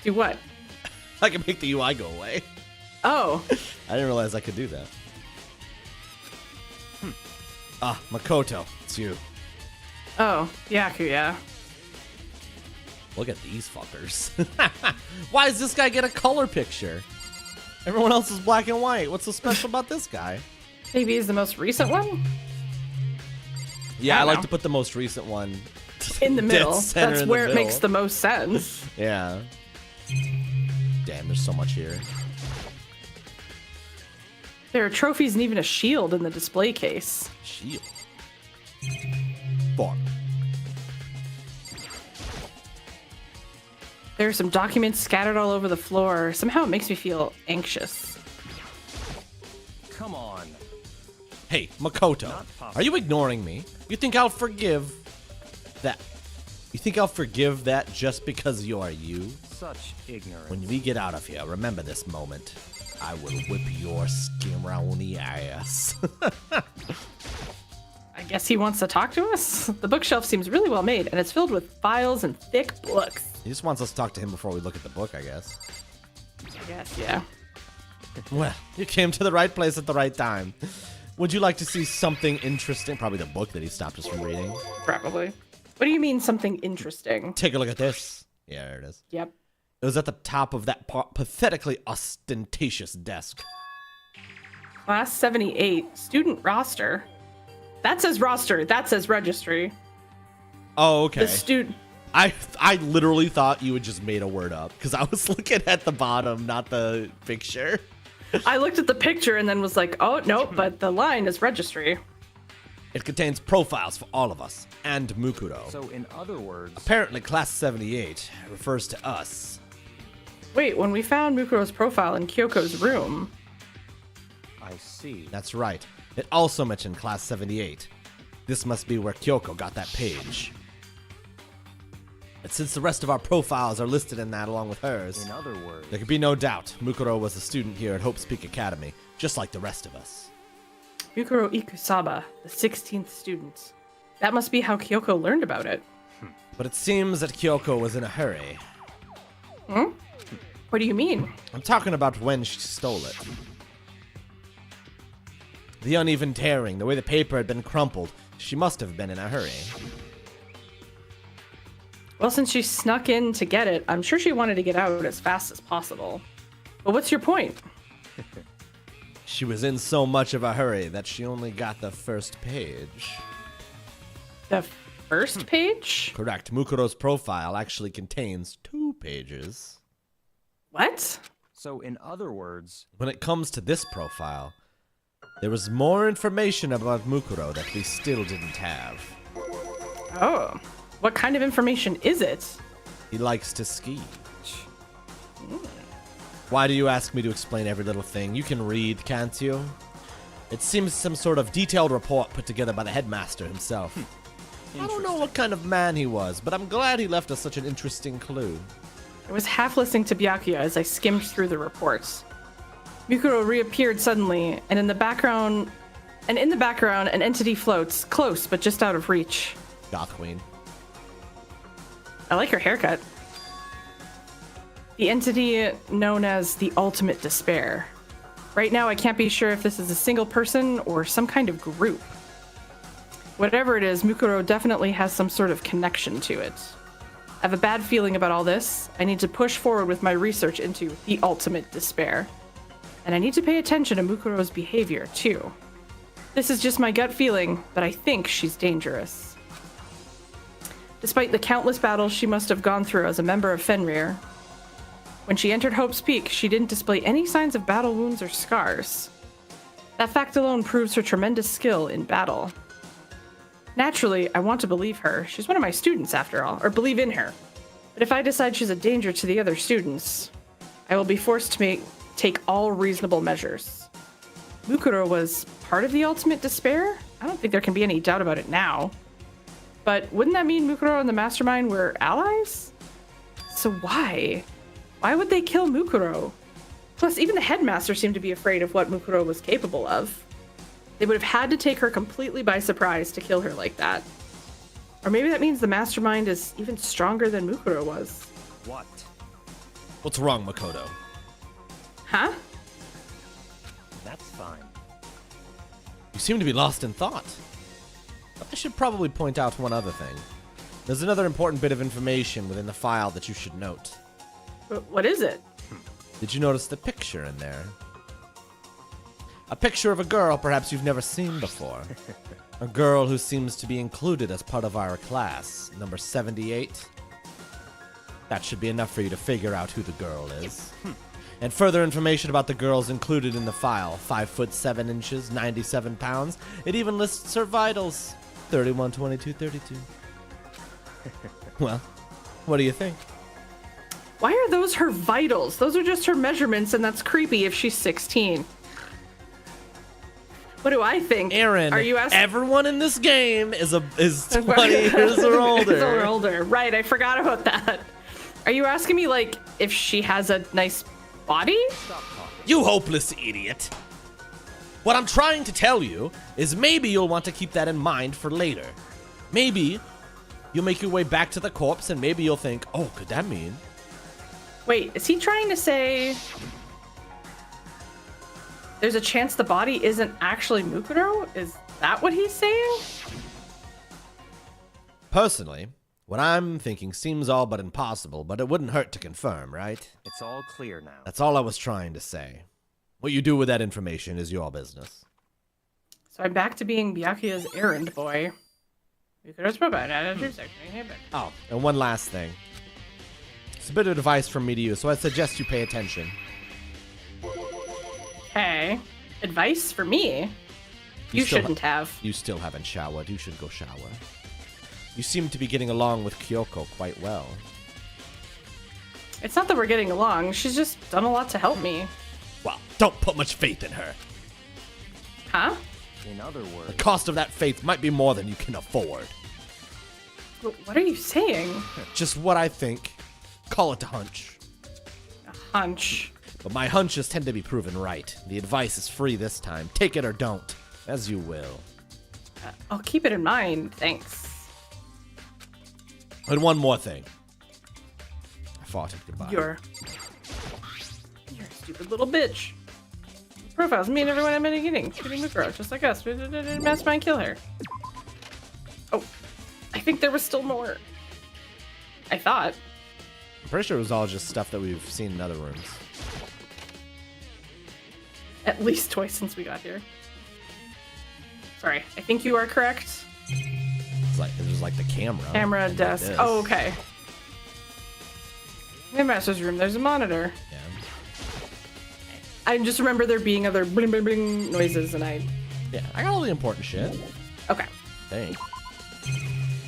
S2: Do what?
S1: I can make the UI go away.
S2: Oh.
S1: I didn't realize I could do that. Ah, Makoto, it's you.
S2: Oh, Byakuya.
S1: Look at these fuckers. Why does this guy get a color picture? Everyone else is black and white. What's so special about this guy?
S2: Maybe he's the most recent one?
S1: Yeah, I like
S2: know.
S1: to put the most recent one
S2: In the middle.
S1: dead center
S2: That's
S1: in the
S2: where it
S1: middle.
S2: makes the most sense.
S1: Yeah. Damn, there's so much here.
S2: There are trophies and even a shield in the display case.
S1: Shield. Fun.
S2: There are some documents scattered all over the floor. Somehow it makes me feel anxious.
S9: Come on.
S1: Hey, Makoto,
S9: Not possible.
S1: are you ignoring me? You think I'll forgive that? You think I'll forgive that just because you are you?
S9: Such ignorance.
S1: When we get out of here, remember this moment. I will whip your skimrowny ass.
S2: I guess he wants to talk to us? The bookshelf seems really well made, and it's filled with files and thick books.
S1: He just wants us to talk to him before we look at the book, I guess.
S2: I guess, yeah.
S1: Well, you came to the right place at the right time. Would you like to see something interesting? Probably the book that he stopped us from reading.
S2: Probably. What do you mean something interesting?
S1: Take a look at this. Yeah, there it is.
S2: Yep.
S1: It was at the top of that pathetically ostentatious desk.
S2: Class 78, student roster. That says roster, that says registry.
S1: Oh, okay.
S2: The student...
S1: I literally thought you had just made a word up because I was looking at the bottom, not the picture.
S2: I looked at the picture and then was like, oh, no, but the line is registry.
S1: It contains profiles for all of us and Mukuro.
S9: So, in other words,
S1: Apparently, Class 78 refers to us.
S2: Wait, when we found Mukuro's profile in Kyoko's room...
S9: I see.
S1: That's right. It also mentioned Class 78. This must be where Kyoko got that page. But since the rest of our profiles are listed in that along with hers,
S9: In other words,
S1: there could be no doubt Mukuro was a student here at Hope's Peak Academy, just like the rest of us.
S2: Mukuro Ikusaba, the 16th student. That must be how Kyoko learned about it.
S1: But it seems that Kyoko was in a hurry.
S2: Hmm? What do you mean?
S1: I'm talking about when she stole it. The uneven tearing, the way the paper had been crumpled, she must have been in a hurry.
S2: Well, since she snuck in to get it, I'm sure she wanted to get out as fast as possible. But what's your point?
S1: She was in so much of a hurry that she only got the first page.
S2: The first page?
S1: Correct. Mukuro's profile actually contains 2 pages.
S2: What?
S9: so in other words,
S1: When it comes to this profile, there was more information about Mukuro that we still didn't have.
S2: Oh. What kind of information is it?
S1: He likes to ski. Why do you ask me to explain every little thing? You can read, can't you? It seems some sort of detailed report put together by the headmaster himself. I don't know what kind of man he was, but I'm glad he left us such an interesting clue.
S2: I was half listening to Byakuya as I skimmed through the reports. Mukuro reappeared suddenly, and in the background, an entity floats, close but just out of reach.
S1: Goth Queen.
S2: I like her haircut. The entity known as the Ultimate Despair. Right now, I can't be sure if this is a single person or some kind of group. Whatever it is, Mukuro definitely has some sort of connection to it. I have a bad feeling about all this. I need to push forward with my research into the Ultimate Despair. And I need to pay attention to Mukuro's behavior, too. This is just my gut feeling, but I think she's dangerous. Despite the countless battles she must have gone through as a member of Fenrir, when she entered Hope's Peak, she didn't display any signs of battle wounds or scars. That fact alone proves her tremendous skill in battle. Naturally, I want to believe her. She's one of my students, after all, or believe in her. But if I decide she's a danger to the other students, I will be forced to take all reasonable measures. Mukuro was part of the Ultimate Despair? I don't think there can be any doubt about it now. But wouldn't that mean Mukuro and the Mastermind were allies? So why? Why would they kill Mukuro? Plus, even the headmaster seemed to be afraid of what Mukuro was capable of. They would have had to take her completely by surprise to kill her like that. Or maybe that means the Mastermind is even stronger than Mukuro was.
S9: what?
S1: What's wrong, Makoto?
S2: Huh?
S9: That's fine.
S1: You seem to be lost in thought. I should probably point out one other thing. There's another important bit of information within the file that you should note.
S2: What is it?
S1: Did you notice the picture in there? A picture of a girl perhaps you've never seen before. A girl who seems to be included as part of our class, number 78. That should be enough for you to figure out who the girl is. And further information about the girls included in the file. 5 foot 7 inches, 97 pounds. It even lists her vitals. 31, 22, 32. Well, what do you think?
S2: Why are those her vitals? Those are just her measurements, and that's creepy if she's 16. What do I think?
S1: Aaron,
S2: are you asking?
S1: Everyone in this game is 20 years or older.
S2: older. Right, I forgot about that. Are you asking me, like, if she has a nice body?
S1: You hopeless idiot. What I'm trying to tell you is maybe you'll want to keep that in mind for later. Maybe you'll make your way back to the corpse and maybe you'll think, oh, could that mean?
S2: Wait, is he trying to say there's a chance the body isn't actually Mukuro? Is that what he's saying?
S1: Personally, what I'm thinking seems all but impossible, but it wouldn't hurt to confirm, right?
S9: It's all clear now.
S1: That's all I was trying to say. What you do with that information is your business.
S2: So I'm back to being Byakuya's errand boy.
S1: Oh, and one last thing. It's a bit of advice from me to you, so I suggest you pay attention.
S2: Okay. Advice for me? You shouldn't have.
S1: You still haven't showered. You should go shower. You seem to be getting along with Kyoko quite well.
S2: It's not that we're getting along. She's just done a lot to help me.
S1: Well, don't put much faith in her.
S2: Huh?
S9: In other words,
S1: The cost of that faith might be more than you can afford.
S2: What are you saying?
S1: Just what I think. Call it a hunch.
S2: A hunch.
S1: But my hunches tend to be proven right. The advice is free this time. Take it or don't. As you will.
S2: I'll keep it in mind. Thanks.
S1: And one more thing. I fought it goodbye.
S2: You're a stupid little bitch. Profiles me and everyone I'm getting. Shooting Mukuro, just like us. Mastermind kill her. Oh, I think there was still more. I thought.
S1: I'm pretty sure it was all just stuff that we've seen in other rooms.
S2: At least twice since we got here. Sorry, I think you are correct.
S1: It was like the camera.
S2: Camera,
S1: and
S2: desk.
S1: like
S2: Oh, okay. In the master's room, there's a monitor.
S1: Yeah.
S2: I just remember there being other bling bling bling noises, and I.
S1: Yeah, I got all the important shit.
S2: Okay.
S1: Dang.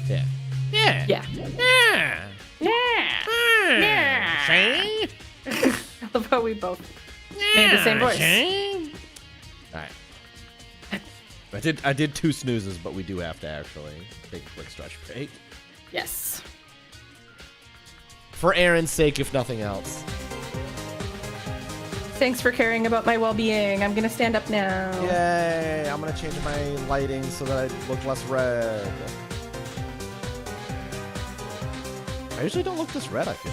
S1: Yeah. Yeah.
S2: Yeah.
S1: Yeah.
S2: Yeah.
S1: Yeah. See?
S2: I love how we both made the same voice.
S1: See? All right. I did 2 snoozes, but we do have to actually take a quick stretch break.
S2: Yes.
S1: For Aaron's sake, if nothing else.
S2: Thanks for caring about my well-being. I'm gonna stand up now.
S1: Yay! I'm gonna change my lighting so that I look less red. I usually don't look this red, I feel.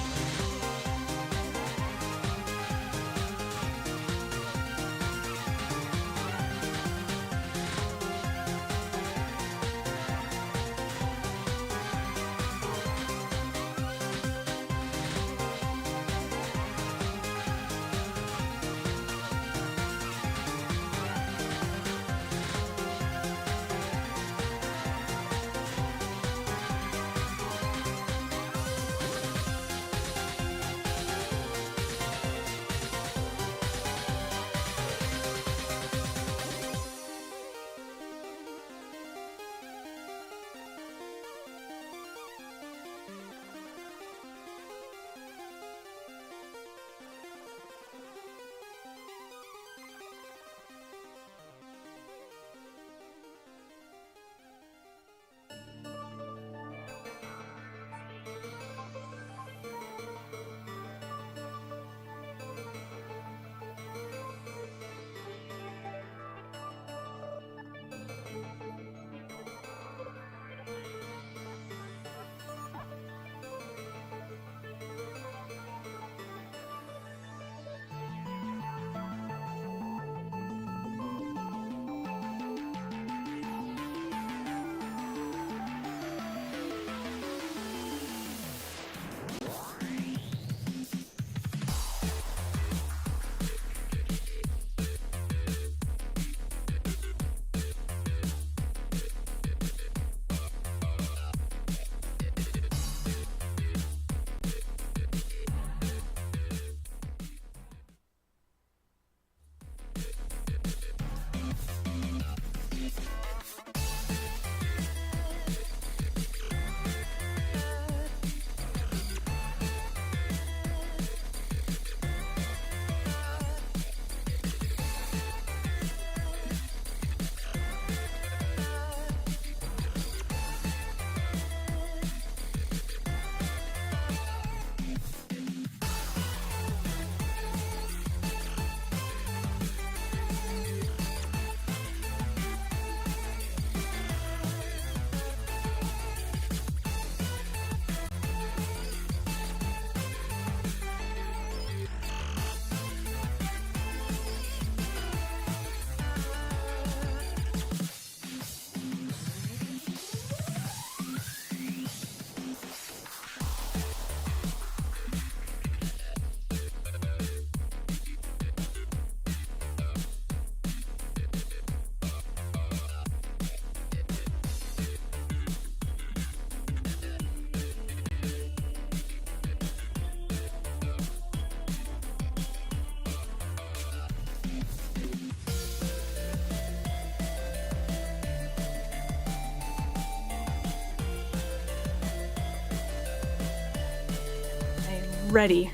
S2: Ready.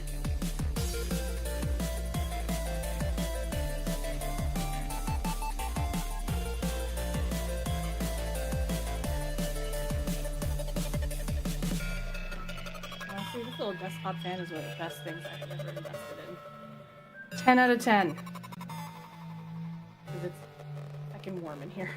S2: Honestly, this little desktop fan is one of the best things I have ever invested in. 10 out of 10. Because it's fucking warm in here.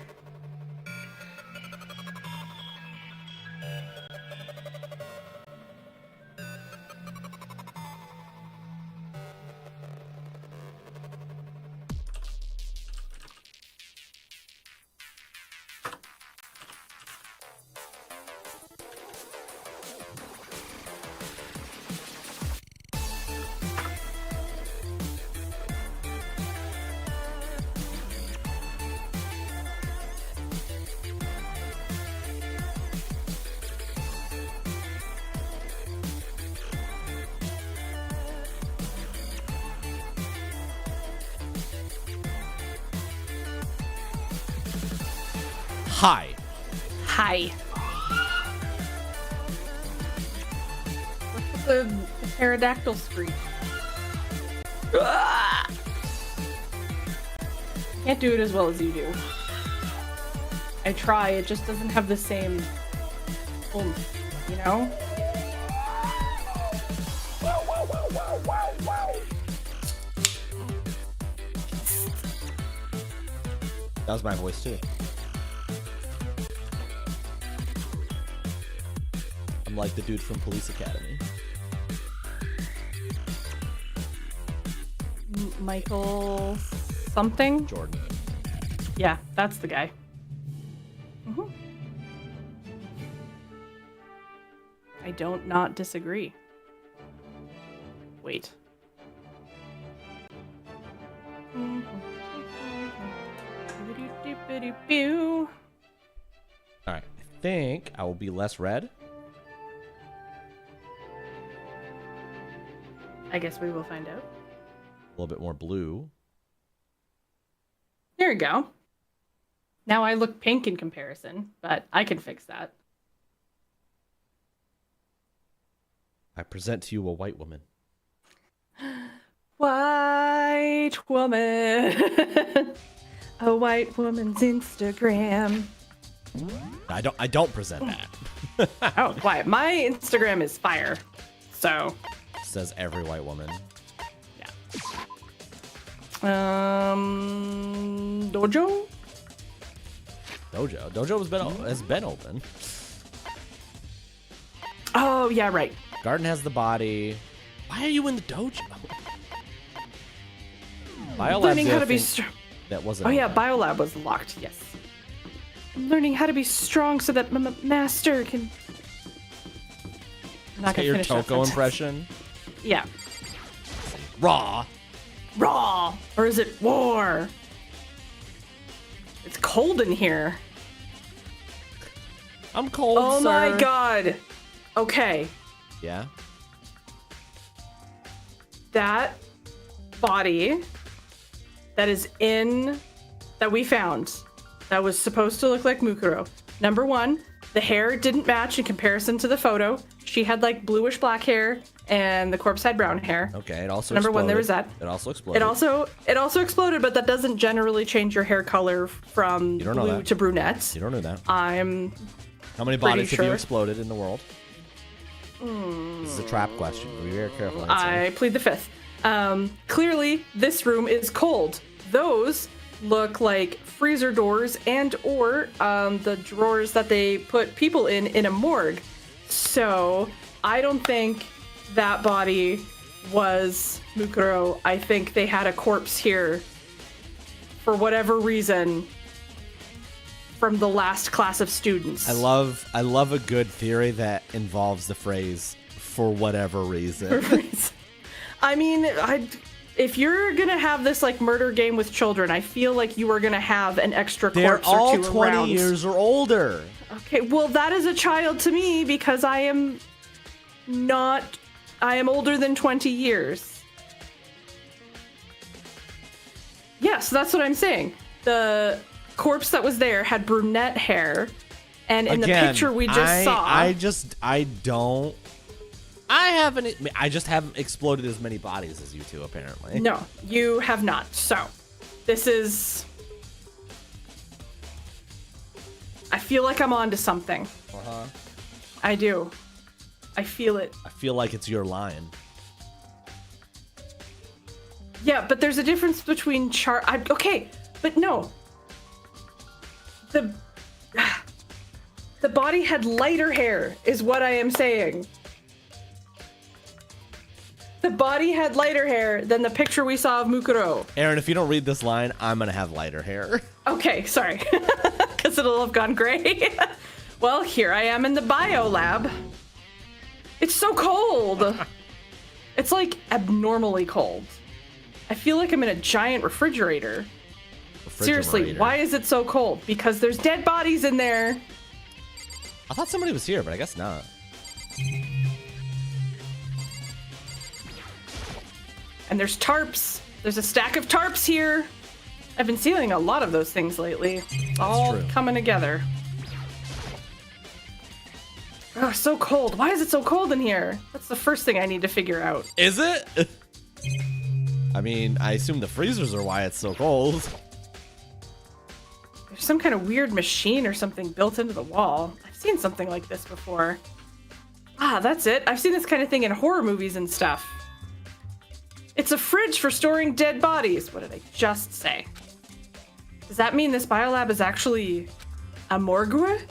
S1: Hi.
S2: Hi. What's the pterodactyl screech? Can't do it as well as you do. I try, it just doesn't have the same oomph, you know?
S1: That was my voice too. I'm like the dude from Police Academy.
S2: Michael something?
S1: Jordan.
S2: Yeah, that's the guy. I don't not disagree. Wait.
S1: Alright, I think I will be less red.
S2: I guess we will find out.
S1: A little bit more blue.
S2: There we go. Now I look pink in comparison, but I can fix that.
S1: I present to you a white woman.
S2: White woman. A white woman's Instagram.
S1: I don't present that.
S2: Oh, why? My Instagram is fire. So.
S1: Says every white woman.
S2: Yeah. Dojo?
S1: Dojo has been open.
S2: Oh, yeah, right.
S1: Garden has the body. Why are you in the dojo? Biolab's
S2: Learning how to be
S1: that wasn't.
S2: Oh yeah,
S1: open.
S2: Biolab was locked. Yes. I'm learning how to be strong so that my master can. I'm not
S1: Get
S2: gonna
S1: your
S2: finish that
S1: Toko
S2: sentence.
S1: impression.
S2: Yeah.
S1: Raw.
S2: Raw, or is it war? It's cold in here.
S1: I'm cold.
S2: Oh
S1: sir.
S2: my god. Okay.
S1: Yeah.
S2: That body that is that we found that was supposed to look like Mukuro. Number one, the hair didn't match in comparison to the photo. She had like bluish black hair and the corpse had brown hair.
S1: Okay, it also
S2: Number
S1: exploded.
S2: one, there was that.
S1: It also exploded.
S2: It also exploded, but that doesn't generally change your hair color from blue to brunette.
S1: You don't know that.
S2: I'm
S1: How many bodies have you
S2: sure.
S1: exploded in the world? This is a trap question. Be very careful.
S2: I plead the fifth. Clearly, this room is cold. Those look like freezer doors and or the drawers that they put people in a morgue. So I don't think that body was Mukuro. I think they had a corpse here for whatever reason from the last class of students.
S1: I love a good theory that involves the phrase "for whatever reason."
S2: I mean, if you're gonna have this like murder game with children, I feel like you are gonna have an extra
S1: They're
S2: corpse
S1: all
S2: or two
S1: 20
S2: around.
S1: years or older.
S2: Okay, well that is a child to me because I am older than 20 years. Yes, that's what I'm saying. The corpse that was there had brunette hair, and in the picture we just saw.
S1: I I just haven't exploded as many bodies as you two, apparently.
S2: No, you have not. So, this is... I feel like I'm onto something.
S1: Uh-huh.
S2: I do. I feel it.
S1: I feel like it's your line.
S2: Yeah, but there's a difference between okay, but no. The body had lighter hair, is what I am saying. The body had lighter hair than the picture we saw of Mukuro.
S1: Aaron, if you don't read this line, I'm gonna have lighter hair.
S2: Okay, sorry. Because it'll have gone gray. Well, here I am in the bio lab. It's so cold. It's like abnormally cold. I feel like I'm in a giant refrigerator. Seriously, why is it so cold? Because there's dead bodies in there.
S1: I thought somebody was here, but I guess not.
S2: And there's tarps. There's a stack of tarps here. I've been seeing a lot of those things lately. It's all coming together. Oh, so cold. Why is it so cold in here? That's the first thing I need to figure out.
S1: Is it? I mean, I assume the freezers are why it's so cold.
S2: There's some kind of weird machine or something built into the wall. I've seen something like this before. Ah, that's it. I've seen this kind of thing in horror movies and stuff. It's a fridge for storing dead bodies. What did I just say? Does that mean this biolab is actually a morgue?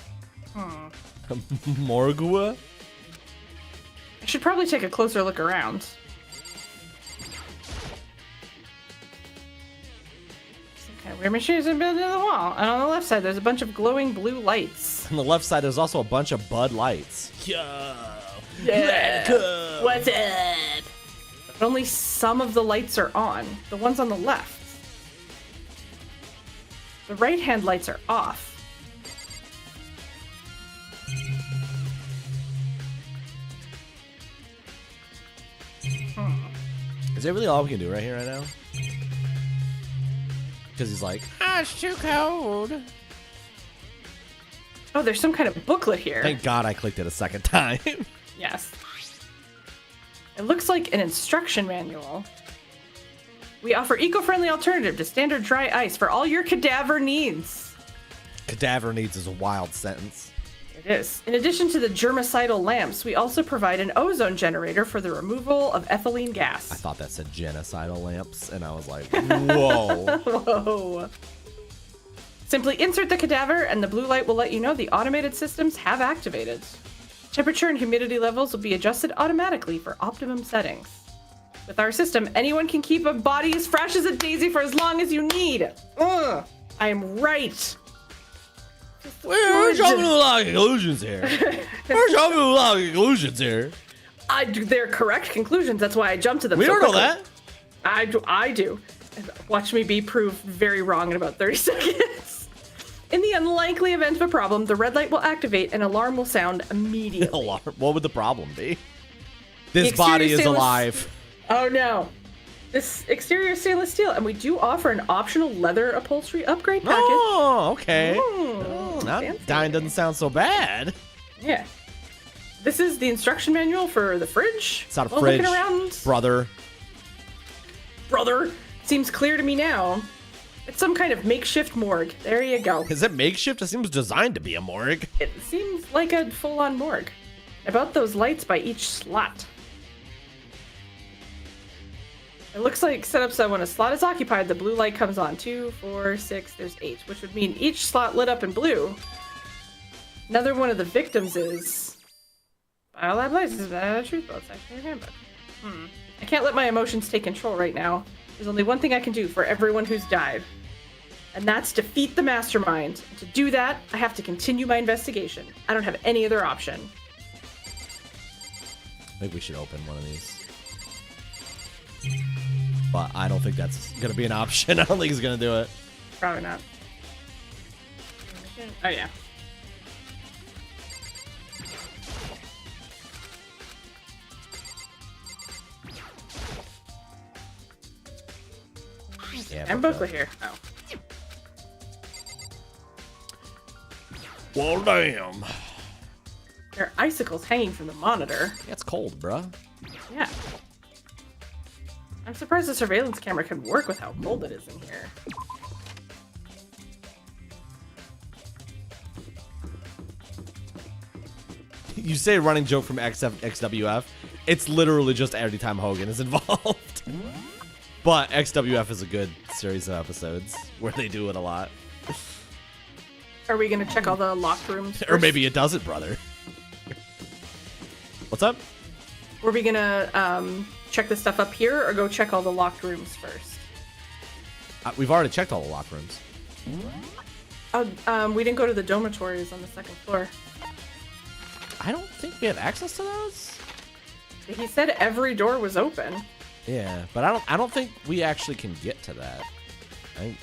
S1: Morgue?
S2: I should probably take a closer look around. Some kind of weird machines built into the wall. And on the left side, there's a bunch of glowing blue lights.
S1: On the left side, there's also a bunch of Bud Lights. Yo!
S2: Yeah! What's up? But only some of the lights are on. The ones on the left. The right-hand lights are off.
S1: Is that really all we can do right here, right now? Because he's like, it's too cold.
S2: Oh, there's some kind of booklet here.
S1: Thank God I clicked it a second time.
S2: Yes. It looks like an instruction manual. We offer eco-friendly alternative to standard dry ice for all your cadaver needs.
S1: Cadaver needs is a wild sentence.
S2: It is. In addition to the germicidal lamps, we also provide an ozone generator for the removal of ethylene gas.
S1: I thought that said genocidal lamps, and I was like, whoa.
S2: Whoa. Simply insert the cadaver, and the blue light will let you know the automated systems have activated. Temperature and humidity levels will be adjusted automatically for optimum settings. With our system, anyone can keep a body as fresh as a daisy for as long as you need. Ugh, I am right.
S1: We're jumping to a lot of conclusions here.
S2: They're correct conclusions. That's why I jumped to them.
S1: We
S2: so
S1: don't know
S2: quickly.
S1: that.
S2: I do. Watch me be proved very wrong in about 30 seconds. In the unlikely event of a problem, the red light will activate and alarm will sound immediately.
S1: Alarm? What would the problem be? This body is alive.
S2: Oh no. This exterior is stainless steel, and we do offer an optional leather upholstery upgrade package.
S1: Oh, okay.
S2: Fancy.
S1: That doesn't sound so bad.
S2: Yeah. This is the instruction manual for the fridge.
S1: It's not a fridge,
S2: looking around, brother. Seems clear to me now. It's some kind of makeshift morgue. There you go.
S1: Is it makeshift? It seems designed to be a morgue.
S2: It seems like a full-on morgue. About those lights by each slot. It looks like setup said when a slot is occupied, the blue light comes on. 2, 4, 6, there's 8, which would mean each slot lit up in blue. Another one of the victims is Biolab license, truth belt section handbook. I can't let my emotions take control right now. There's only one thing I can do for everyone who's died. And that's defeat the mastermind. To do that, I have to continue my investigation. I don't have any other option.
S1: I think we should open one of these. But I don't think that's going to be an option. I don't think he's going to do it.
S2: Probably not. Oh, yeah.
S1: Yeah,
S2: and booklet here. Oh.
S1: Well, damn.
S2: There are icicles hanging from the monitor.
S1: Yeah, it's cold, bruh.
S2: Yeah. I'm surprised the surveillance camera can work with how cold it is in here.
S1: You say running joke from XWF. It's literally just every time Hogan is involved. But XWF is a good series of episodes where they do it a lot.
S2: Are we gonna check all the locked rooms first?
S1: Or maybe it doesn't, brother. What's up?
S2: Were we gonna check the stuff up here or go check all the locked rooms first?
S1: We've already checked all the locked rooms.
S2: We didn't go to the dormitories on the second floor.
S1: I don't think we have access to those.
S2: He said every door was open.
S1: Yeah, but I don't think we actually can get to that.
S2: I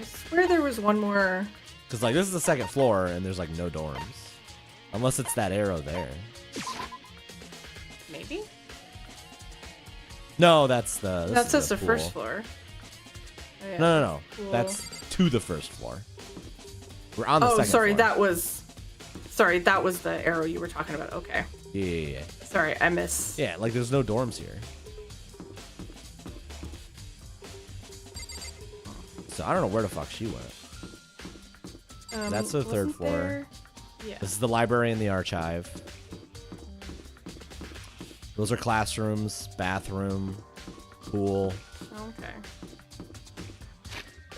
S2: swear there was one more.
S1: Because like this is the second floor and there's like no dorms, unless it's that arrow there.
S2: Maybe.
S1: No, that's the.
S2: That's just the first floor. Oh, yeah.
S1: No.
S2: Cool.
S1: That's to the first floor. We're on the second
S2: sorry,
S1: floor.
S2: that was the arrow you were talking about. Okay.
S1: Yeah.
S2: Sorry, I miss.
S1: Yeah, like there's no dorms here. So I don't know where the fuck she went. That's the third floor.
S2: There... Yeah.
S1: This is the library and the archive. Those are classrooms, bathroom, pool.
S2: Okay.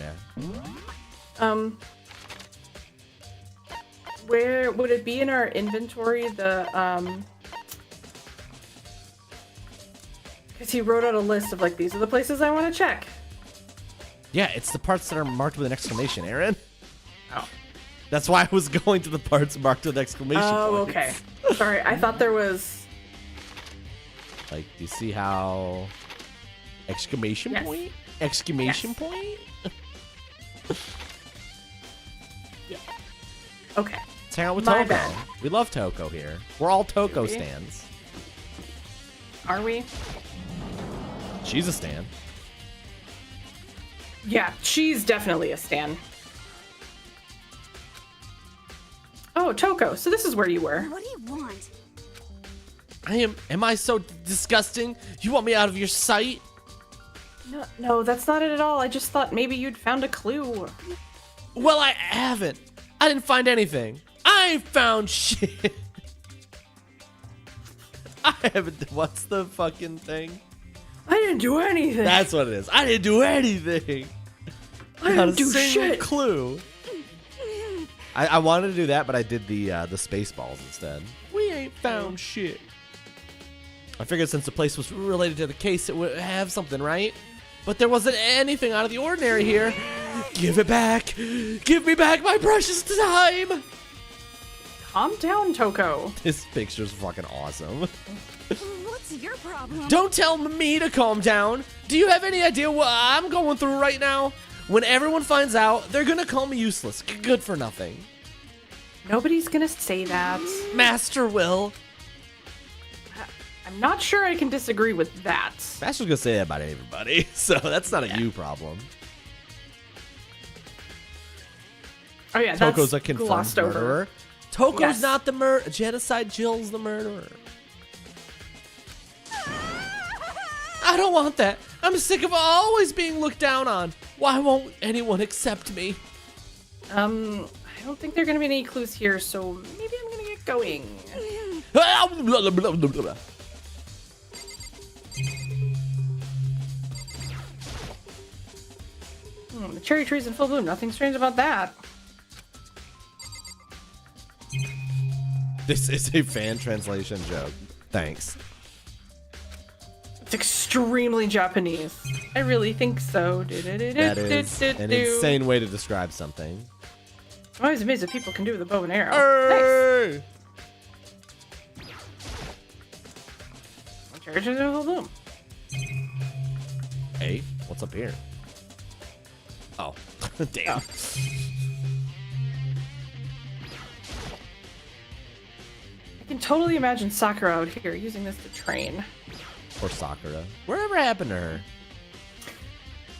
S1: Yeah.
S2: Where would it be in our inventory? Because he wrote out a list of like, these are the places I want to check.
S1: Yeah, it's the parts that are marked with an exclamation, Aaron.
S2: Oh.
S1: That's why I was going to the parts marked with exclamation points.
S2: Oh, okay. Sorry, I thought there was...
S1: Like, do you see how... Exclamation point? Exclamation point?
S2: Yeah. Okay.
S1: Let's hang out with
S2: My
S1: Toko.
S2: bad.
S1: We love Toko here. We're all Toko stans.
S2: Are we?
S1: She's a stan.
S2: Yeah, she's definitely a stan. Oh, Toko, so this is where you were.
S8: What do you want?
S1: Am I so disgusting? You want me out of your sight?
S2: No, that's not it at all. I just thought maybe you'd found a clue.
S1: Well, I haven't. I didn't find anything. I ain't found shit. I haven't. What's the fucking thing?
S2: I didn't do anything.
S1: That's what it is. I didn't do anything.
S2: I didn't do shit.
S1: Clue. I wanted to do that, but I did the space balls instead. We ain't found shit. I figured since the place was related to the case, it would have something, right? But there wasn't anything out of the ordinary here. Give it back. Give me back my precious time.
S2: Calm down, Toko.
S1: This picture's fucking awesome.
S8: What's your problem?
S1: Don't tell me to calm down. Do you have any idea what I'm going through right now? When everyone finds out, they're gonna call me useless, good for nothing.
S2: Nobody's gonna say that.
S1: Master will.
S2: I'm not sure I can disagree with that.
S1: Master's gonna say that about everybody, so that's not a you problem.
S2: Oh yeah,
S1: Toko's
S2: that's
S1: a confirmed
S2: glossed over.
S1: murderer. Toko's not the genocide. Jill's the murderer. I don't want that. I'm sick of always being looked down on. Why won't anyone accept me?
S2: I don't think there are gonna be any clues here, so maybe I'm gonna get going. The cherry tree's in full bloom. Nothing strange about that.
S1: This is a fan translation joke. Thanks.
S2: It's extremely Japanese. I really think so.
S1: That is an insane way to describe something.
S2: I'm always amazed that people can do with a bow and arrow.
S1: Hey!
S2: Nice. Cherry tree's in full bloom.
S1: Hey, what's up here? Oh, damn.
S2: Oh. I can totally imagine Sakura out here using this to train.
S1: Poor Sakura. Whatever happened to her?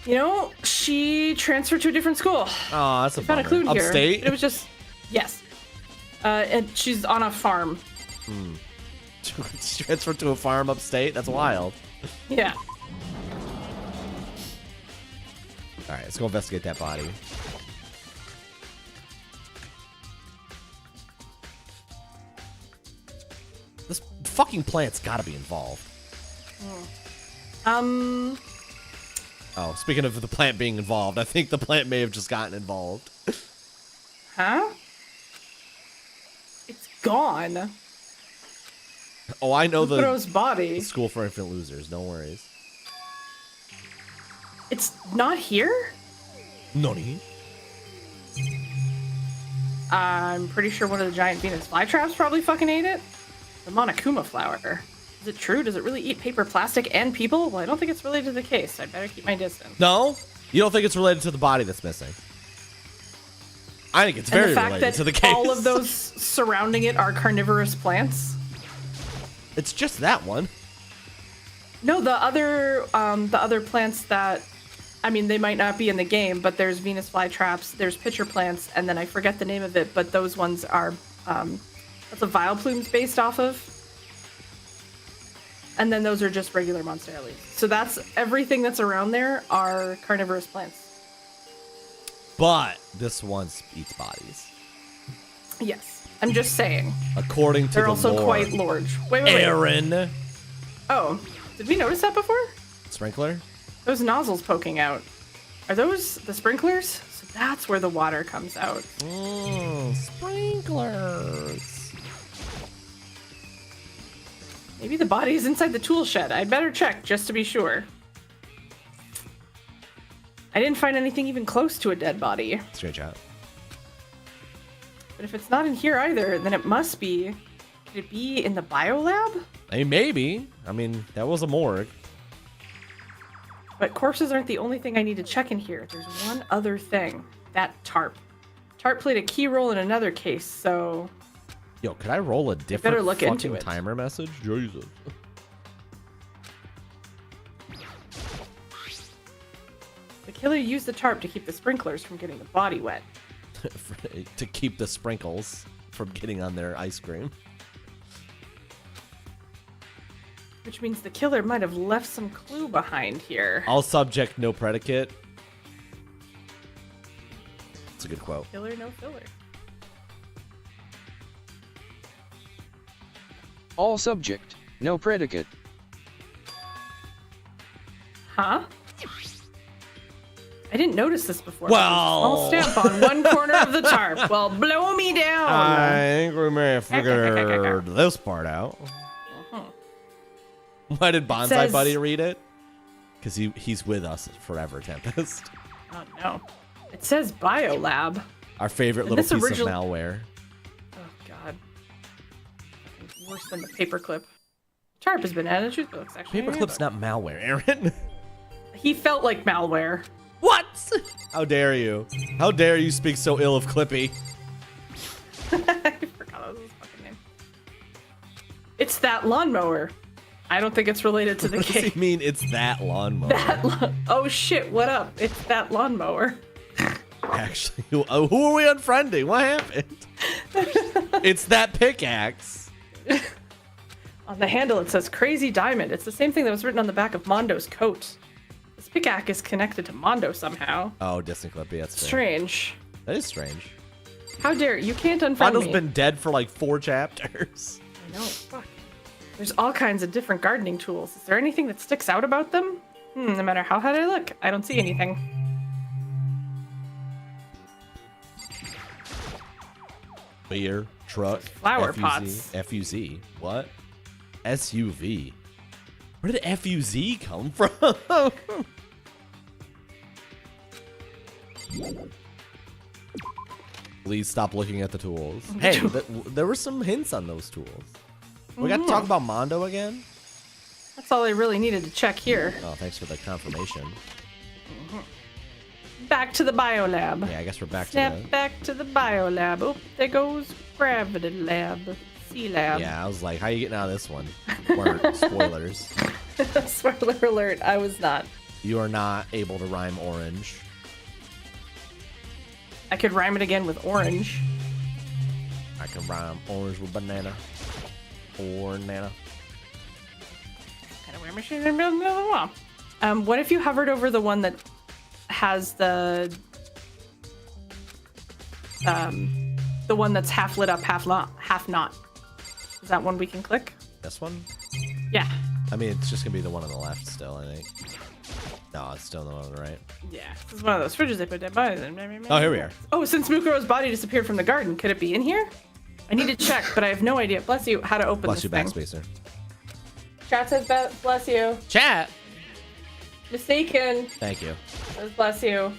S2: You know, She transferred to a different school.
S1: Oh, that's a
S2: Found a
S1: bummer.
S2: clue here.
S1: Upstate?
S2: It was just yes. And she's on a farm.
S1: She transferred to a farm upstate? That's wild.
S2: Yeah.
S1: All right, let's go investigate that body. This fucking plant's gotta be involved. Oh, speaking of the plant being involved, I think the plant may have just gotten involved.
S2: Huh? It's gone.
S1: Oh, I know
S2: Makoto's body.
S1: the School for Infant Losers. No worries.
S2: It's not here?
S1: Nani?
S2: I'm pretty sure one of the giant Venus flytraps probably fucking ate it. The Monokuma flower. Is it true? Does it really eat paper, plastic, and people? Well, I don't think it's related to the case. I'd better keep my distance.
S1: No? You don't think it's related to the body that's missing? I think it's very related to the case.
S2: All of those surrounding it are carnivorous plants.
S1: It's just that one.
S2: No, the other plants that, I mean, they might not be in the game, but there's Venus flytraps, there's pitcher plants, and then I forget the name of it, but those ones are, that's what Vileplume's based off of. And then those are just regular Monstera leaves. So that's everything that's around there are carnivorous plants.
S1: But this one eats bodies.
S2: Yes, I'm just saying.
S1: According to
S2: they're
S1: the
S2: also
S1: lore.
S2: quite large. Wait.
S1: Aaron.
S2: Oh, did we notice that before?
S1: Sprinkler?
S2: Those nozzles poking out. Are those the sprinklers? So that's where the water comes out.
S1: Sprinklers.
S2: Maybe the body is inside the tool shed. I'd better check just to be sure. I didn't find anything even close to a dead body.
S1: Screenshot.
S2: But if it's not in here either, then it must be. Could it be in the biolab?
S1: Hey, maybe. I mean, that was a morgue.
S2: But corpses aren't the only thing I need to check in here. There's one other thing. That tarp. Tarp played a key role in another case, so...
S1: Yo, could I roll a different
S2: better look into
S1: fucking
S2: it.
S1: timer message? Jesus.
S2: The killer used the tarp to keep the sprinklers from getting the body wet.
S1: To keep the sprinkles from getting on their ice cream.
S2: Which means the killer might have left some clue behind here.
S1: All subject, no predicate. That's a good quote.
S2: Killer, no filler.
S11: All subject, no predicate.
S2: Huh? I didn't notice this before.
S1: Well...
S2: There's a small stamp on one corner of the tarp. Well, blow me down.
S1: I think we may have figured this part out. Why did Bonsai
S2: says...
S1: Buddy read it? Because he's with us forever, Tempest.
S2: Oh, no. It says Biolab.
S1: Our favorite
S2: And
S1: little
S2: this
S1: piece of malware.
S2: Oh, God. Worse than the paperclip. Tarp has been added to the books, actually.
S1: Paperclip's not malware, Aaron.
S2: He felt like malware.
S1: What? How dare you? How dare you speak so ill of Clippy?
S2: I forgot that was his fucking name. It's that lawnmower. I don't think it's related to the
S1: What
S2: game.
S1: does he mean it's that lawnmower?
S2: Oh shit, what up? It's that lawnmower.
S1: Actually, who are we unfriending? What happened? It's that pickaxe.
S2: On the handle it says Crazy Diamond. It's the same thing that was written on the back of Mondo's coat. This pickaxe is connected to Mondo somehow.
S1: Oh, distant Clippy, that's fair.
S2: Strange.
S1: That is strange.
S2: How dare you can't unfriend
S1: Mondo's
S2: me.
S1: been dead for like 4 chapters.
S2: I know, fuck. There's all kinds of different gardening tools. Is there anything that sticks out about them? No matter how hard I look, I don't see anything.
S1: Beer, truck,
S2: Flower
S1: FUZ,
S2: pots.
S1: FUZ. What? SUV. Where did FUZ come from? Please stop looking at the tools. Hey, there were some hints on those tools. We got to talk about Mondo again?
S2: That's all I really needed to check here.
S1: Oh, thanks for the confirmation.
S2: Back to the biolab.
S1: Yeah, I guess we're back
S2: Snap
S1: to the...
S2: back to the biolab. Oh, there goes gravity lab. C-lab.
S1: Yeah, I was like, how are you getting out of this one? Weren't spoilers.
S2: Spoiler alert, I was not.
S1: You are not able to rhyme orange.
S2: I could rhyme it again with orange.
S1: I can rhyme orange with banana. Or nana.
S2: Kind of weird machine in the middle of the wall. What if you hovered over the one that has the one that's half lit up, half not? Is that one we can click?
S1: This one?
S2: Yeah.
S1: I mean, it's just gonna be the one on the left still, I think. No, it's still the one on the right.
S2: Yeah. This is one of those fridges they put dead bodies in.
S1: Oh, here we are.
S2: Oh, since Mukuro's body disappeared from the garden, could it be in here? I need to check, but I have no idea. Bless you, how to open
S1: Bless
S2: this
S1: you,
S2: thing.
S1: backspacer.
S2: Chat says bless you.
S1: Chat!
S2: Mistaken.
S1: Thank you.
S2: Says bless you.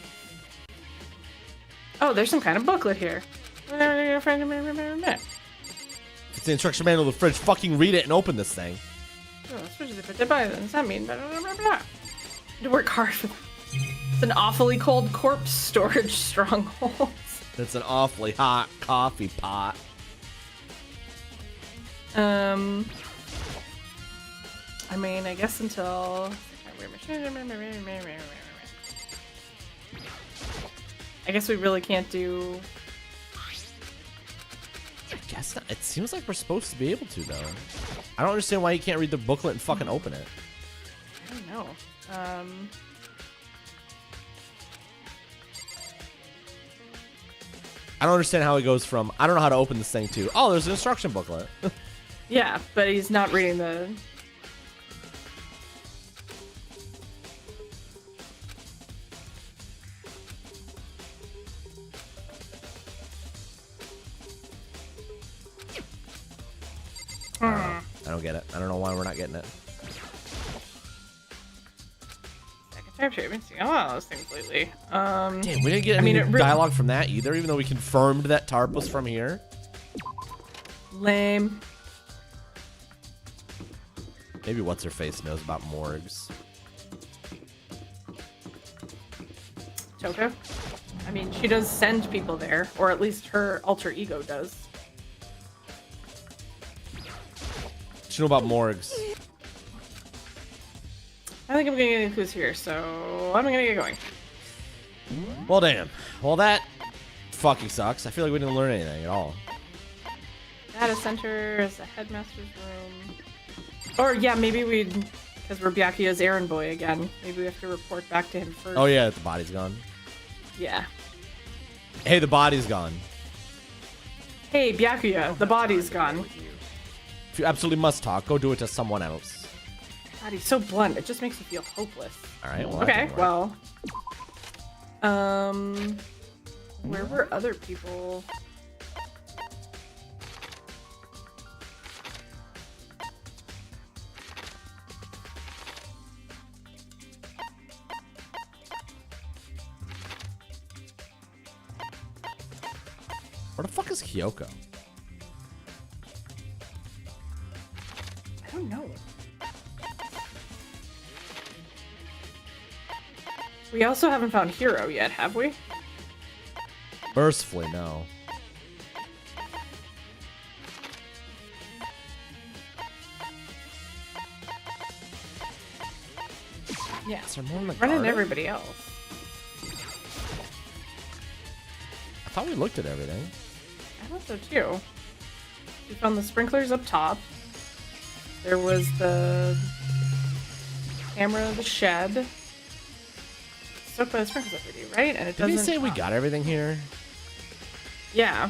S2: Oh, there's some kind of booklet here.
S1: It's the instruction manual of the fridge. Fucking read it and open this thing.
S2: Oh, this fridge is a bit dead bodies. What does that mean? To work hard for that. It's an awfully cold corpse storage stronghold.
S1: It's an awfully hot coffee pot.
S2: I mean, I guess until I guess we really can't do.
S1: I guess not. It seems like we're supposed to be able to, though. I don't understand why you can't read the booklet and fucking open it.
S2: I don't know.
S1: I don't understand how it goes from I don't know how to open this thing to oh, there's an instruction booklet.
S2: Yeah, but he's not reading the.
S1: I don't get it. I don't know why we're not getting it.
S2: Second time treatment. See a lot of those things lately.
S1: Damn, we didn't get any dialogue from that either, even though we confirmed that Tarp was from here.
S2: Lame.
S1: Maybe what's her face knows about morgues.
S2: Toko? I mean, she does send people there, or at least her alter ego does.
S1: She know about morgues.
S2: I think I'm gonna get who's here, so I'm gonna get going.
S1: Well, damn. Well, that fucking sucks. I feel like we didn't learn anything at all.
S2: Data center is the headmaster's room. Or yeah, maybe because we're Byakuya's errand boy again. Maybe we have to report back to him first.
S1: Oh yeah, the body's gone.
S2: Yeah.
S1: Hey, the body's gone.
S2: Hey, Byakuya, the body's gone.
S1: If you absolutely must talk, go do it to someone else.
S2: God, he's so blunt. It just makes me feel hopeless.
S1: All right. Well,
S2: okay. Well. Where were other people?
S1: Where the fuck is Kyoko?
S2: I don't know. We also haven't found Hiro yet, have we?
S1: Mercifully, no.
S2: Yeah.
S1: Is there more in the
S2: Running
S1: garden?
S2: everybody else.
S1: I thought we looked at everything.
S2: I thought so too. We found the sprinklers up top. There was the camera of the shed. Soaked by the sprinklers already, right? And it
S1: Did we
S2: doesn't.
S1: say we got everything here?
S2: Yeah.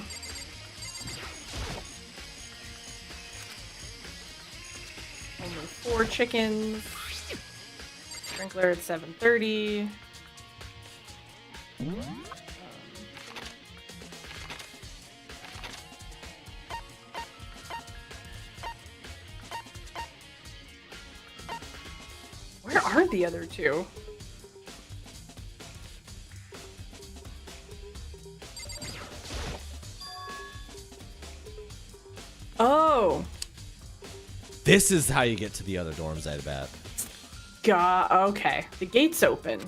S2: Only 4 chickens. Sprinkler at 7:30. Where are the other two? Oh.
S1: This is how you get to the other dorms, I bet.
S2: Okay. The gate's open.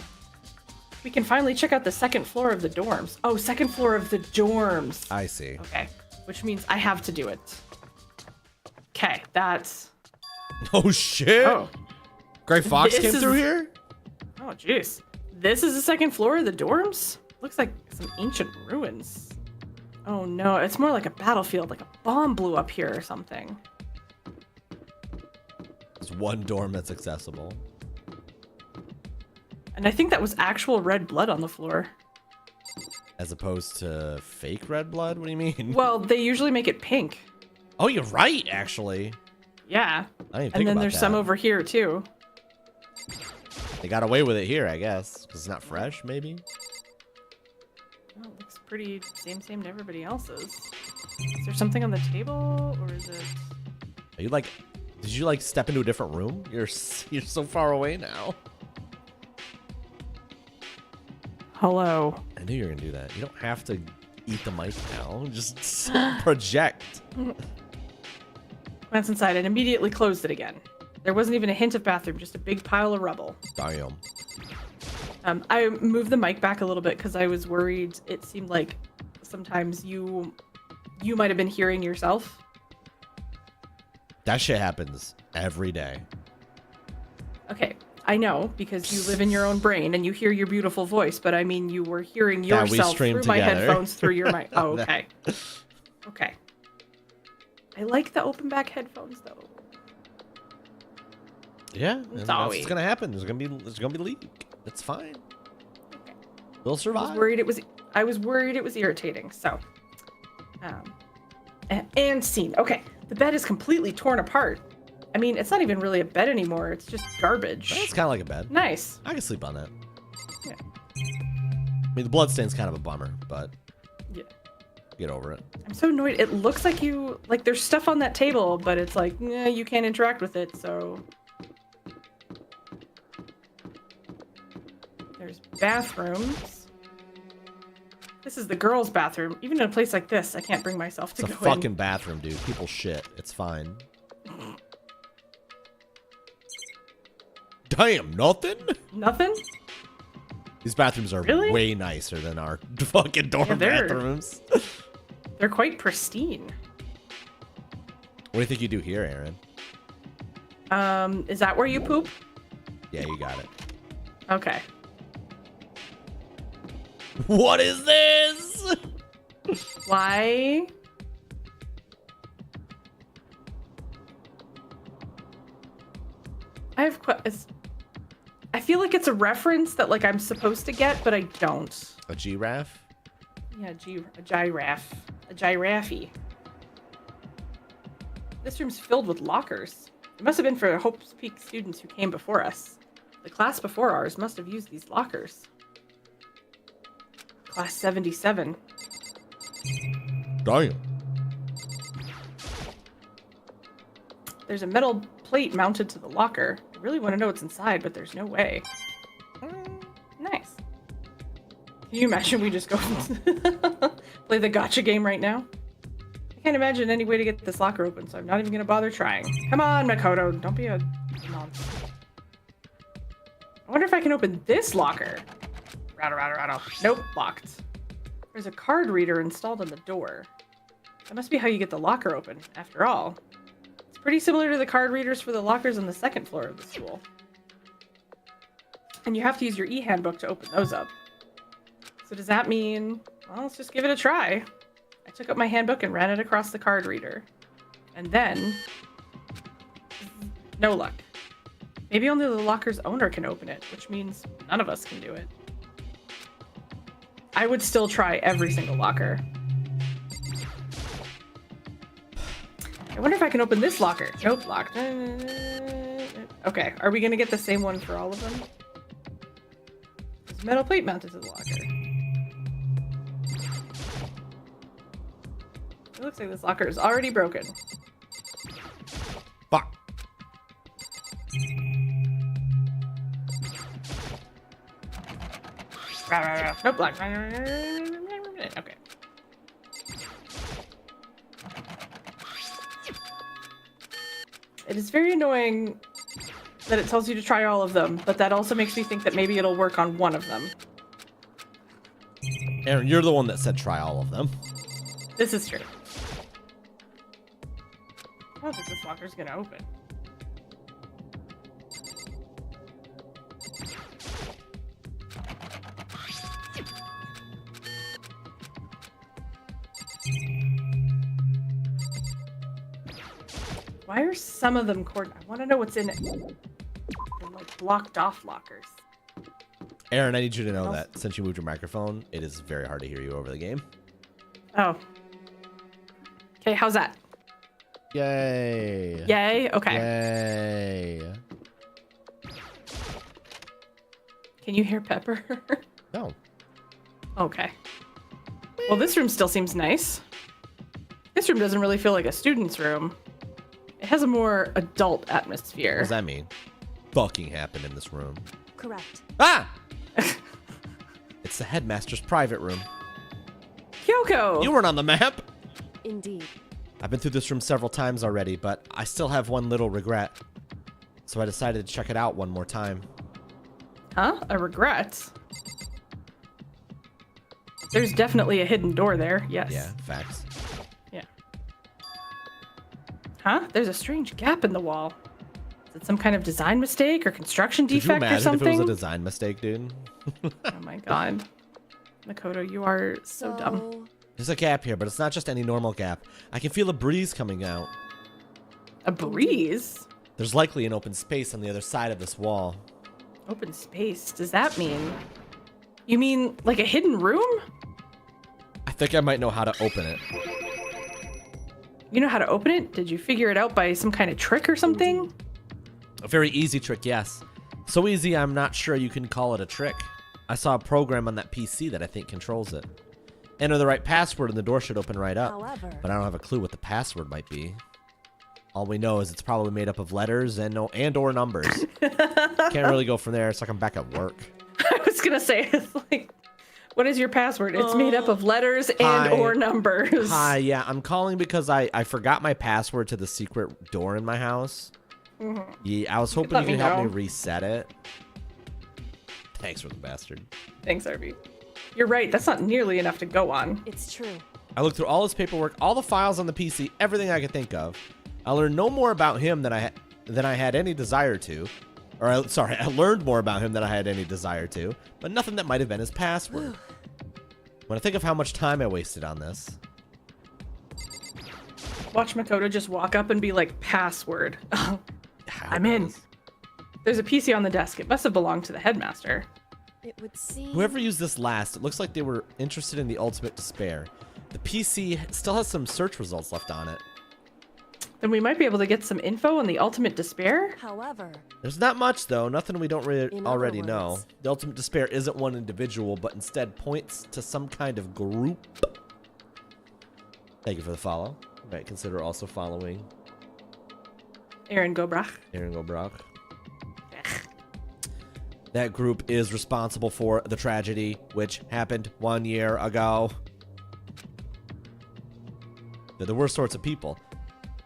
S2: We can finally check out the second floor of the dorms. Oh, second floor of the dorms.
S1: I see.
S2: Okay. Which means I have to do it. Okay, that's...
S1: Oh, shit.
S2: Oh.
S1: Gray Fox
S2: This
S1: came
S2: is-
S1: through here?
S2: Oh, jeez. This is the second floor of the dorms? Looks like Some ancient ruins. Oh no, it's more like a battlefield, like a bomb blew up here or something.
S1: There's one dorm that's accessible.
S2: And I think that was actual red blood on the floor.
S1: As opposed to fake red blood? What do you mean?
S2: Well, they usually make it pink.
S1: Oh, you're right, actually.
S2: Yeah.
S1: I didn't think
S2: and then
S1: about
S2: there's
S1: that.
S2: some over here too.
S1: They got away with it here, I guess. Because it's not fresh, maybe?
S2: Oh, it looks pretty same to everybody else's. Is there something on the table, or is it...
S1: Are you like... Did you like step into a different room? You're so far away now.
S2: Hello.
S1: I knew you were going to do that. You don't have to eat the mic now. Just project.
S2: Went inside and immediately closed it again. There wasn't even a hint of bathroom, just a big pile of rubble.
S1: Damn.
S2: I moved the mic back a little bit because I was worried. It seemed like sometimes you might have been hearing yourself.
S1: That shit happens every day.
S2: Okay, I know because you live in your own brain and you hear your beautiful voice, but I mean you were hearing yourself through my headphones through your mic. Oh, okay. Okay. I like the open back headphones though.
S1: Yeah, that's what's gonna happen. There's gonna be leak. It's fine.
S2: Okay.
S1: We'll survive.
S2: I was worried it was irritating. So, and scene. Okay, the bed is completely torn apart. I mean, it's not even really a bed anymore. It's just garbage.
S1: It's kind of like a bed.
S2: Nice.
S1: I can sleep on that.
S2: Yeah.
S1: I mean, the bloodstain's kind of a bummer, but
S2: yeah,
S1: get over it.
S2: I'm so annoyed. It looks like there's stuff on that table, but it's like, nah, you can't interact with it. So. There's bathrooms. This is the girls' bathroom. Even in a place like this, I can't bring myself to go in.
S1: It's a fucking bathroom, dude. People shit. It's fine. Damn, nothing?
S2: Nothing?
S1: These bathrooms are way nicer than our fucking dorm bathrooms.
S2: They're quite pristine.
S1: What do you think you do here, Aaron?
S2: Is that where you poop?
S1: Yeah, you got it.
S2: Okay.
S1: What is this?
S2: Why? I feel like it's a reference that like I'm supposed to get, but I don't.
S1: A giraffe?
S2: Yeah, a giraffe. A giraffe. This room's filled with lockers. It must have been for Hope's Peak students who came before us. The class before ours must have used these lockers. Class 77.
S1: Damn.
S2: There's a metal plate mounted to the locker. I really want to know what's inside, but there's no way. Nice. Can you imagine we just go play the gotcha game right now? I can't imagine any way to get this locker open, so I'm not even going to bother trying. Come on, Makoto. Don't be a nonsense. I wonder if I can open this locker. Rattle. Nope, locked. There's a card reader installed on the door. That must be how you get the locker open, after all. It's pretty similar to the card readers for the lockers on the second floor of the school. And you have to use your e-handbook to open those up. So does that mean... Well, let's just give it a try. I took up my handbook and ran it across the card reader. And then... No luck. Maybe only the locker's owner can open it, which means none of us can do it. I would still try every single locker. I wonder if I can open this locker. Nope, locked. Okay, are we gonna get the same one for all of them? There's a metal plate mounted to the locker. It looks like this locker is already broken.
S1: Fuck.
S2: Nope, locked. Okay. It is very annoying that it tells you to try all of them, but that also makes me think that maybe it'll work on one of them.
S1: Aaron, you're the one that said try all of them.
S2: This is true. I don't think this locker's gonna open. some of them I want to know what's in it. They're like blocked off lockers.
S1: Aaron, I need you to know that since you moved your microphone, it is very hard to hear you over the game.
S2: Oh. Okay, how's that?
S1: Yay.
S2: Yay? Okay.
S1: Yay.
S2: Can you hear Pepper?
S1: No.
S2: Okay. Well, this room still seems nice. This room doesn't really feel like a student's room. It has a more adult atmosphere.
S1: What does that mean? Fucking happened in this room.
S4: Correct.
S1: Ah! It's the headmaster's private room.
S2: Kyoko!
S1: You weren't on the map.
S4: Indeed.
S1: I've been through this room several times already, but I still have one little regret. So I decided to check it out one more time.
S2: Huh? A regret? There's definitely a hidden door there. Yes.
S1: Yeah, facts.
S2: Yeah. Huh? There's a strange gap in the wall. Is it some kind of design mistake or construction
S1: Could you
S2: defect or
S1: imagine
S2: something?
S1: if it was a design mistake, dude?
S2: Oh my god. Makoto, you are so dumb.
S1: There's a gap here, but it's not just any normal gap. I can feel a breeze coming out.
S2: A breeze?
S1: There's likely an open space on the other side of this wall.
S2: Open space? Does that mean... You mean like a hidden room?
S1: I think I might know how to open it.
S2: You know how to open it? Did you figure it out by some kind of trick or something?
S1: A very easy trick, yes. So easy, I'm not sure you can call it a trick. I saw a program on that PC that I think controls it. Enter the right password and the door should open right up.
S4: However,
S1: but I don't have a clue what the password might be. All we know is it's probably made up of letters and or numbers. Can't really go from there. It's like I'm back at work.
S2: I was gonna say, it's like, what is your password? It's made up of letters and or numbers.
S1: Hi, yeah, I'm calling because I forgot my password to the secret door in my house.
S2: Mm-hmm.
S1: Yeah, I was hoping you could help me reset it. Thanks for the bastard.
S2: Thanks, Arby. You're right, that's not nearly enough to go on.
S4: it's true.
S1: I looked through all his paperwork, all the files on the PC, everything I could think of. I learned no more about him than I had any desire to. I learned more about him than I had any desire to, but nothing that might have been his password. When I think of how much time I wasted on this.
S2: Watch Makoto just walk up and be like, password. I'm in. There's a PC on the desk. It must have belonged to the headmaster.
S4: It would seem...
S1: Whoever used this last, it looks like they were interested in the ultimate despair. The PC still has some search results left on it.
S2: Then we might be able to get some info on the ultimate despair.
S4: However,
S1: There's not much, though. Nothing we don't
S4: In
S1: already
S4: other
S1: know.
S4: words-
S1: The ultimate despair isn't one individual, but instead points to some kind of group. Thank you for the follow. You might consider also following
S2: Aaron Gobrach.
S1: Aaron Gobrock. That group is responsible for the tragedy which happened 1 year ago. They're the worst sorts of people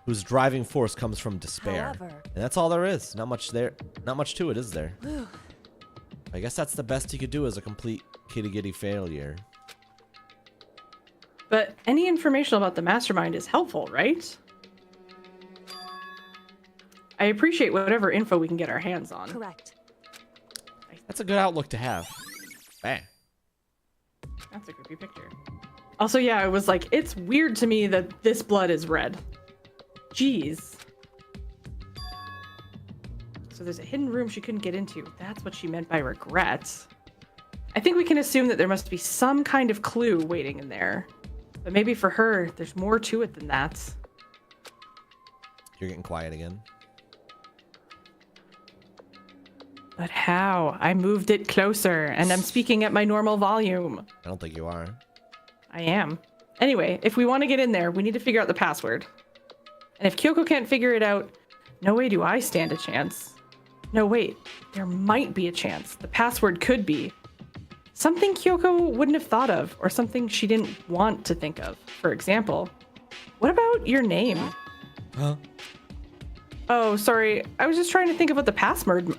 S1: whose driving force comes from despair.
S4: However-
S1: And that's all there is. Not much there. Not much to it, is there? I guess that's the best you could do as a complete kitty-gitty failure.
S2: But any information about the mastermind is helpful, right? I appreciate whatever info we can get our hands on.
S4: correct.
S1: That's a good outlook to have. Bang.
S2: That's a creepy picture. Also, yeah, I was like, it's weird to me that this blood is red. Jeez. So there's a hidden room she couldn't get into. That's what she meant by regret. I think we can assume that there must be some kind of clue waiting in there. But maybe for her, there's more to it than that.
S1: You're getting quiet again.
S2: But how? I moved it closer, and I'm speaking at my normal volume.
S1: I don't think you are.
S2: I am. Anyway, if we want to get in there, we need to figure out the password. And if Kyoko can't figure it out, no way do I stand a chance. No, wait. There might be a chance. The password could be something Kyoko wouldn't have thought of, or something she didn't want to think of. For example, what about your name?
S1: Huh?
S2: Oh, sorry. I was just trying to think of what the password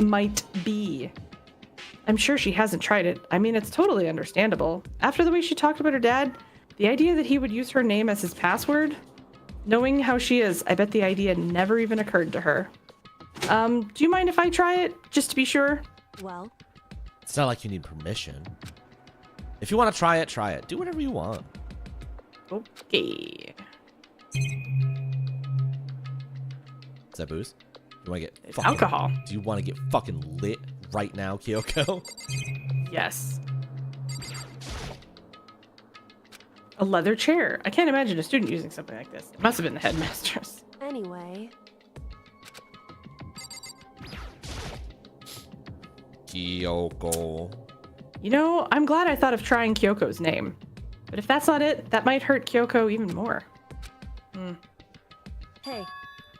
S2: might be. I'm sure she hasn't tried it. I mean, it's totally understandable. After the way she talked about her dad, the idea that he would use her name as his password, knowing how she is, I bet the idea never even occurred to her. Do you mind if I try it, just to be sure?
S4: Well,
S1: It's not like you need permission. If you want to try it, try it. Do whatever you want.
S2: Okay.
S1: Is that booze? You want to get
S2: It's alcohol.
S1: Do you want to get fucking lit right now, Kyoko?
S2: Yes. A leather chair. I can't imagine a student using something like this. It must have been the headmaster's.
S4: Anyway,
S1: Kyoko.
S2: You know, I'm glad I thought of trying Kyoko's name. But if that's not it, that might hurt Kyoko even more.
S4: hey,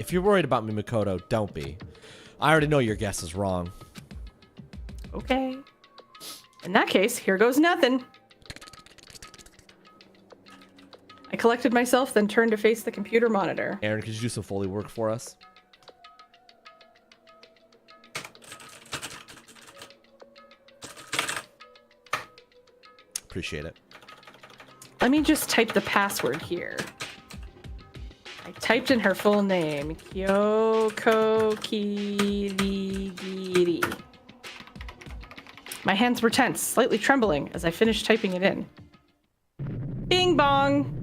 S1: If you're worried about me, Makoto, don't be. I already know your guess is wrong.
S2: Okay. In that case, here goes nothing. I collected myself, then turned to face the computer monitor.
S1: Aaron, could you do some Foley work for us? Appreciate it.
S2: Let me just type the password here. I typed in her full name, Kyoko Kirigiri. My hands were tense, slightly trembling as I finished typing it in. Bing bong!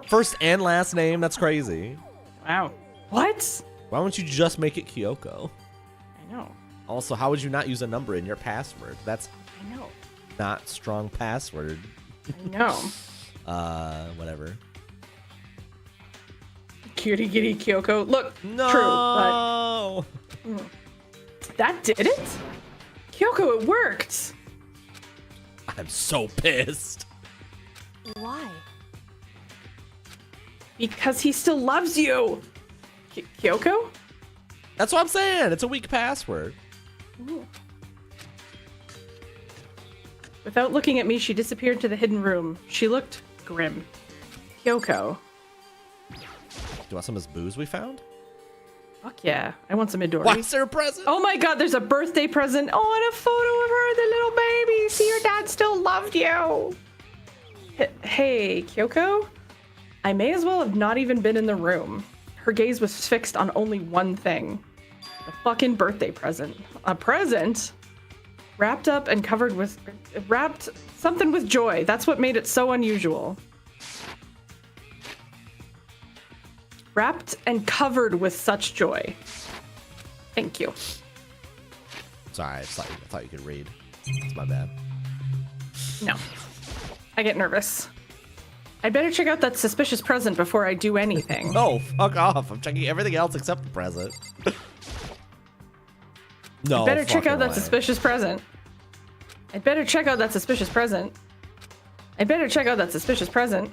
S1: First and last name, that's crazy.
S2: Wow. What?
S1: Why don't you just make it Kyoko?
S2: I know.
S1: Also, how would you not use a number in your password? That's
S2: I know.
S1: not strong password.
S2: I know.
S1: Whatever.
S2: Kirigiri Kyoko. Look,
S1: No.
S2: true, but that did it? Kyoko, it worked!
S1: I'm so pissed.
S4: why?
S2: Because he still loves you! Kyoko?
S1: That's what I'm saying. It's a weak password.
S2: Ooh. Without looking at me, she disappeared to the hidden room. She looked grim. Kyoko.
S1: Do you want some of this booze we found?
S2: Fuck yeah. I want some Midori.
S1: Why is there a present?
S2: Oh my god, there's a birthday present. Oh, and a photo of her, the little baby. See, your dad still loved you. Hey, Kyoko? I may as well have not even been in the room. Her gaze was fixed on only one thing. The fucking birthday present. A present? Wrapped up and covered with... Wrapped something with joy. That's what made it so unusual. Wrapped and covered with such joy. Thank you.
S1: Sorry, I thought you could read. It's my bad.
S2: No. I get nervous. I'd better check out that suspicious present before I do anything.
S1: No, fuck off. I'm checking everything else except the present. No,
S2: I'd better check
S1: fucking
S2: out that
S1: way.
S2: suspicious present. I'd better check out that suspicious present. I'd better check out that suspicious present.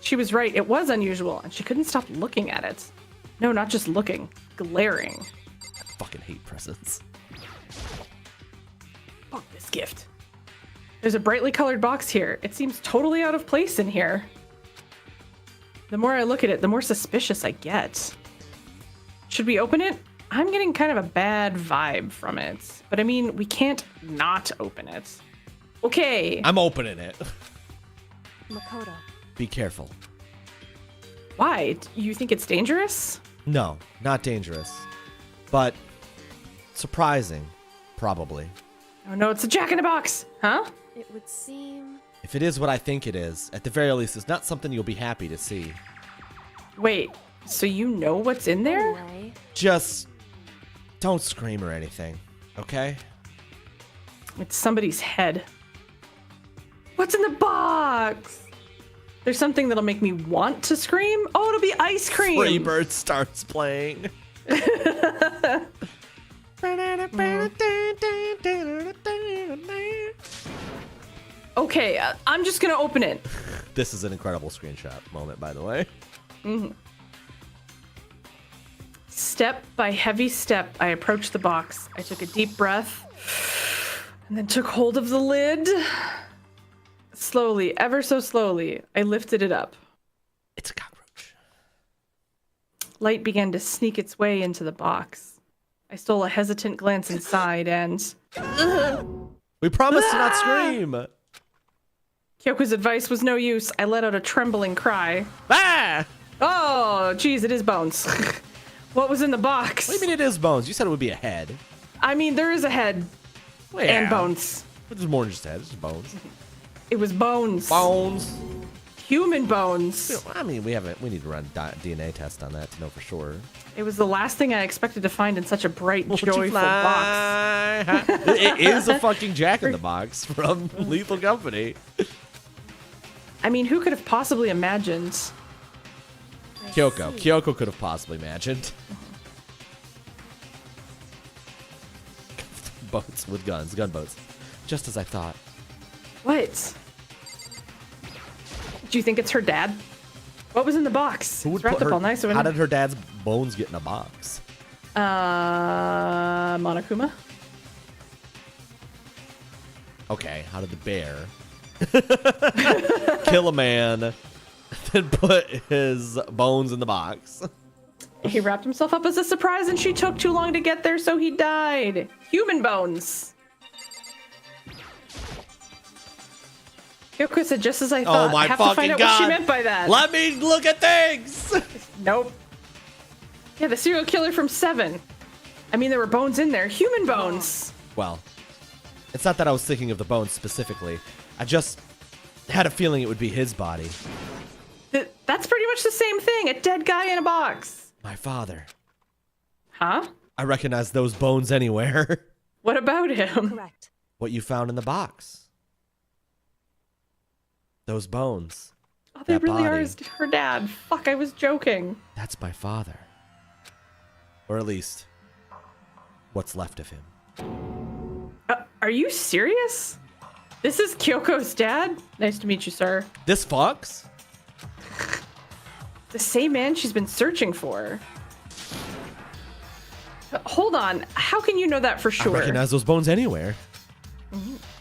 S2: She was right. It was unusual, and she couldn't stop looking at it. No, not just looking. Glaring.
S1: I fucking hate presents.
S2: Fuck this gift. There's a brightly colored box here. It seems totally out of place in here. The more I look at it, the more suspicious I get. Should we open it? I'm getting kind of a bad vibe from it. But I mean, we can't not open it. Okay.
S1: I'm opening it.
S4: Makoto.
S1: Be careful.
S2: Why? You think it's dangerous?
S1: No, not dangerous. But surprising, probably.
S2: Oh no, it's a jack-in-a-box! Huh?
S4: It would seem...
S1: If it is what I think it is, at the very least, it's not something you'll be happy to see.
S2: Wait, so you know what's in there?
S4: Anyway,
S1: Just don't scream or anything, okay?
S2: It's somebody's head. What's in the box? There's something that'll make me want to scream? Oh, it'll be ice cream!
S1: Freebird starts playing.
S2: Okay, I'm just gonna open it.
S1: This is an incredible screenshot moment, by the way.
S2: Step by heavy step, I approached the box. I took a deep breath and then took hold of the lid. Slowly, ever so slowly, I lifted it up.
S1: It's a cockroach.
S2: Light began to sneak its way into the box. I stole a hesitant glance inside and...
S1: We promised to not scream.
S2: Kyoko's advice was no use. I let out a trembling cry.
S1: Ah!
S2: Oh, geez, it is bones. What was in the box?
S1: What do you mean it is bones? You said it would be a head.
S2: I mean, there is a head
S1: Well,
S2: and bones.
S1: But there's more than just a head. It's just bones.
S2: It was bones.
S1: Bones.
S2: Human bones.
S1: I mean, we need to run DNA test on that to know for sure.
S2: It was the last thing I expected to find in such a bright, joyful box.
S1: It is a fucking Jack-in-the-Box from Lethal Company.
S2: I mean, who could have possibly imagined?
S1: Kyoko. Kyoko could have possibly imagined. Boats with guns. Gunboats. Just as I thought.
S2: What? Do you think it's her dad? What was in the box?
S1: Who would
S2: It's wrapped
S1: put
S2: up
S1: her,
S2: all nice.
S1: how did her dad's bones get in a box?
S2: Monokuma?
S1: Okay, how did the bear kill a man, then put his bones in the box?
S2: He wrapped himself up as a surprise and she took too long to get there, so he died. Human bones. Kyoko said just as I thought.
S1: Oh my
S2: I have
S1: fucking
S2: to find out
S1: God.
S2: what she meant by that.
S1: Let me look at things!
S2: Nope. Yeah, the serial killer from 7. I mean, there were bones in there. Human bones.
S1: Well, it's not that I was thinking of the bones specifically. I just had a feeling it would be his body.
S2: That's pretty much the same thing. A dead guy in a box.
S1: My father.
S2: Huh?
S1: I recognize those bones anywhere.
S2: What about him?
S4: Correct.
S1: What you found in the box. Those bones.
S2: Oh, they
S1: that
S2: really
S1: body.
S2: are her dad. Fuck, I was joking.
S1: That's my father. Or at least, what's left of him.
S2: Are you serious? This is Kyoko's dad? Nice to meet you, sir.
S1: This fucks?
S2: The same man she's been searching for. Hold on. How can you know that for sure?
S1: I recognize those bones anywhere.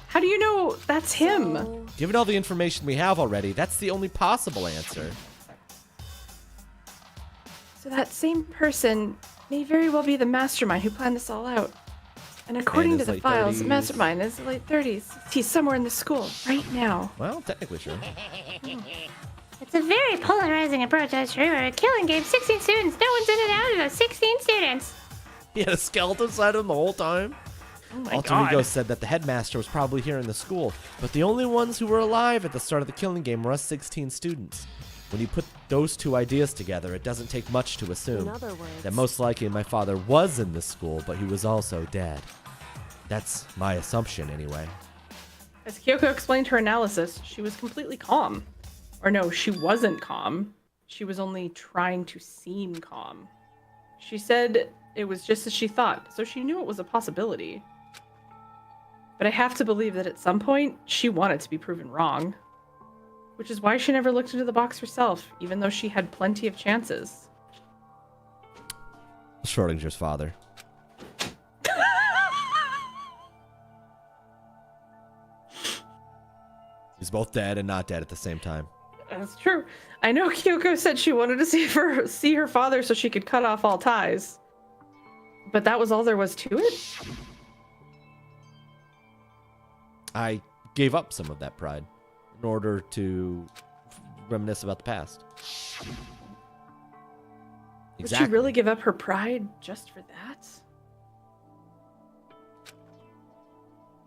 S2: How do you know that's him?
S1: Given all the information we have already, that's the only possible answer.
S2: So that same person may very well be the mastermind who planned this all out. And according to
S1: his
S2: the
S1: late
S2: files,
S1: 30s.
S2: the mastermind is late 30s. He's somewhere in the school right now.
S1: Well, technically sure.
S6: It's a very polarizing approach, I sure. A killing game, 16 students. No one's in and out of those 16 students.
S1: He had a skeleton inside him the whole time.
S2: Oh my
S1: Alter
S2: god.
S1: Ego said that the headmaster was probably here in the school, but the only ones who were alive at the start of the killing game were us 16 students. When you put those two ideas together, it doesn't take much to assume
S4: In other words,
S1: that most likely my father was in the school, but he was also dead. That's my assumption, anyway.
S2: As Kyoko explained her analysis, she was completely calm. Or no, she wasn't calm. She was only trying to seem calm. She said it was just as she thought, so she knew it was a possibility. But I have to believe that at some point, she wanted to be proven wrong. Which is why she never looked into the box herself, even though she had plenty of chances.
S1: Schrodinger's father. He's both dead and not dead at the same time.
S2: That's true. I know Kyoko said she wanted to see her father so she could cut off all ties. But that was all there was to it?
S1: I gave up some of that pride in order to reminisce about the past.
S2: Would she really give up her pride just for that?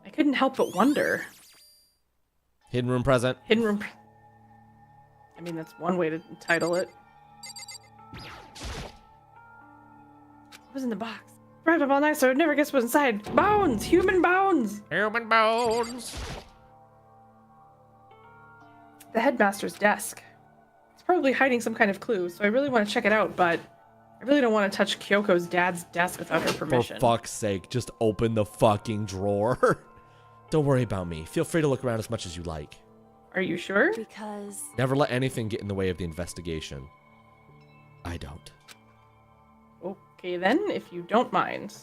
S2: I couldn't help but wonder.
S1: Hidden room present.
S2: Hidden room. I mean, that's one way to title it. What was in the box? Wrapped up all nice, so I would never guess what's inside. Bones! Human bones!
S1: Human bones!
S2: The headmaster's desk. It's probably hiding some kind of clue, so I really want to check it out, but I really don't want to touch Kyoko's dad's desk without her permission.
S1: For fuck's sake, just open the fucking drawer. Don't worry about me. Feel free to look around as much as you like.
S2: Are you sure?
S4: because
S1: Never let anything get in the way of the investigation. I don't.
S2: Okay then, if you don't mind.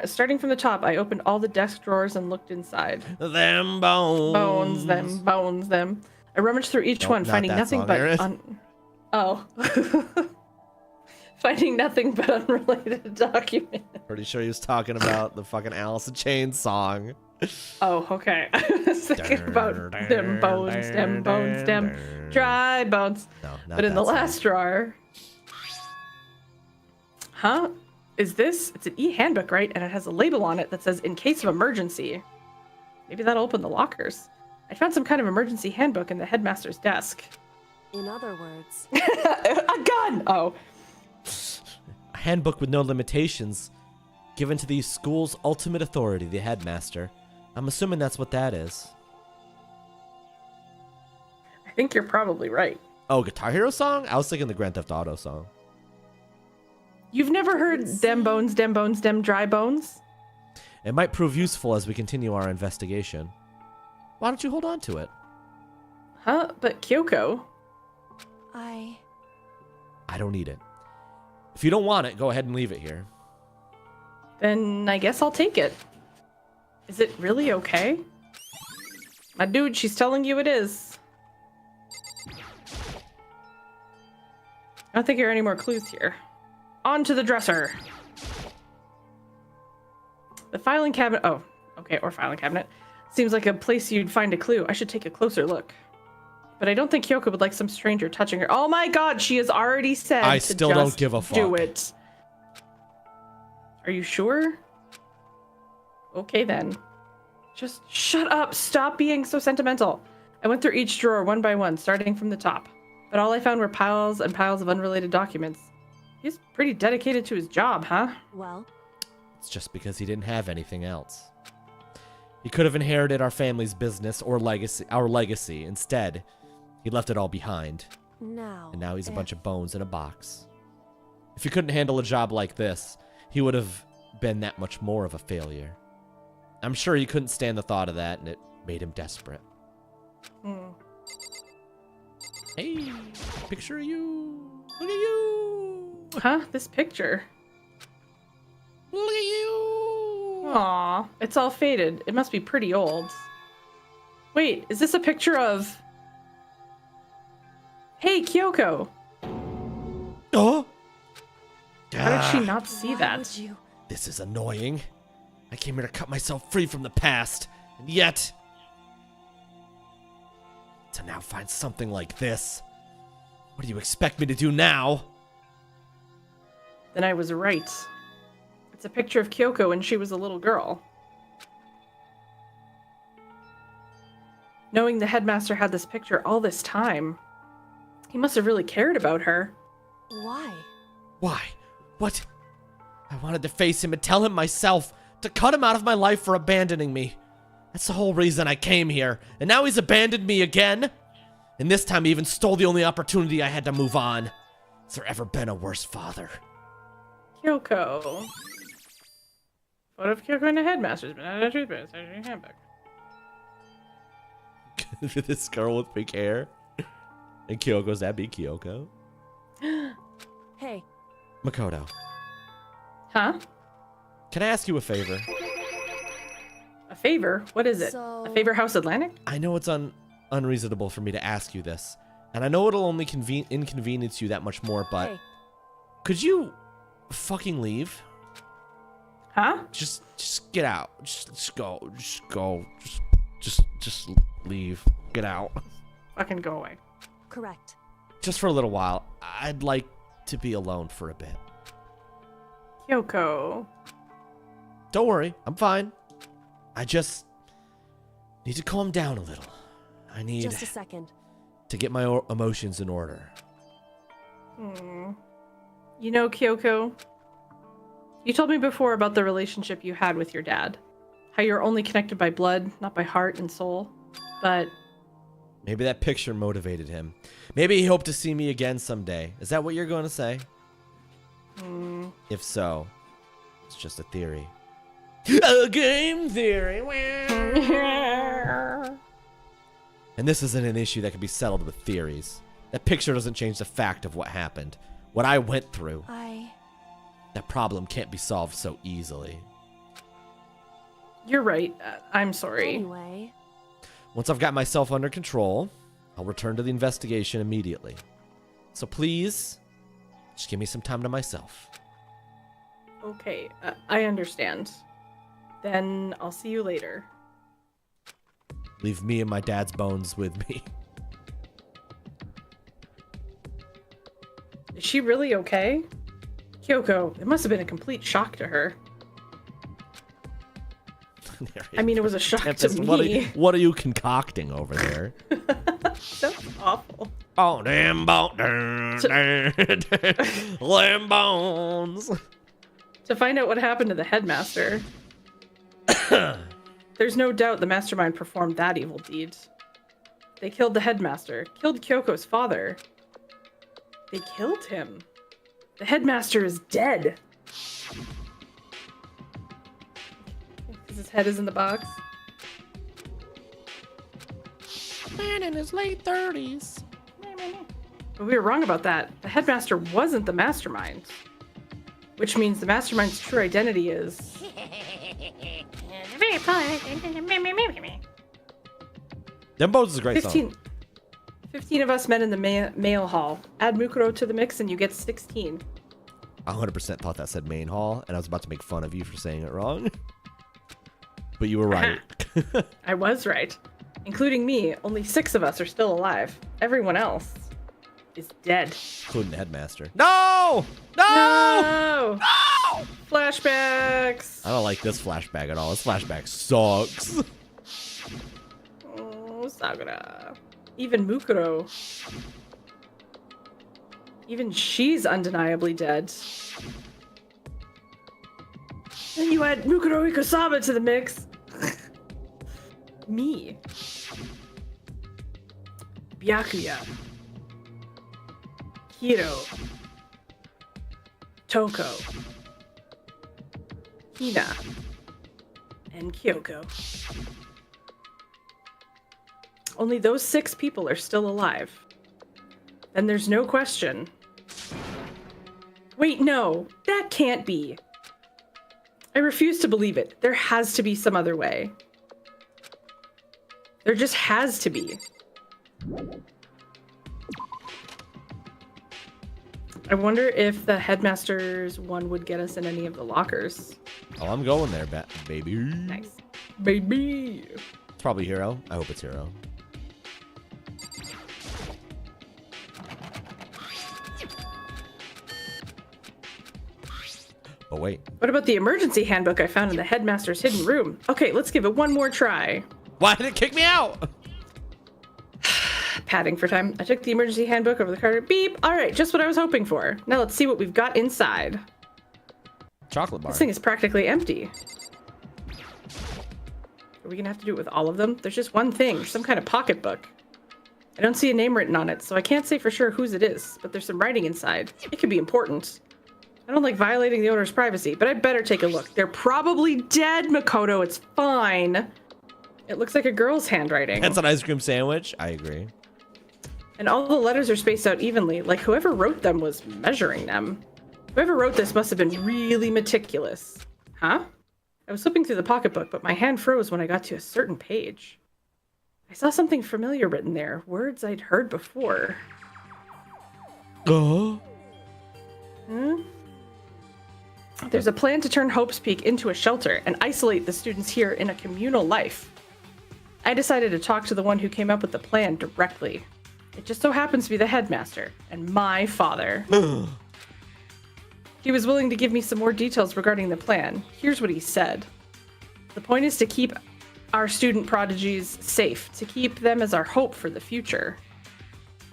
S2: Starting from the top, I opened all the desk drawers and looked inside.
S1: Them bones.
S2: Bones, them, bones, them. I rummaged through each
S1: Nope,
S2: one,
S1: not
S2: finding
S1: that
S2: nothing
S1: song,
S2: but
S1: Aaron.
S2: Oh. Finding nothing but unrelated documents.
S1: Pretty sure he was talking about the fucking Alice in Chains song.
S2: Oh, okay. I was thinking about them bones, them dry bones.
S1: No, not
S2: But in
S1: that
S2: the
S1: song.
S2: last drawer. Huh? Is this? It's an e-handbook, right? And it has a label on it that says, in case of emergency. Maybe that'll open the lockers. I found some kind of emergency handbook in the headmaster's desk.
S4: In other words,
S2: A gun! Oh.
S1: A handbook with no limitations, given to the school's ultimate authority, the headmaster. I'm assuming that's what that is.
S2: I think you're probably right.
S1: Oh, Guitar Hero song? I was thinking the Grand Theft Auto song.
S2: You've never heard Dem Bones, Dem Dry Bones?
S1: It might prove useful as we continue our investigation. Why don't you hold on to it?
S2: Huh? But Kyoko?
S4: I
S1: don't need it. If you don't want it, go ahead and leave it here.
S2: Then I guess I'll take it. Is it really okay? My dude, she's telling you it is. I don't think there are any more clues here. On to the dresser. The filing cabinet. Oh, okay, or filing cabinet. Seems like a place you'd find a clue. I should take a closer look. But I don't think Kyoko would like some stranger touching her. Oh my god, she has already said
S1: I
S2: to
S1: still
S2: just
S1: don't give a fuck.
S2: do it. Are you sure? Okay then. Just shut up. Stop being so sentimental. I went through each drawer one by one, starting from the top. But all I found were piles and piles of unrelated documents. He's pretty dedicated to his job, huh?
S4: well,
S1: It's just because he didn't have anything else. He could have inherited our family's business or our legacy. Instead, he left it all behind.
S4: now.
S1: And now he's a bunch of bones in a box. If he couldn't handle a job like this, he would have been that much more of a failure. I'm sure he couldn't stand the thought of that, and it made him desperate. Hey, picture of you. Look at you.
S2: Huh? This picture.
S1: Look at you.
S2: Aw, it's all faded. It must be pretty old. Wait, is this a picture of... Hey, Kyoko!
S1: Oh?
S2: How did she not see
S4: Why
S2: that?
S4: would you?
S1: This is annoying. I came here to cut myself free from the past, and yet... to now find something like this. What do you expect me to do now?
S2: Then I was right. It's a picture of Kyoko when she was a little girl. Knowing the headmaster had this picture all this time, he must have really cared about her.
S4: Why?
S1: Why? What? I wanted to face him and tell him myself, to cut him out of my life for abandoning me. That's the whole reason I came here, and now he's abandoned me again? And this time he even stole the only opportunity I had to move on. Has there ever been a worse father?
S2: Kyoko. Photo of Kyoko in the headmaster's been out of toothpaste, handbook.
S1: This girl with pink hair. And Kyoko's that be Kyoko?
S4: Hey,
S1: Makoto,
S2: Huh?
S1: can I ask you a favor?
S2: A favor? What is it?
S4: So-
S2: A favor House Atlantic?
S1: I know it's unreasonable for me to ask you this, and I know it'll only inconvenience you that much more, but
S4: hey,
S1: could you fucking leave?
S2: Huh?
S1: Just get out. Just go. Just leave. Get out.
S2: Fucking go away.
S4: correct.
S1: Just for a little while. I'd like to be alone for a bit.
S2: Kyoko.
S1: Don't worry, I'm fine. I just need to calm down a little. I need
S4: Just a second.
S1: to get my emotions in order.
S2: You know, Kyoko, you told me before about the relationship you had with your dad. How you're only connected by blood, not by heart and soul. But
S1: Maybe that picture motivated him. Maybe he hoped to see me again someday. Is that what you're going to say? If so, it's just a theory. A game theory. And this isn't an issue that can be settled with theories. That picture doesn't change the fact of what happened. What I went through. That problem can't be solved so easily.
S2: You're right. I'm sorry.
S4: Anyway,
S1: Once I've got myself under control, I'll return to the investigation immediately. So please, just give me some time to myself.
S2: Okay, I understand. Then I'll see you later.
S1: Leave me and my dad's bones with me.
S2: Is she really okay? Kyoko, it must have been a complete shock to her. I mean, it was a shock
S1: Tempest,
S2: to me.
S1: what are you concocting over there?
S2: That's awful.
S1: Oh, damn lamb bones.
S2: To find out what happened to the headmaster, there's no doubt the mastermind performed that evil deed. They killed the headmaster, killed Kyoko's father. They killed him. The headmaster is dead. His head is in the box.
S1: Man in his late 30s.
S2: But we were wrong about that. The headmaster wasn't the mastermind. Which means the mastermind's true identity is...
S1: Them Bones is a great song.
S2: 15 of us met in the mail hall. Add Mukuro to the mix and you get 16.
S1: I 100% thought that said main hall, and I was about to make fun of you for saying it wrong. But you were right.
S2: I was right. Including me, only 6 of us are still alive. Everyone else is dead.
S1: Including the headmaster. No! No!
S2: No! Flashbacks!
S1: I don't like this flashback at all. This flashback sucks.
S2: Oh, Sakura. Even Mukuro. Even she's undeniably dead. Then you add Mukuro Ikosama to the mix. Me. Byakuya. Hiro. Toko. Hina. And Kyoko. Only those 6 people are still alive. Then there's no question. Wait, no. That can't be. I refuse to believe it. There has to be some other way. There just has to be. I wonder if the headmaster's one would get us in any of the lockers.
S1: Oh, I'm going there, baby.
S2: Nice. Baby.
S1: It's probably Hero. I hope it's Hero. Oh, wait.
S2: What about the emergency handbook I found in the headmaster's hidden room? Okay, let's give it one more try.
S1: Why did it kick me out?
S2: Padding for time. I took the emergency handbook over the counter. Beep. All right, just what I was hoping for. Now let's see what we've got inside.
S1: Chocolate bar.
S2: This thing is practically empty. Are we gonna have to do it with all of them? There's just one thing, some kind of pocketbook. I don't see a name written on it, so I can't say for sure whose it is, but there's some writing inside. It could be important. I don't like violating the owner's privacy, but I better take a look. They're probably dead, Makoto. It's fine. It looks like a girl's handwriting.
S1: That's an ice cream sandwich. I agree.
S2: And all the letters are spaced out evenly, like whoever wrote them was measuring them. Whoever wrote this must have been really meticulous. Huh? I was flipping through the pocketbook, but my hand froze when I got to a certain page. I saw something familiar written there, words I'd heard before.
S1: Oh.
S2: There's a plan to turn Hope's Peak into a shelter and isolate the students here in a communal life. I decided to talk to the one who came up with the plan directly. It just so happens to be the headmaster and my father. He was willing to give me some more details regarding the plan. Here's what he said. The point is to keep our student prodigies safe, to keep them as our hope for the future.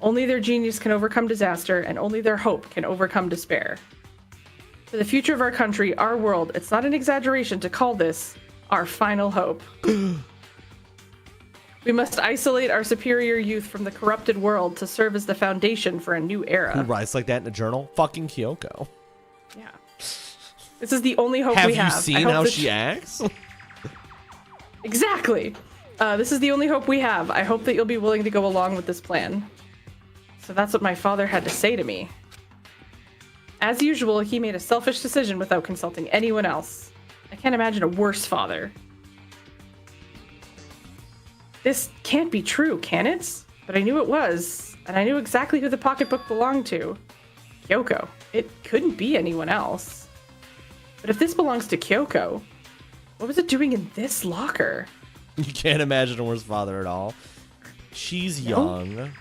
S2: Only their genius can overcome disaster, and only their hope can overcome despair. For the future of our country, our world, it's not an exaggeration to call this our final hope. We must isolate our superior youth from the corrupted world to serve as the foundation for a new era.
S1: Who writes like that in a journal? Fucking Kyoko.
S2: Yeah. This is the only hope we have.
S1: Have you seen how she acts?
S2: Exactly. This is the only hope we have. I hope that you'll be willing to go along with this plan. So that's what my father had to say to me. As usual, he made a selfish decision without consulting anyone else. I can't imagine a worse father. This can't be true, can it? But I knew it was, and I knew exactly who the pocketbook belonged to. Kyoko. It couldn't be anyone else. But if this belongs to Kyoko, what was it doing in this locker?
S1: You can't imagine a worse father at all. She's young.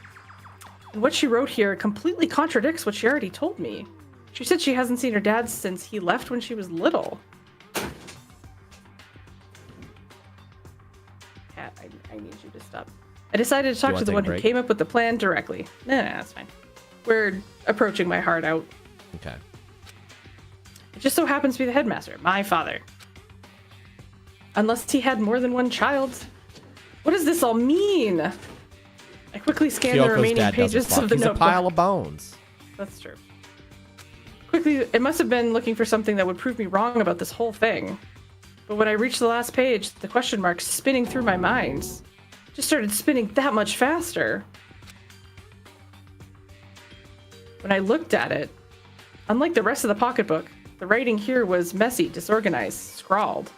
S2: And what she wrote here completely contradicts what she already told me. She said she hasn't seen her dad since he left when she was little. messed up. I decided to talk to the one who came up with the plan directly. Nah, that's fine. We're approaching my heart out.
S1: Okay.
S2: It just so happens to be the headmaster, my father. Unless he had more than one child. What does this all mean? I quickly scanned the remaining pages of the notebook.
S1: He's a pile of bones.
S2: That's true. Quickly, it must have been looking for something that would prove me wrong about this whole thing. But when I reached the last page, the question marks spinning through my mind just started spinning that much faster. When I looked at it, unlike the rest of the pocketbook, the writing here was messy, disorganized, scrawled.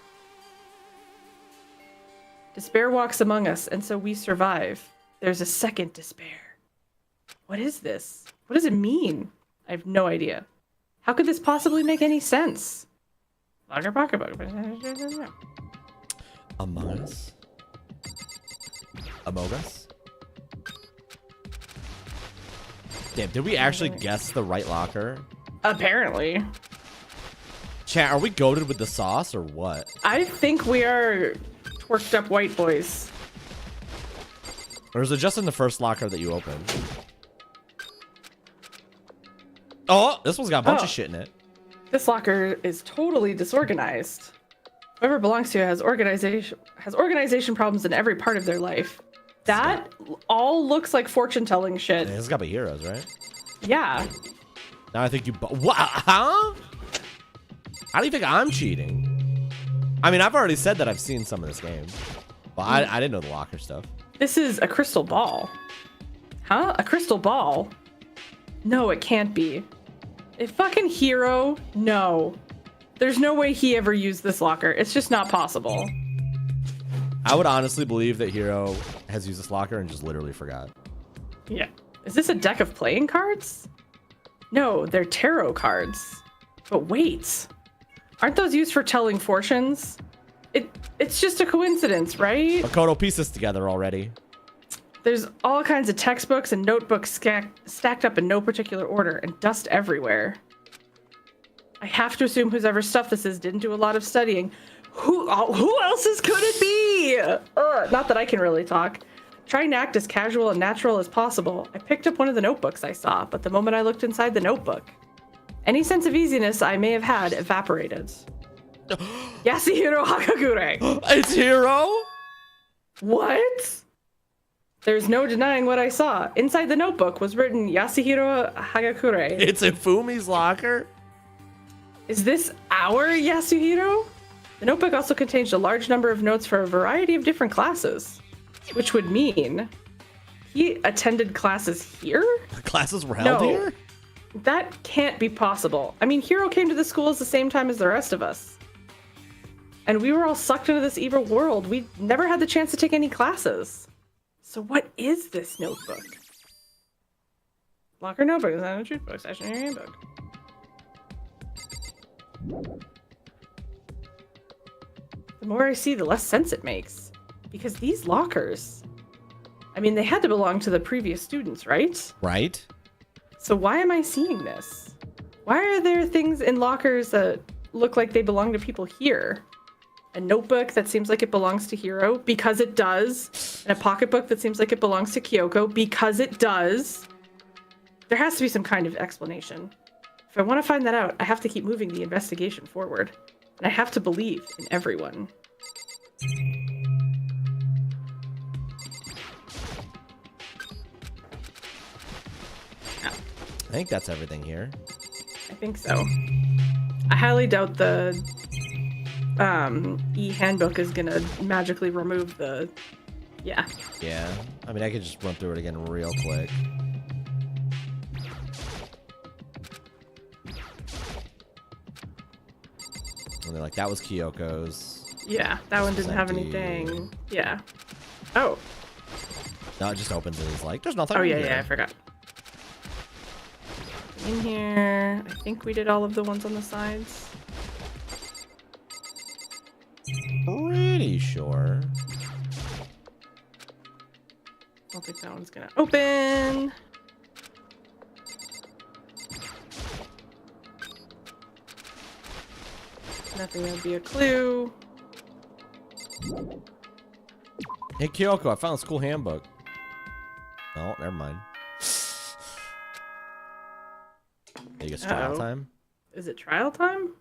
S2: Despair walks among us, and so we survive. There's a second despair. What is this? What does it mean? I have no idea. How could this possibly make any sense? Larger pocketbook.
S1: Among Us? Among Us? Damn, did we actually guess the right locker?
S2: Apparently.
S1: Chat, are we goated with the sauce or what?
S2: I think we are twerked up white boys.
S1: Or is it just in the first locker that you opened? Oh, this one's got a bunch of shit in it.
S2: This locker is totally disorganized. Whoever belongs to it has organization problems in every part of their life. That all looks like fortune telling shit.
S1: Yeah, this has got to be heroes, right?
S2: Yeah.
S1: Now I think you. What? Huh? How do you think I'm cheating? I mean, I've already said that I've seen some of this game, but I didn't know the locker stuff.
S2: This is a crystal ball. Huh? A crystal ball? No, it can't be. A fucking hero? No. There's no way he ever used this locker. It's just not possible.
S1: I would honestly believe that Hero has used this locker and just literally forgot.
S2: Yeah. Is this a deck of playing cards? No, they're tarot cards. But wait. Aren't those used for telling fortunes? It's just a coincidence, right?
S1: Makoto, piece this together already.
S2: There's all kinds of textbooks and notebooks stacked up in no particular order and dust everywhere. I have to assume whoever stuff this is didn't do a lot of studying. Who else's could it be? Not that I can really talk. Trying to act as casual and natural as possible, I picked up one of the notebooks I saw, but the moment I looked inside the notebook, any sense of easiness I may have had evaporated. Yasuhiro Hagakure.
S1: It's Hero?
S2: What? There's no denying what I saw. Inside the notebook was written Yasuhiro Hagakure.
S1: It's in Fumi's locker?
S2: Is this our Yasuhiro? The notebook also contains a large number of notes for a variety of different classes, which would mean he attended classes here?
S1: Classes were held here?
S2: That can't be possible. I mean, Hiro came to the school at the same time as the rest of us. And we were all sucked into this evil world. We never had the chance to take any classes. So what is this notebook? Locker notebook, is that a truth book? Stationary handbook. The more I see, the less sense it makes. Because these lockers, I mean, they had to belong to the previous students, right?
S1: Right.
S2: So why am I seeing this? Why are there things in lockers that look like they belong to people here? A notebook that seems like it belongs to Hiro, because it does. And a pocketbook that seems like it belongs to Kyoko, because it does. There has to be some kind of explanation. If I want to find that out, I have to keep moving the investigation forward. And I have to believe in everyone.
S1: I think that's everything here.
S2: I think so. I highly doubt the e-handbook is gonna magically remove the... Yeah.
S1: Yeah. I mean, I could just run through it again real quick. And they're like, that was Kyoko's.
S2: Yeah, that one didn't have anything. Yeah. Oh.
S1: No, it just opens and he's like, there's nothing.
S2: Oh, yeah, I forgot. In here. I think we did all of the ones on the sides.
S1: Pretty sure.
S2: I don't think that one's gonna open. Nothing that would be a clue.
S1: Hey, Kyoko, I found a school handbook. Oh, never mind. You guess trial time?
S2: Is it trial time?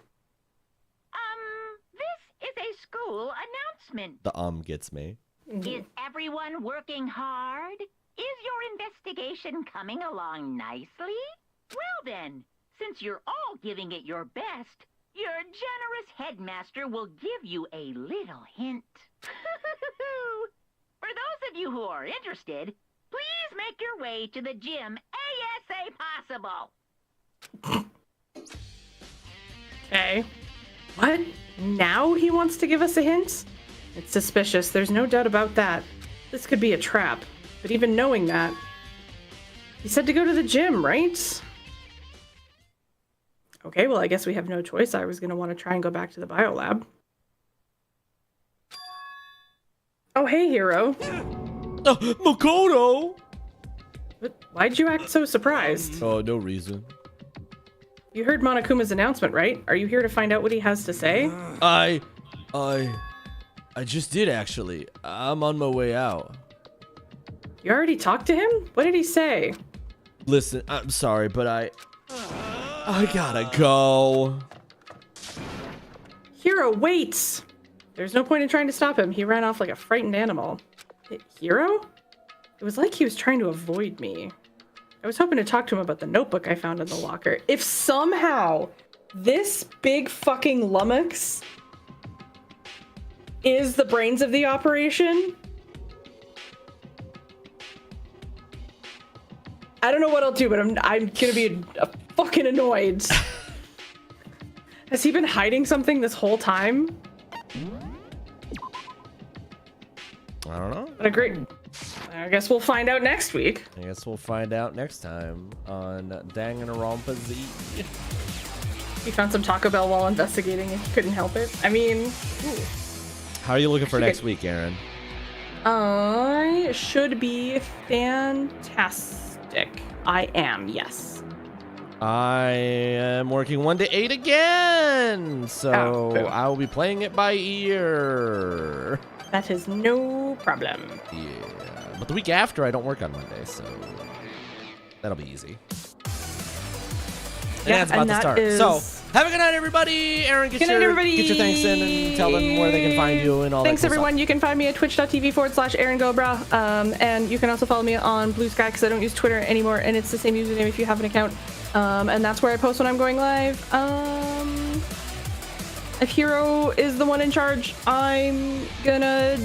S12: This is a school announcement.
S1: The gets me.
S12: Is everyone working hard? Is your investigation coming along nicely? Well then, since you're all giving it your best, your generous headmaster will give you a little hint. For those of you who are interested, please make your way to the gym ASA possible.
S2: Okay. What? Now he wants to give us a hint? It's suspicious, there's no doubt about that. This could be a trap. But even knowing that, he said to go to the gym, right? Okay, well, I guess we have no choice. I was going to want to try and go back to the biolab. Oh, hey, Hero.
S1: Makoto!
S2: Why'd you act so surprised?
S1: Oh, no reason.
S2: You heard Monokuma's announcement, right? Are you here to find out what he has to say?
S1: I just did, actually. I'm on my way out.
S2: You already talked to him? What did he say?
S1: Listen, I'm sorry, but I gotta go.
S2: Hero, wait! There's no point in trying to stop him. He ran off like a frightened animal. Hero? It was like he was trying to avoid me. I was hoping to talk to him about the notebook I found in the locker. If somehow this big fucking lummox is the brains of the operation, I don't know what I'll do, but I'm gonna be fucking annoyed. Has he been hiding something this whole time?
S1: I don't know.
S2: But I guess we'll find out next week.
S1: I guess we'll find out next time on Danganranpa Z.
S2: He found some Taco Bell while investigating and he couldn't help it. I mean, ooh.
S1: How are you looking for next week, Aaron?
S2: I should be fantastic. I am, yes.
S1: I am working 1 to 8 again, so I will be playing it by ear.
S2: That is no problem.
S1: Yeah, but the week after I don't work on Monday, so that'll be easy. And that's about to start. So have a good night, everybody. Aaron, get your thanks in and tell them where they can find you and all
S2: Thanks,
S1: that cool
S2: everyone.
S1: stuff.
S2: You can find me at twitch.tv/AaronGobra. And you can also follow me on Blue Sky because I don't use Twitter anymore, and it's the same username if you have an account. And that's where I post when I'm going live. If Hero is the one in charge, I'm gonna